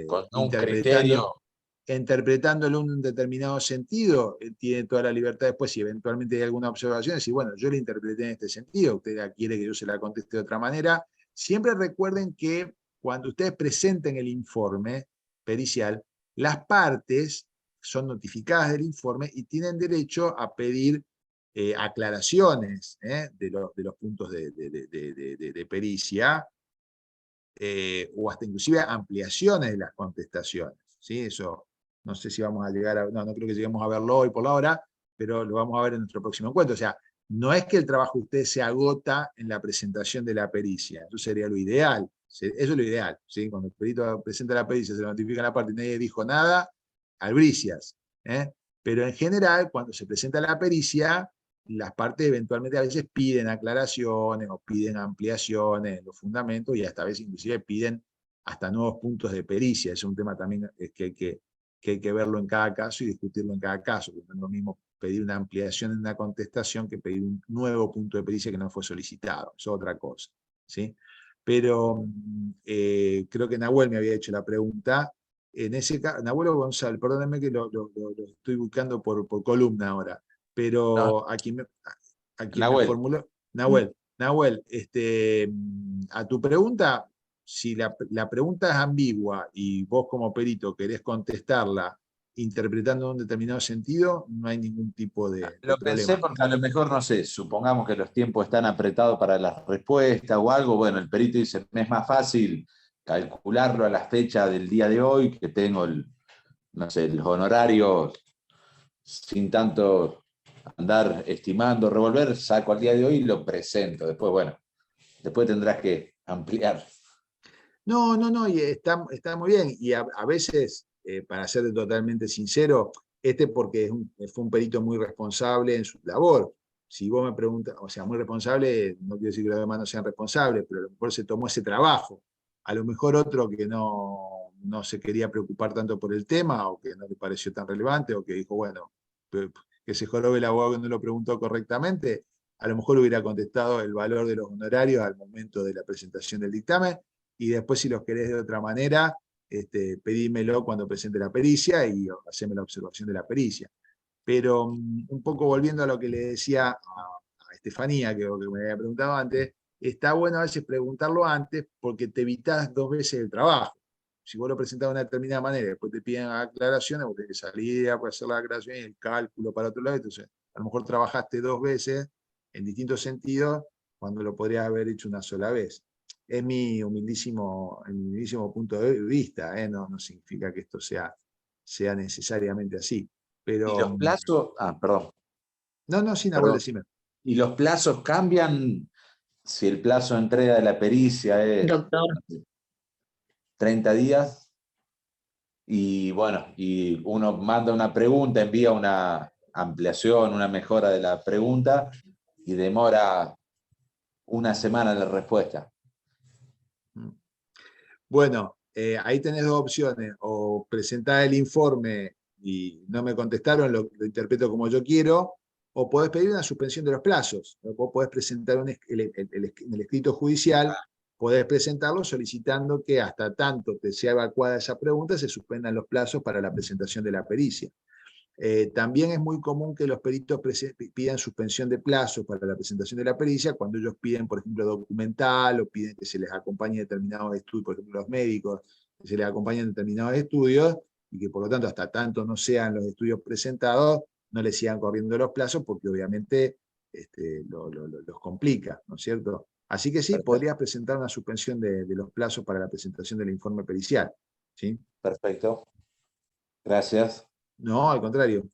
Con un criterio interpretándolo en un determinado sentido, tiene toda la libertad después, si eventualmente hay alguna observación, decir, bueno, yo la interpreté en este sentido, usted quiere que yo se la conteste de otra manera. Siempre recuerden que cuando ustedes presenten el informe pericial, las partes son notificadas del informe y tienen derecho a pedir aclaraciones de los puntos de pericia, o hasta inclusive ampliaciones de las contestaciones. ¿Sí? Eso no sé si vamos a llegar a... No creo que lleguemos a verlo hoy por la hora, pero lo vamos a ver en nuestro próximo encuentro. O sea, no es que el trabajo de ustedes se agota en la presentación de la pericia. Eso sería lo ideal. Eso es lo ideal. ¿Sí? Cuando el perito presenta la pericia, se notifica en la parte y nadie dijo nada, albricias. Pero en general, cuando se presenta la pericia, las partes eventualmente a veces piden aclaraciones o piden ampliaciones en los fundamentos y hasta a veces inclusive piden hasta nuevos puntos de pericia. Es un tema también que hay que verlo en cada caso y discutirlo en cada caso. No es lo mismo pedir una ampliación en una contestación que pedir un nuevo punto de pericia que no fue solicitado. Eso es otra cosa. ¿Sí? Pero creo que Nahuel me había hecho la pregunta. En ese caso, Nahuel o Gonzalo, perdónenme que lo estoy buscando por columna ahora. Pero No. a quien me Nahuel. formuló, Nahuel, a tu pregunta, si la pregunta es ambigua y vos como perito querés contestarla interpretando en un determinado sentido, no hay ningún tipo de Lo problema. pensé porque a lo mejor, no sé, supongamos que los tiempos están apretados para la respuesta o algo, bueno, el perito dice, me es más fácil calcularlo a la fecha del día de hoy, que tengo no sé, los honorarios sin tanto andar estimando, revolver, saco al día de hoy y lo presento. Después, bueno, después tendrás que ampliar. No, y está muy bien. Y a veces, para serte totalmente sincero, porque fue un perito muy responsable en su labor. Si vos me preguntas, o sea, muy responsable, no quiero decir que los demás no sean responsables, pero a lo mejor se tomó ese trabajo. A lo mejor otro que no se quería preocupar tanto por el tema, o que no le pareció tan relevante, o que dijo, bueno, que se jorobe el abogado que no lo preguntó correctamente, a lo mejor hubiera contestado el valor de los honorarios al momento de la presentación del dictamen, y después si los querés de otra manera, pedímelo cuando presente la pericia y haceme la observación de la pericia. Pero un poco volviendo a lo que le decía a Estefanía, que me había preguntado antes, está bueno a veces preguntarlo antes porque te evitás 2 veces el trabajo. Si vos lo presentás de una determinada manera y después te piden aclaraciones, vos tenés que salir a hacer la aclaración y el cálculo para otro lado, entonces a lo mejor trabajaste 2 veces en distintos sentidos cuando lo podrías haber hecho una sola vez. Es mi humildísimo punto de vista, no significa que esto sea necesariamente así. Pero, ¿Y los plazos? Perdón. No, sin Nahuel, decime. ¿Y los plazos cambian si el plazo de entrega de la pericia es Doctor. 30 días? Y bueno, y uno manda una pregunta, envía una ampliación, una mejora de la pregunta y demora una semana la respuesta. Bueno, ahí tenés 2 opciones. O presentar el informe y no me contestaron, lo interpreto como yo quiero, o podés pedir una suspensión de los plazos. Vos podés presentar en el escrito judicial, podés presentarlo solicitando que hasta tanto te sea evacuada esa pregunta, se suspendan los plazos para la presentación de la pericia. También es muy común que los peritos pidan suspensión de plazos para la presentación de la pericia cuando ellos piden, por ejemplo, documental o piden que se les acompañe determinados estudios, por ejemplo, los médicos, que se les acompañen determinados estudios y que por lo tanto hasta tanto no sean los estudios presentados, no les sigan corriendo los plazos porque obviamente los complica, ¿no es cierto? Así que sí, Perfecto. podrías presentar una suspensión de los plazos para la presentación del informe pericial. ¿Sí? Perfecto. Gracias. No, al contrario.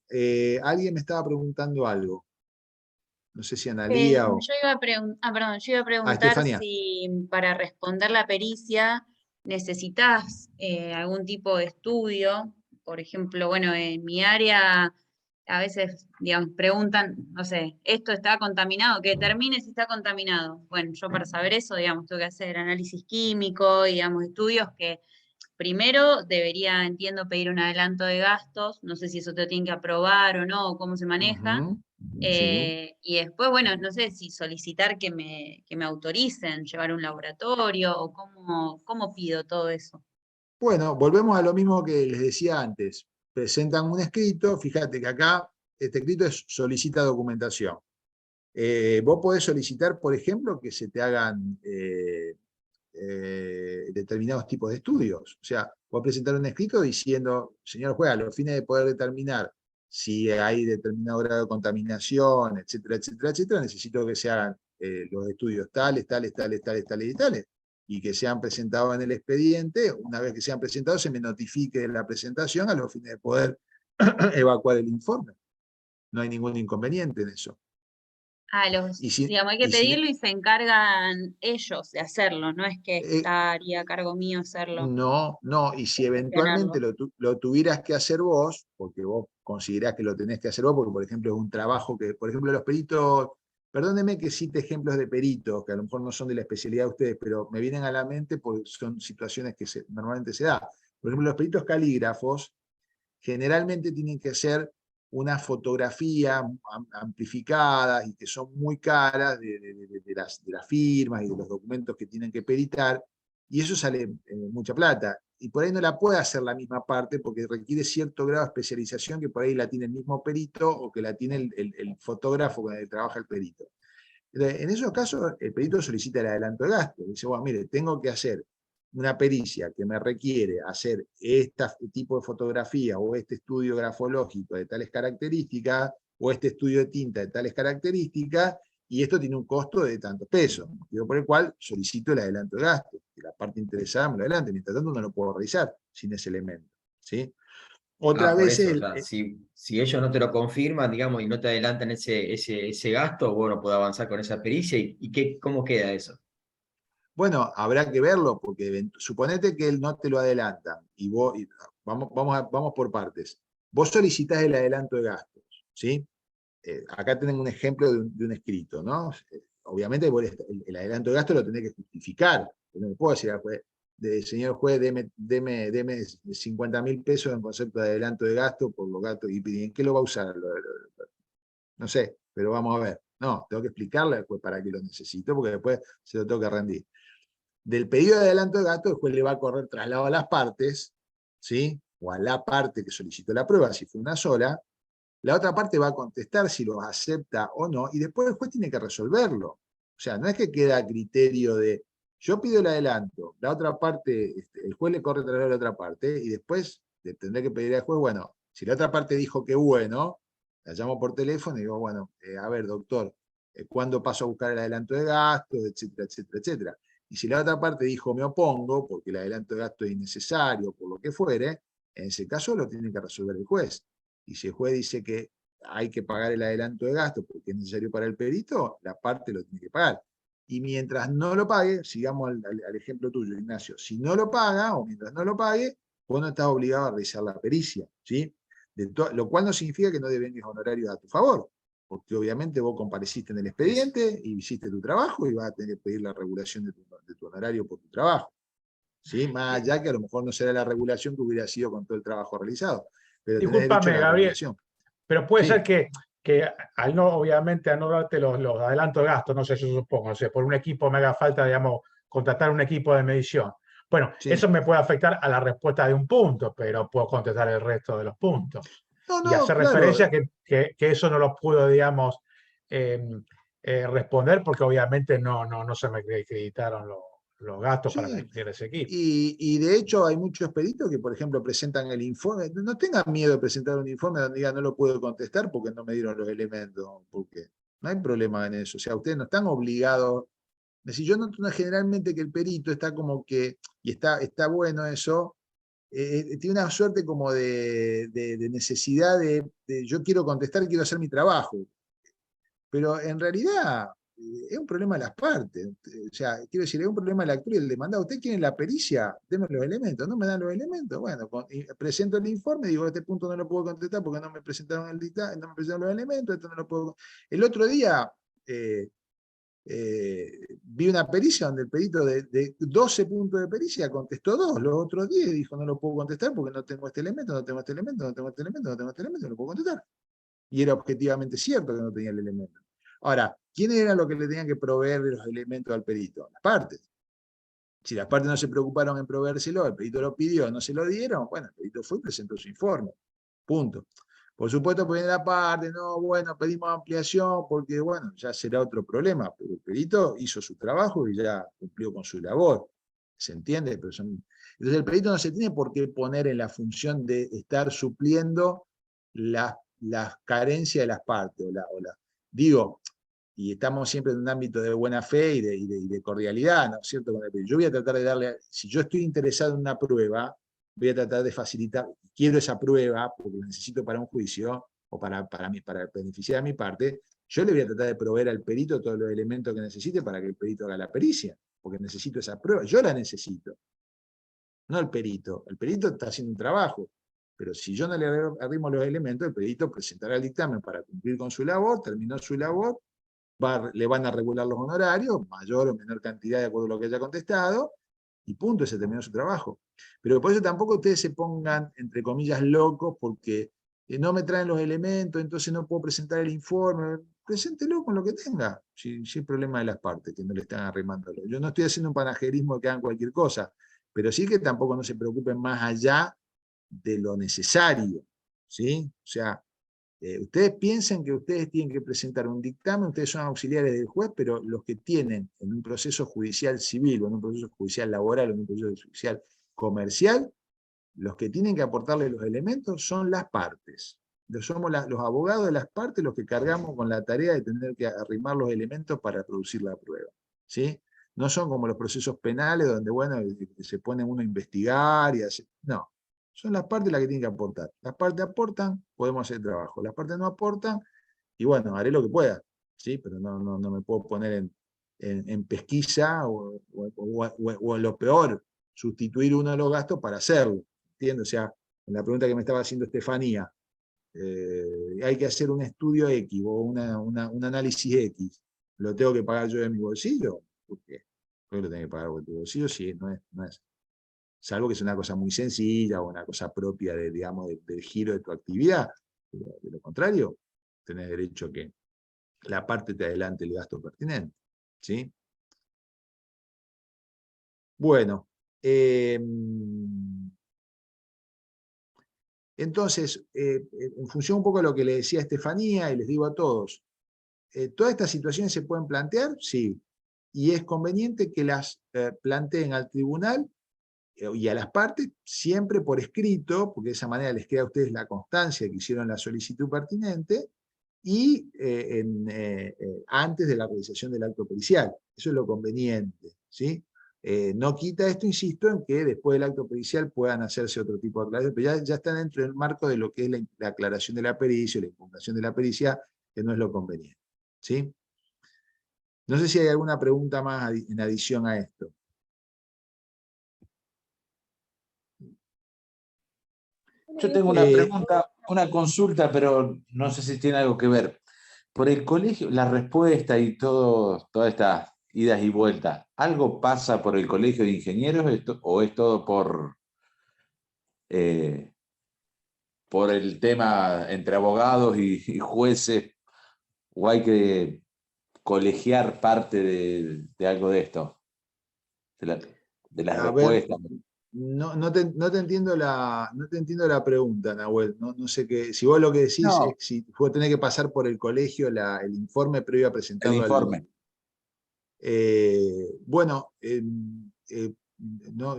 Alguien me estaba preguntando algo. No sé si Yo Analía o... iba a preguntar Estefanía. si para responder la pericia necesitas algún tipo de estudio. Por ejemplo, bueno, en mi área a veces, digamos, preguntan, no sé, ¿esto está contaminado? Que determine si está contaminado. Bueno, yo para saber eso, digamos, tengo que hacer análisis químico, digamos, estudios que primero debería, entiendo, pedir un adelanto de gastos. No sé si eso te lo tienen que aprobar o no, o cómo se maneja. Ujú, sí. Y después, bueno, no sé si solicitar que me autoricen llevar un laboratorio o cómo pido todo eso. Bueno, volvemos a lo mismo que les decía antes. presentan un escrito, fíjate que acá este escrito es solicita documentación. Vos podés solicitar, por ejemplo, que se te hagan determinados tipos de estudios. O sea, vos presentar un escrito diciendo, señor juez, a los fines de poder determinar si hay determinado grado de contaminación, etcétera, etcétera, etcétera, necesito que se hagan los estudios tales, tales, tales, tales, tales y tales, y que sean presentados en el expediente. Una vez que sean presentados, se me notifique de la presentación a los fines de poder evacuar el informe. No hay ningún inconveniente en eso. Digamos, hay que pedirlo y se encargan ellos de hacerlo, no es que estaría a cargo mío hacerlo. No, y si eventualmente lo tuvieras que hacer vos, porque vos considerás que lo tenés que hacer vos, porque por ejemplo es un trabajo que, por ejemplo, los peritos, perdónenme que cite ejemplos de peritos, que a lo mejor no son de la especialidad de ustedes, pero me vienen a la mente porque son situaciones que normalmente se da. Por ejemplo, los peritos calígrafos generalmente tienen que hacer una fotografía amplificada y que son muy caras de las firmas y de los documentos que tienen que peritar, y eso sale mucha plata. Y por ahí no la puede hacer la misma parte porque requiere cierto grado de especialización que por ahí la tiene el mismo perito o que la tiene el fotógrafo con el que trabaja el perito. Entonces, en esos casos, el perito solicita el adelanto de gasto. Dice, bueno, mire, tengo que hacer una pericia que me requiere hacer este tipo de fotografía o este estudio grafológico de tales características o este estudio de tinta de tales características, y esto tiene un costo de tantos pesos, motivo por el cual solicito el adelanto de gasto, que la parte interesada me lo adelante, mientras tanto no lo puedo realizar sin ese elemento, ¿sí? Otra por vez eso, o sea, si ellos no te lo confirman, digamos, y no te adelantan ese gasto, vos no podés avanzar con esa pericia, ¿y cómo queda eso? Bueno, habrá que verlo, porque suponete que él no te lo adelanta, y vos, vamos por partes. Vos solicitás el adelanto de gastos, ¿sí? Acá tenemos un ejemplo de un escrito, ¿no? Obviamente el adelanto de gastos lo tenés que justificar. No me puedo decir al juez, señor juez, deme 50.000 pesos en concepto de adelanto de gasto por los gastos, y ¿en qué lo va a usar? No sé, pero vamos a ver. No, tengo que explicarle al juez para qué lo necesito, porque después se lo tengo que rendir. Del pedido de adelanto de gasto, el juez le va a correr traslado a las partes, ¿sí? O a la parte que solicitó la prueba, si fue una sola. La otra parte va a contestar si lo acepta o no, y después el juez tiene que resolverlo. O sea, no es que queda a criterio de, yo pido el adelanto, la otra parte, el juez le corre traslado a la otra parte, y después le tendré que pedir al juez, bueno, si la otra parte dijo que bueno, la llamo por teléfono y digo, bueno, a ver, doctor, ¿cuándo paso a buscar el adelanto de gastos, etcétera, etcétera, etcétera? Y si la otra parte dijo me opongo, porque el adelanto de gasto es innecesario, por lo que fuere, en ese caso lo tiene que resolver el juez. Y si el juez dice que hay que pagar el adelanto de gasto porque es necesario para el perito, la parte lo tiene que pagar. Y mientras no lo pague, sigamos al ejemplo tuyo, Ignacio, si no lo paga o mientras no lo pague, vos no estás obligado a realizar la pericia, ¿sí? Lo cual no significa que no devengas honorarios a tu favor, porque obviamente vos compareciste en el expediente y hiciste tu trabajo y vas a tener que pedir la regulación de tu honorario por tu trabajo, ¿sí? Más allá que a lo mejor no será la regulación que hubiera sido con todo el trabajo realizado. Pero discúlpame, Gabriel, pero puede ser que al no, obviamente, a no darte los adelantos de gasto, no sé, yo supongo, no sé, por un equipo me haga falta, digamos, contratar un equipo de medición. Bueno, eso me puede afectar a la respuesta de un punto, pero puedo contestar el resto de los puntos. Y hacer referencia que eso no lo puedo, digamos, responder porque obviamente no se me acreditaron los gastos para tener ese equipo. Y de hecho hay muchos peritos que, por ejemplo, presentan el informe. No tengan miedo de presentar un informe donde digan no lo puedo contestar porque no me dieron los elementos, porque no hay problema en eso. O sea, ustedes no están obligados. Es decir, yo noto generalmente que el perito está como que, y está bueno eso, tiene una suerte como de necesidad de yo quiero contestar, quiero hacer mi trabajo. Pero en realidad es un problema de las partes. O sea, quiero decir, es un problema del actor y del demandado. ¿Usted quiere la pericia? Deme los elementos. ¿No me dan los elementos? Bueno, presento el informe, digo, este punto no lo puedo contestar porque no me presentaron el dictamen, no me presentaron los elementos, esto no lo puedo. El otro día vi una pericia donde el perito de 12 puntos de pericia contestó 2, los otros 10 dijo no lo puedo contestar porque no tengo este elemento, no tengo este elemento, no tengo este elemento, no tengo este elemento, no lo puedo contestar. Y era objetivamente cierto que no tenía el elemento. Ahora, ¿quiénes eran los que le tenían que proveer de los elementos al perito? Las partes. Si las partes no se preocuparon en proveérselo, el perito lo pidió, no se lo dieron, bueno, el perito fue y presentó su informe. Punto. Por supuesto, primera parte, no, bueno, pedimos ampliación porque, bueno, ya será otro problema, pero el perito hizo su trabajo y ya cumplió con su labor. ¿Se entiende? Entonces el perito no se tiene por qué poner en la función de estar supliendo las carencias de las partes. Digo, y estamos siempre en un ámbito de buena fe y de cordialidad, ¿no es cierto? Yo voy a tratar de darle, si yo estoy interesado en una prueba, voy a tratar de facilitar, quiero esa prueba porque la necesito para un juicio o para beneficiar a mi parte, yo le voy a tratar de proveer al perito todos los elementos que necesite para que el perito haga la pericia, porque necesito esa prueba, yo la necesito, no el perito. El perito está haciendo un trabajo, pero si yo no le arrimo los elementos, el perito presentará el dictamen para cumplir con su labor, terminó su labor, le van a regular los honorarios, mayor o menor cantidad de acuerdo a lo que haya contestado, y punto, se terminó su trabajo. Pero por eso tampoco ustedes se pongan, entre comillas, locos, porque no me traen los elementos, entonces no puedo presentar el informe. Preséntelo con lo que tenga, sin problema de las partes, que no le están arrimándolo. Yo no estoy haciendo un panajerismo de que hagan cualquier cosa, pero sí que tampoco no se preocupen más allá de lo necesario, ¿sí? O sea, ustedes piensan que ustedes tienen que presentar un dictamen, ustedes son auxiliares del juez, pero los que tienen en un proceso judicial civil, o en un proceso judicial laboral, o en un proceso judicial comercial, los que tienen que aportarle los elementos son las partes. Somos los abogados de las partes los que cargamos con la tarea de tener que arrimar los elementos para producir la prueba, ¿sí? No son como los procesos penales donde, bueno, se pone uno a investigar y hace... No, son las partes las que tienen que aportar. Las partes aportan, podemos hacer trabajo. Las partes no aportan, y bueno, haré lo que pueda, ¿sí? Pero no me puedo poner en pesquisa o lo peor, sustituir uno de los gastos para hacerlo. ¿Entiendes? O sea, en la pregunta que me estaba haciendo Estefanía, hay que hacer un estudio X o un análisis X, ¿lo tengo que pagar yo de mi bolsillo? ¿Por qué? ¿Por qué lo tengo que pagar de tu bolsillo? Sí, no es. Salvo que es una cosa muy sencilla o una cosa propia digamos, del giro de tu actividad. Pero de lo contrario, tenés derecho a que la parte te adelante el gasto pertinente. ¿Sí? Bueno, entonces, en función un poco de lo que le decía Estefanía, y les digo a todos, ¿todas estas situaciones se pueden plantear? Sí. Y es conveniente que las planteen al tribunal y a las partes, siempre por escrito, porque de esa manera les queda a ustedes la constancia que hicieron la solicitud pertinente, y antes de la realización del acto pericial. Eso es lo conveniente, ¿sí? No quita esto, insisto, en que después del acto pericial puedan hacerse otro tipo de aclaraciones, pero ya está dentro del marco de lo que es la aclaración de la pericia, la impugnación de la pericia, que no es lo conveniente, ¿sí? No sé si hay alguna pregunta más en adición a esto. Yo tengo una pregunta, una consulta, pero no sé si tiene algo que ver. Por el colegio, la respuesta y todas estas idas y vueltas, ¿algo pasa por el colegio de ingenieros o es todo por el tema entre abogados y jueces, o hay que colegiar parte de algo de esto? De las respuestas. No te entiendo la pregunta, Nahuel. No sé qué. Si vos lo que decís es si vos tenés que pasar por el colegio el informe previo a presentarlo. El informe. Bueno,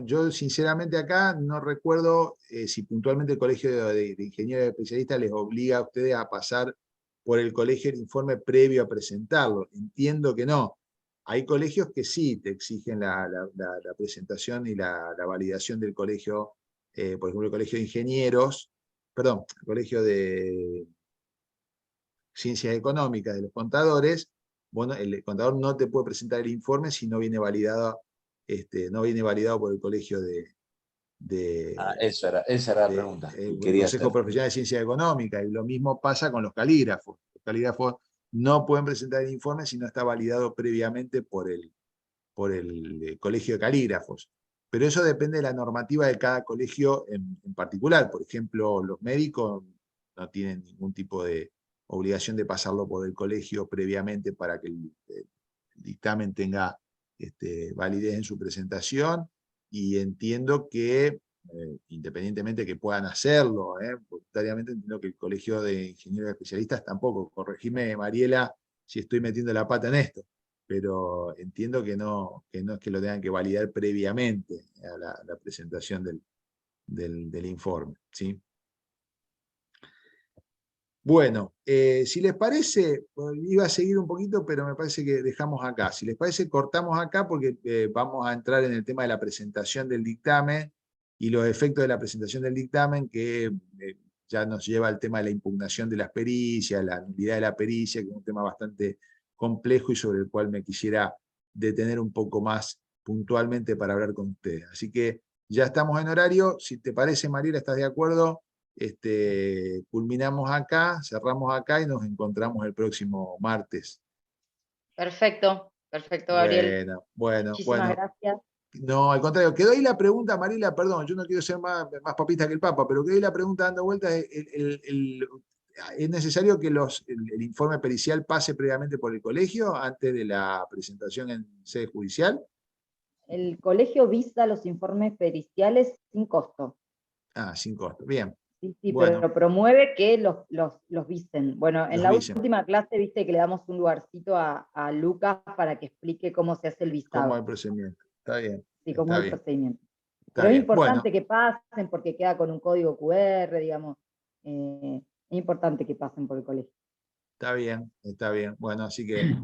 yo sinceramente acá no recuerdo si puntualmente el Colegio de Ingenieros Especialistas les obliga a ustedes a pasar por el colegio el informe previo a presentarlo. Entiendo que no. Hay colegios que sí te exigen la presentación y la validación del colegio, por ejemplo, el Colegio de Ingenieros, perdón, el Colegio de Ciencias Económicas de los Contadores. Bueno, el contador no te puede presentar el informe si no viene validado, por el colegio esa era la pregunta. El Consejo Profesional de Ciencias Económicas, y lo mismo pasa con los calígrafos. Los calígrafos no pueden presentar el informe si no está validado previamente por el Colegio de Calígrafos. Pero eso depende de la normativa de cada colegio en particular. Por ejemplo, los médicos no tienen ningún tipo de obligación de pasarlo por el colegio previamente para que el dictamen tenga validez en su presentación, y entiendo que, independientemente que puedan hacerlo, voluntariamente entiendo que el Colegio de Ingenieros Especialistas tampoco. Corregime, Mariela, si estoy metiendo la pata en esto, pero entiendo que no es que lo tengan que validar previamente a la presentación del informe, ¿sí? Bueno, si les parece, iba a seguir un poquito, pero me parece que dejamos acá. Si les parece, cortamos acá porque vamos a entrar en el tema de la presentación del dictamen y los efectos de la presentación del dictamen, que ya nos lleva al tema de la impugnación de las pericias, la nulidad de la pericia, que es un tema bastante complejo y sobre el cual me quisiera detener un poco más puntualmente para hablar con ustedes. Así que ya estamos en horario. Si te parece, Mariela, ¿estás de acuerdo? Culminamos acá, cerramos acá y nos encontramos el próximo martes. Perfecto, perfecto, Gabriel. Bueno. Muchísimas gracias. No, al contrario, quedó ahí la pregunta, Mariela, perdón, yo no quiero ser más papista que el Papa, pero quedó ahí la pregunta dando vueltas. ¿Es necesario que el informe pericial pase previamente por el colegio antes de la presentación en sede judicial? El colegio visa los informes periciales sin costo. Ah, sin costo, bien. Sí, bueno, pero promueve que los visen. Bueno, en la última clase, viste que le damos un lugarcito a Lucas para que explique cómo se hace el visado. ¿Cómo es el procedimiento? Está bien. Sí, cómo es el procedimiento. Está pero bien. Es importante que pasen porque queda con un código QR, digamos. Es importante que pasen por el colegio. Está bien. Bueno, así que...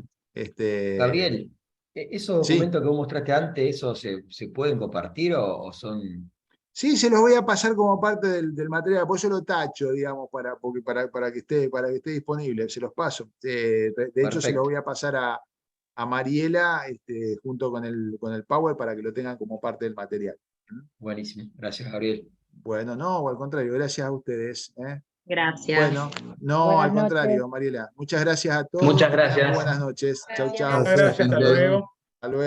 Gabriel, ¿esos documentos que vos mostraste antes, ¿esos se pueden compartir o son...? Sí, se los voy a pasar como parte del material, pues yo lo tacho, digamos, para que esté disponible, se los paso. De hecho, se los voy a pasar a Mariela junto con el Power para que lo tengan como parte del material. Buenísimo, gracias, Gabriel. Bueno, no, o al contrario, gracias a ustedes. Gracias. Bueno, no, Buenas al contrario, noches. Mariela. Muchas gracias a todos. Muchas gracias. Buenas noches. Chau, chau. Muchas gracias, hasta luego.